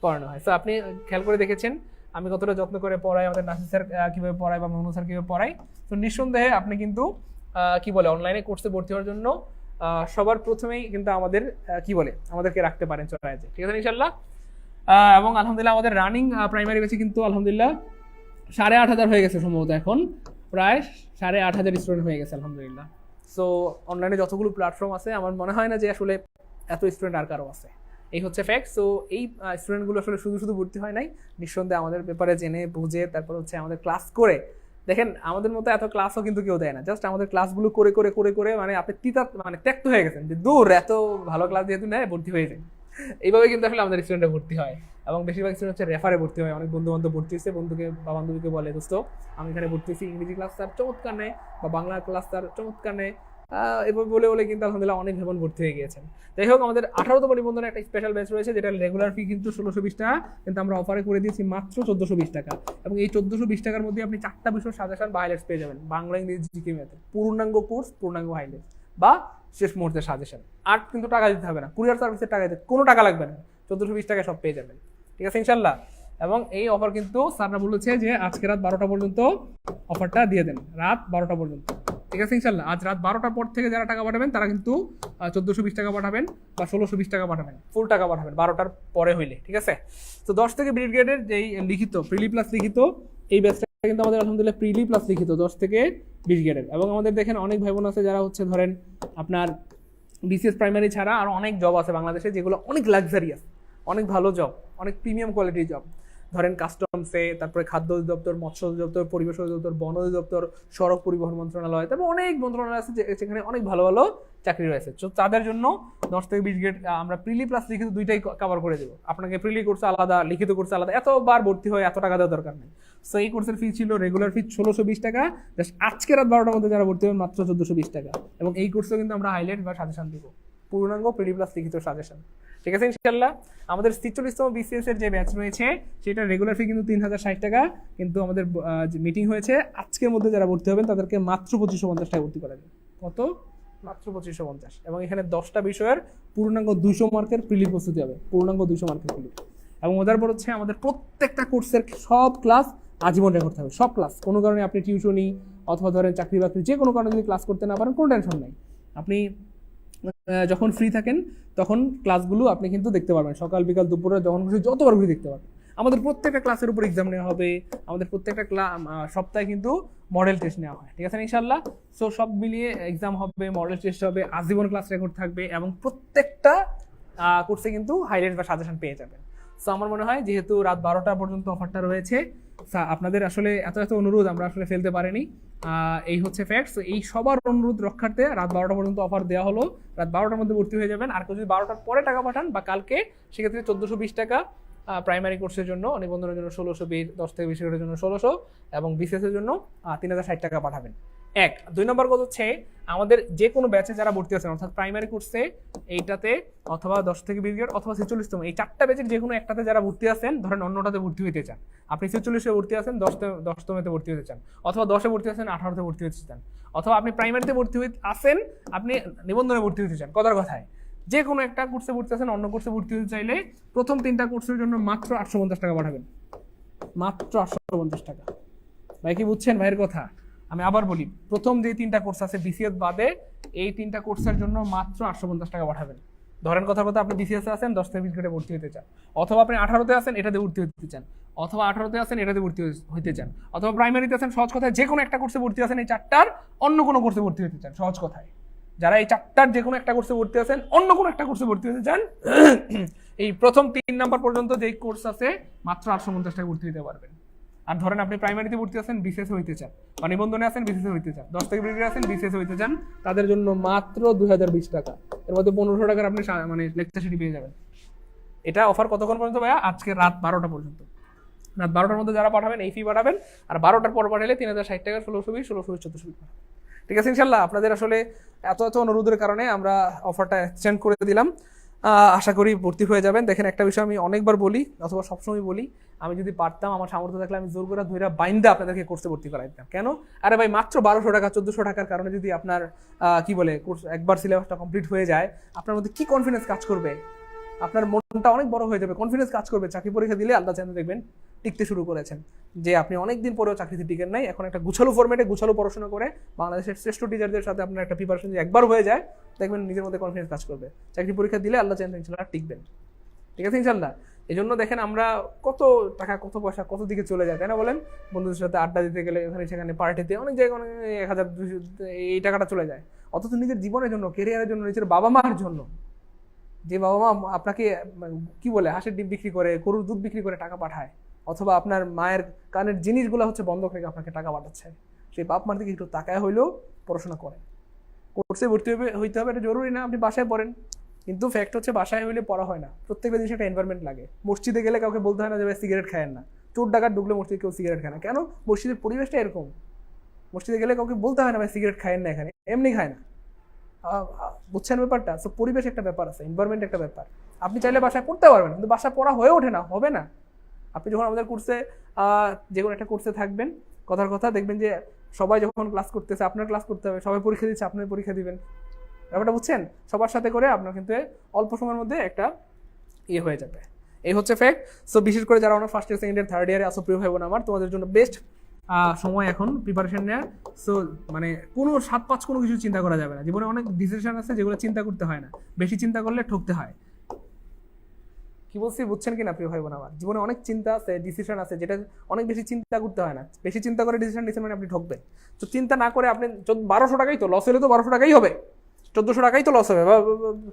পড়ানো হয়। সো আপনি খেয়াল করে দেখেছেন আমি কতটা যত্ন করে পড়াই, আমাদের নাসির স্যার কীভাবে পড়াই বা মনু স্যার কীভাবে পড়াই। তো নিঃসন্দেহে আপনি কিন্তু কি বলে অনলাইনে কোর্সে ভর্তি হওয়ার জন্য সবার প্রথমেই কিন্তু আমাদের কি বলে আমাদেরকে রাখতে পারেন চয়েসে, ঠিক আছে ইনশাল্লাহ। এবং আলহামদুলিল্লাহ আমাদের রানিং প্রাইমারি বেচে কিন্তু আলহামদুলিল্লাহ 8500 হয়ে গেছে সম্ভবত, এখন প্রায় 8500 স্টুডেন্ট হয়ে গেছে আলহামদুলিল্লাহ। সো অনলাইনে যতগুলো প্ল্যাটফর্ম আছে আমার মনে হয় না যে আসলে এত স্টুডেন্ট আর কারো আছে, এই হচ্ছে ফ্যাক্ট। সো এই স্টুডেন্টগুলো আসলে শুধু শুধু ভর্তি হয় নাই, নিঃসন্দেহে আমাদের ব্যাপারে জেনে বুঝে তারপর হচ্ছে আমাদের ক্লাস করে, দেখেন আমাদের মতো এত ক্লাসও কিন্তু কেউ দেয় না, জাস্ট আমাদের ক্লাসগুলো করে করে করে করে মানে আপনি ত্যক্ত হয়ে গেছেন যে দূর এত ভালো ক্লাস যেহেতু নেয় ভর্তি হয়ে যায়। এইভাবে কিন্তু আসলে আমাদের স্টুডেন্টরা ভর্তি হয়, এবং বেশিরভাগ স্টুডেন্ট হচ্ছে রেফারে ভর্তি হয়। অনেক বন্ধু বান্ধব ভর্তি হচ্ছে, বন্ধুকে বা বান্ধবীকে বলে দোস্ত আমি এখানে ভর্তি হয়েছি, ইংরেজি ক্লাস তার চমৎকার নেয় বা বাংলা ক্লাস তার চমৎকার নেয়, এভাবে বলে বলে কিন্তু আলহামদুলিল্লাহ অনেক ভেবন ভর্তি হয়ে গিয়েছেন। যাই হোক, আমাদের 18তম নিবন্ধনের একটা স্পেশাল ব্যাচ রয়েছে, যেটা রেগুলার ফি কিন্তু 1620 টাকা, কিন্তু আমরা অফারে করে দিয়েছি মাত্র 1420 টাকা। এবং এই 1420 টাকার মধ্যে আপনি 4টা বিষয় সাজেশন বা হাইলাইটস পেয়ে যাবেন, বাংলা, ইংরেজি, জিকে, ম্যাথে, পূর্ণাঙ্গ কোর্স, পূর্ণাঙ্গ হাইলাইটস বা শেষ মুহূর্তের সাজেশন। আর কিন্তু টাকা দিতে হবে না, কুরিয়ার সার্ভিসের টাকা দিতে কোনো টাকা লাগবে না, 1420 টাকা সব পেয়ে যাবেন, ঠিক আছে ইনশাল্লাহ। এবং এই অফার কিন্তু স্যাররা বলেছে যে আজকে রাত 12টা পর্যন্ত অফারটা দিয়ে দেন, রাত 12টা পর্যন্ত, ঠিক আছে ইনশাল্লাহ। আজ রাত 12টার পর থেকে যারা টাকা পাঠাবেন তারা কিন্তু 1420 টাকা পাঠাবেন বা 1620 টাকা পাঠাবেন, ফুল টাকা পাঠাবেন 12টার পরে হইলে, ঠিক আছে। তো 10 থেকে ব্রিড গ্রেডের যেই লিখিত প্রিলি প্লাস লিখিত এই ব্যাচটা কিন্তু আমাদের আলহামদুলিল্লাহ প্রিলি প্লাস লিখিত 10 থেকে 20 গ্রেডের। এবং আমাদের দেখেন অনেক ভাই বোন আছে যারা হচ্ছে ধরেন আপনার বিসিএস প্রাইমারি ছাড়া আরও অনেক জব আছে বাংলাদেশে যেগুলো অনেক লাক্সারিয়াস, অনেক ভালো জব, অনেক প্রিমিয়াম কোয়ালিটির জব, ধরেন কাস্টমসে, তারপরে খাদ্য অধিদপ্তর, মৎস্য অধিদপ্তর, পরিবেশ অধিদপ্তর, বন অধিদপ্তর, সড়ক পরিবহন মন্ত্রণালয়, তারপর অনেক মন্ত্রণালয় আছে যেখানে অনেক ভালো ভালো চাকরি রয়েছে। তো তাদের জন্য 10 থেকে 20 গ্রেড আমরা প্রিলি প্লাস লিখিত দুইটাই কভার করে দেবো। আপনাকে প্রিলি কোর্সে আলাদা, লিখিত কোর্সে আলাদা, এতবার ভর্তি হয় এত টাকা দেওয়ার দরকার নেই। সো এই কোর্সের ফি ছিল রেগুলার ফি 1620 টাকা, জাস্ট আজকে রাত 12টার মধ্যে যারা ভর্তি হবেন মাত্র 1420 টাকা। এবং এই কোর্সেও কিন্তু আমরা হাইলাইট বা সাজেশন দিব, পূর্ণাঙ্গ প্রিলি প্লাস লিখিত সাজেশন, ঠিক আছে ইনশাল্লাহ। আমাদের 46তম বিসিএস এর যে ব্যাচ রয়েছে সেটা রেগুলার ফি কিন্তু 3060 টাকা, কিন্তু আমাদের মিটিং হয়েছে আজকের মধ্যে যারা ভর্তি হবেন তাদেরকে মাত্র 2550 টাকা ভর্তি করা যাবে। কত? মাত্র 2550। এবং এখানে 10টা বিষয়ের পূর্ণাঙ্গ 200 মার্কের প্রিলি প্রস্তুতি হবে, পূর্ণাঙ্গ 200 মার্কের প্রিলি। এবং ওদের পর হচ্ছে আমাদের প্রত্যেকটা কোর্সের সব ক্লাস আজীবন রেকর্ড থাকবে, সব ক্লাস। কোনো কারণে আপনি টিউশনি অথবা ধরেন চাকরি বাকরি যে কোনো কারণে যদি ক্লাস করতে না পারেন কোনো টেনশন নাই, আপনি যখন ফ্রি থাকেন তখন ক্লাসগুলো আপনি কিন্তু দেখতে পারবেন, সকাল বিকাল দুপুরে যখন খুশি যতবার ঘুরে দেখতে পারবেন। আমাদের প্রত্যেকটা ক্লাসের উপর এক্সাম নেওয়া হবে, আমাদের প্রত্যেকটা সপ্তাহে কিন্তু মডেল টেস্ট নেওয়া হয়, ঠিক আছে ইনশাল্লাহ। সো সব মিলিয়ে এক্সাম হবে, মডেল টেস্ট হবে, আজীবন ক্লাস রেকর্ড থাকবে, এবং প্রত্যেকটা কোর্সে কিন্তু হাইলাইট বা সাজেশন পেয়ে যাবেন। সো আমার মনে হয় যেহেতু রাত 12টা পর্যন্ত অফারটা রয়েছে, আপনাদের আসলে এত এত অনুরোধ আমরা আসলে ফেলতে পারিনি, এই হচ্ছে ফ্যাক্টস। এই সবার অনুরোধ রক্ষার্থে রাত 12টা পর্যন্ত অফার দেওয়া হলো, রাত 12টার মধ্যে ভর্তি হয়ে যাবেন। আর কেউ যদি 12টার পরে টাকা পাঠান বা কালকে, সেক্ষেত্রে 1420 টাকা প্রাইমারি কোর্সের জন্য, নিবন্ধনের জন্য 1620, 10 থেকে 20 গ্রেডের জন্য 1600, এবং বিসিএসের জন্য 3060 টাকা পাঠাবেন। 2 নম্বর কথা হচ্ছে আমাদের যে কোনো ব্যাচে যারা ভর্তি আছেন, অর্থাৎ প্রাইমারি কোর্সে এইটাতে অথবা 10 থেকে 20 গ্রেড অথবা 46তম, এই 4টা ব্যাচের যে কোনো একটাতে যারা ভর্তি আছেন, ধরেন অন্যটাতে ভর্তি হইতে চান, আপনি 46-এ ভর্তি আছেন, 10তমতে ভর্তি হতে চান, অথবা 10-এ ভর্তি আছেন, 18-তে ভর্তি হতে চান, অথবা আপনি প্রাইমারিতে ভর্তি হইতে আসেন, আপনি নিবন্ধনে ভর্তি হতে চান, কথার কথায় যে কোনো একটা কোর্সে ভর্তি আছেন, অন্য কোর্সে ভর্তি হতে চাইলে প্রথম 3টা কোর্সের জন্য মাত্র 850 টাকা পাঠাবেন, মাত্র 850 টাকা। ভাই কি বুঝছেন ভাইয়ের কথা? আমি আবার বলি, প্রথম যে 3টা কোর্স আছে বিসিএস বাদে, এই 3টা কোর্সের জন্য মাত্র 850 টাকা পাঠাবেন। ধরেন কথা আপনি বিসিএস আছেন, 10 থেকে 20 গ্রেডে ভর্তি হতে চান, অথবা আপনি 18তে আছেন এটাতে ভর্তি হতে চান, অথবা 18তে আছেন এটাতে ভর্তি হতে চান, অথবা প্রাইমারিতে আছেন, সহজ কথায় যে কোনো একটা কোর্সে ভর্তি আছেন, এই 4টার অন্য কোনো কোর্সে ভর্তি হতে চান, সহজ কথায় যারা এই 4টার যে কোনো একটা কোর্সে ভর্তি আছেন, অন্য কোনো একটা কোর্সে ভর্তি হতে চান, এই প্রথম 3 নাম্বার পর্যন্ত যে কোর্স আছে মাত্র 850 টাকা ভর্তি হতে পারবেন। আর ধরেন আপনি প্রাইমারিতে ভর্তি আছেন, বিসিএস হইতে চান, বা নিবন্ধনে আছেন, বিসিএস হইতে চান, 10 থেকে 20 গ্রেডে আছেন, বিসিএস হইতে চান, তাদের জন্য মাত্র 2020 টাকা। এর মধ্যে 1500 টাকার আপনি মানে লেকচার সিটি পেয়ে যাবেন। এটা অফার কতক্ষণ পর্যন্ত ভাইয়া? আজকে রাত 12টা পর্যন্ত। রাত 12টার মধ্যে যারা পাঠাবেন এই ফি পাঠাবেন, আর 12টার পর পাঠালে 3060 টাকা, 1620, 1620, 1420। ঠিক আছে ইনশাল্লাহ। আপনাদের আসলে এত অনুরোধের কারণে আমরা অফারটা এক্সটেন্ড করে দিলাম। আশা করি ভর্তি হয়ে যাবেন। দেখেন, একটা বিষয় আমি অনেকবার বলি অথবা সবসময় বলি, আমি যদি পারতাম, আমার সামর্থ্য থাকলে আমি জোর করে ধৈরা বাইন্দা আপনাদেরকে কোর্সে ভর্তি করাই দিতাম। কেন? আরে ভাই, মাত্র 1200 টাকা 1400 টাকার কারণে যদি আপনার কি বলে কোর্স একবার সিলেবাসটা কমপ্লিট হয়ে যায়, আপনার মধ্যে কি কনফিডেন্স কাজ করবে, আপনার মনটা অনেক বড় হয়ে যাবে, কনফিডেন্স কাজ করবে। চাকরি পরীক্ষা দিলে আল্লাহ জানে দেখবেন টিকতে শুরু করেছেন, যে আপনি অনেকদিন পরেও চাকরিতে টিকেন নাই। এখন একটা গুছালু ফরম্যাটে গুছালু পড়াশোনা করে বাংলাদেশের শ্রেষ্ঠ টিচারদের সাথে আপনার একটা প্রিপারেশন যদি একবার হয়ে যায়, দেখবেন নিজের মধ্যে কনফিডেন্স কাজ করবে। চাকরি পরীক্ষা দিলে আল্লাহ জানে ইনশাল্লাহ টিকবেন। ঠিক আছে ইনশাল্লাহ। এই জন্য দেখেন, আমরা কত টাকা, কত পয়সা, কত দিকে চলে যায়, তাই না বলেন? বন্ধুদের সাথে আড্ডা দিতে গেলে, এখানে সেখানে পার্টিতে অনেক জায়গায় 1000, 200 এই টাকাটা চলে যায়। অথচ নিজের জীবনের জন্য, কেরিয়ারের জন্য, নিজের বাবা মার জন্য, যে বাবা মা আপনাকে কি বলে হাঁসের ডিম বিক্রি করে, গরুর দুধ বিক্রি করে টাকা পাঠায়, অথবা আপনার মায়ের কানের জিনিসগুলো হচ্ছে বন্ধক রেখে আপনাকে টাকা পাঠাচ্ছে, সেই বাপ মার দিকে একটু তাকায় হইলেও পড়াশোনা করেন। কোর্সে ভর্তি হইতে হবে এটা জরুরি না, আপনি বাসায় পড়েন। কিন্তু ফ্যাক্ট হচ্ছে, বাসায় হইলে পড়া হয় না। প্রত্যেকটা জিনিস একটা এনভায়রনমেন্ট লাগে। মসজিদে গেলে কাউকে বলতে হয় না যে সিগারেট খায়েন না। চোর ডাকাত ঢুকলে মসজিদে কেউ সিগারেট খায় না। কেন? মসজিদের পরিবেশটা এরকম। মসজিদে গেলে কাউকে বলতে হয় না ভাই সিগারেট খায়েন না, এখানে এমনি খায় না। বুঝছেন ব্যাপারটা? সো পরিবেশ একটা ব্যাপার আছে, এনভায়রনমেন্ট একটা ব্যাপার। আপনি চাইলে বাসায় পড়তে পারবেন, কিন্তু বাসায় পড়া হয়ে ওঠে না, হবে না। আপনি যখন আমাদের কোর্সে যে কোনো একটা কোর্সে থাকবেন, কথার কথা দেখবেন যে সবাই যখন ক্লাস করতেছে, আপনার ক্লাস করতে হবে, সবাই পরীক্ষা দিচ্ছে, আপনার পরীক্ষা দিবেন। ব্যাপারটা বুঝছেন? সবার সাথে করে আপনার কিন্তু অল্প সময়ের মধ্যে একটা হয়ে যাবে। এই হচ্ছে ফ্যাক্ট। সো বিশেষ করে যারা আমরা first year, second year, third ইয়ারে আসো, প্রিয় ভাই বোন আমার, তোমাদের জন্য বেস্ট সময় এখন প্রিপারেশন নেওয়া। সো মানে কোনো 7-5 কোনো কিছু চিন্তা করা যাবে না। জীবনে অনেক ডিসিশন আছে যেগুলো চিন্তা করতে হয় না, বেশি চিন্তা করলে ঠকতে হয়। কি বলছি বুঝছেন কিনা প্রিয় ভাই বোন আমার? জীবনে অনেক চিন্তা আছে, ডিসিশন আছে, যেটা অনেক বেশি চিন্তা করতে হয় না। বেশি চিন্তা করে ডিসিশন নিচ্ছেন মানে আপনি ঠকবেন। তো চিন্তা না করে আপনি 1200 টাকাই তো লস হলে তো 1200 টাকাই হবে, 1400 টাকাই তো লস হবে, বা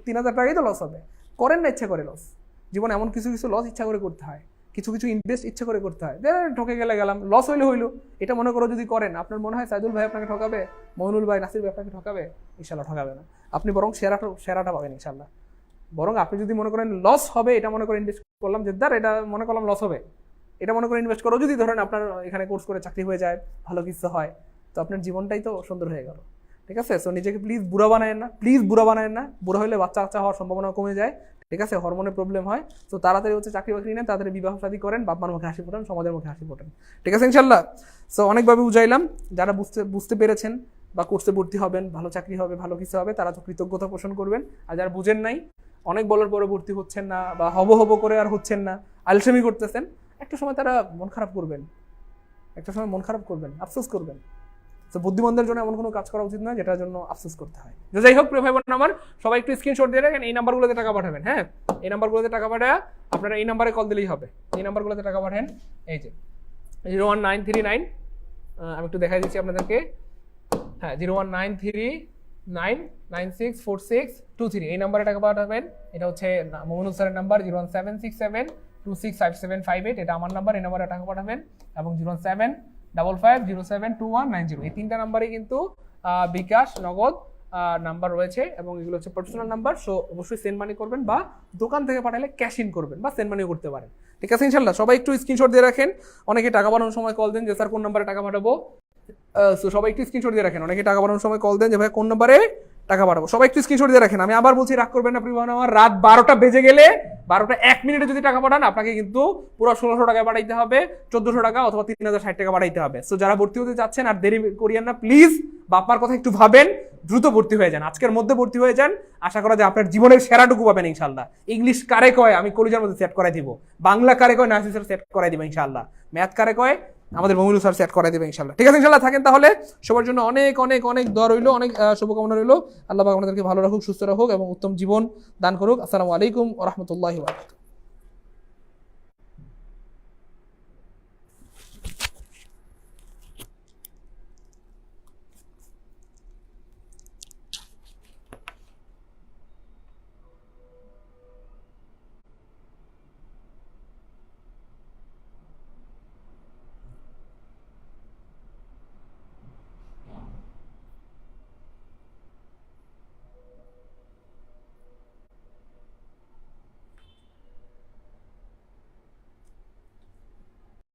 3000 টাকাই তো লস হবে। করেন না ইচ্ছা করে লস। জীবনে এমন কিছু কিছু লস ইচ্ছা করে করতে হয়, কিছু কিছু ইনভেস্ট ইচ্ছা করে করতে হয়। ঠকে গেলাম, লস হইলে হইলো, এটা মনে করো যদি করেন, আপনার মনে হয় সাইদুল ভাই আপনাকে ঠকাবে, মইনুল ভাই, নাসির ভাই আপনাকে ঠকাবে? ইনশাল্লাহ ঠকাবে না। আপনি বরং সেরাটা পাবেন ইনশাল্লাহ। বরং আপনি যদি মনে করেন লস হবে, এটা মনে করে ইনভেস্ট করলাম, জেদ্দার এটা মনে করলাম লস হবে, এটা মনে করে ইনভেস্ট করো, যদি ধরেন আপনার এখানে কোর্স করে চাকরি হয়ে যায়, ভালো কিছু হয়, তো আপনার জীবনটাই তো সুন্দর হয়ে গেল। ঠিক আছে? সো নিজেকে প্লিজ বুড়া বানায়েন না, প্লিজ বুড়া বানায়েন না। বুড়া হলে বাচ্চা হওয়ার সম্ভাবনা কমে যায়। ঠিক আছে? হরমোনের প্রবলেম হয়। তো তাড়াতাড়ি হচ্ছে চাকরি বাকরি নেন, তাড়াতাড়ি বিবাহ শাদী করেন, বাপ মার মুখে হাসি ফোটান, সমাজের মুখে হাসি ফোটান। ঠিক আছে ইনশাল্লাহ? সো অনেকভাবে বুঝাইলাম। যারা বুঝতে পেরেছেন বা কোর্সে ভর্তি হবেন, ভালো চাকরি হবে, ভালো কিছু হবে, তারা তো কৃতজ্ঞতা পোষণ করবেন। আর যারা বুঝেন নাই, অনেক বলার পরে ভর্তি হচ্ছেন না, বা হব করে আর হচ্ছেন না, আলসেমি করতেছেন, একটা সময় তারা মন খারাপ করবেন, আফসোস করবেন। তো বুদ্ধিমানদের জন্য এমন কোনো কাজ করা উচিত না যেটার জন্য আফসোস করতে হয়। যাই হোক, প্রিয় ভাই বোন আমার, সবাই একটু স্ক্রিনশট দিয়ে রাখেন, এই নাম্বারগুলোতে টাকা পাঠাবেন। হ্যাঁ, এই নাম্বারগুলোতে টাকা পাঠায় আপনারা এই নাম্বারে কল দিলেই হবে। এই নাম্বারগুলোতে টাকা পাঠান, এই যে 01939, আমি একটু দেখাই দিচ্ছি আপনাদেরকে। হ্যাঁ, 01399964623, এই নাম্বারে টাকা পাঠাবেন। এটা হচ্ছে মোমিনুল স্যারের নাম্বার। 01767265758, এটা আমার নাম্বার, এই নাম্বারে টাকা পাঠাবেন। এবং 075507219, এই 3টা নাম্বারে কিন্তু বিকাশ, নগদ নাম্বার রয়েছে, এবং এগুলো হচ্ছে পার্সোনাল নাম্বার। সো অবশ্যই সেন্ড মানি করবেন, বা দোকান থেকে পাঠালে ক্যাশ ইন করবেন, বা সেন্ড মানিও করতে পারেন। ঠিক আছে ইনশাল্লাহ? সবাই একটু স্ক্রিনশট দিয়ে রাখেন। অনেকে টাকা পাঠানোর সময় কল দেন যে স্যার কোন নাম্বারে টাকা পাঠাবো। সো সবাই একটু স্ক্রিনশট দিয়ে রাখেন। অনেকে টাকা পাঠানোর সময় কল দেন যে ভাই কোন নাম্বারে টাকা পাঠাবো। সবাই একটু স্ক্রিনশট দিয়ে রাখেন। আমি আবার বলছি, রাগ করবেন না প্রিয় ভাই আমার, রাত 12টা বেজে গেলে 12টা 1 মিনিটে যদি টাকা পাঠান আপনাকে কিন্তু পুরো 1600 টাকা পাঠাইতে হবে, 1400 টাকা অথবা 3060 টাকা পাঠাইতে হবে। সো যারা ভর্তি হতে যাচ্ছেন আর দেরি করিয়েন না প্লিজ, বাপ্পার কথা একটু ভাবেন, দ্রুত ভর্তি হয়ে যান, আজকের মধ্যে ভর্তি হয়ে যান। আশা করা যায় আপনার জীবনের সেরাটুকু পাবেন ইনশাআল্লাহ। ইংলিশ কারে কয় আমি কলিজার মধ্যে সেট করাই দিব, বাংলা কারে কয় নাসির স্যার সেট করাই দিব ইনশাআল্লাহ, ম্যাথ কারে কয় আমাদের মমিনুল স্যার সেট করাই দেবে ইনশাআল্লাহ। ঠিক আছে ইনশাআল্লাহ, থাকেন তাহলে। সবার জন্য অনেক অনেক অনেক দোয়া রইলো, অনেক শুভকামনা রইলো। আল্লাহ পাক আপনাদেরকে ভালো রাখুক, সুস্থ রাখুক এবং উত্তম জীবন দান করুক। আসসালামু আলাইকুম ওয়া রাহমাতুল্লাহি ওয়া বারাকাতুহু।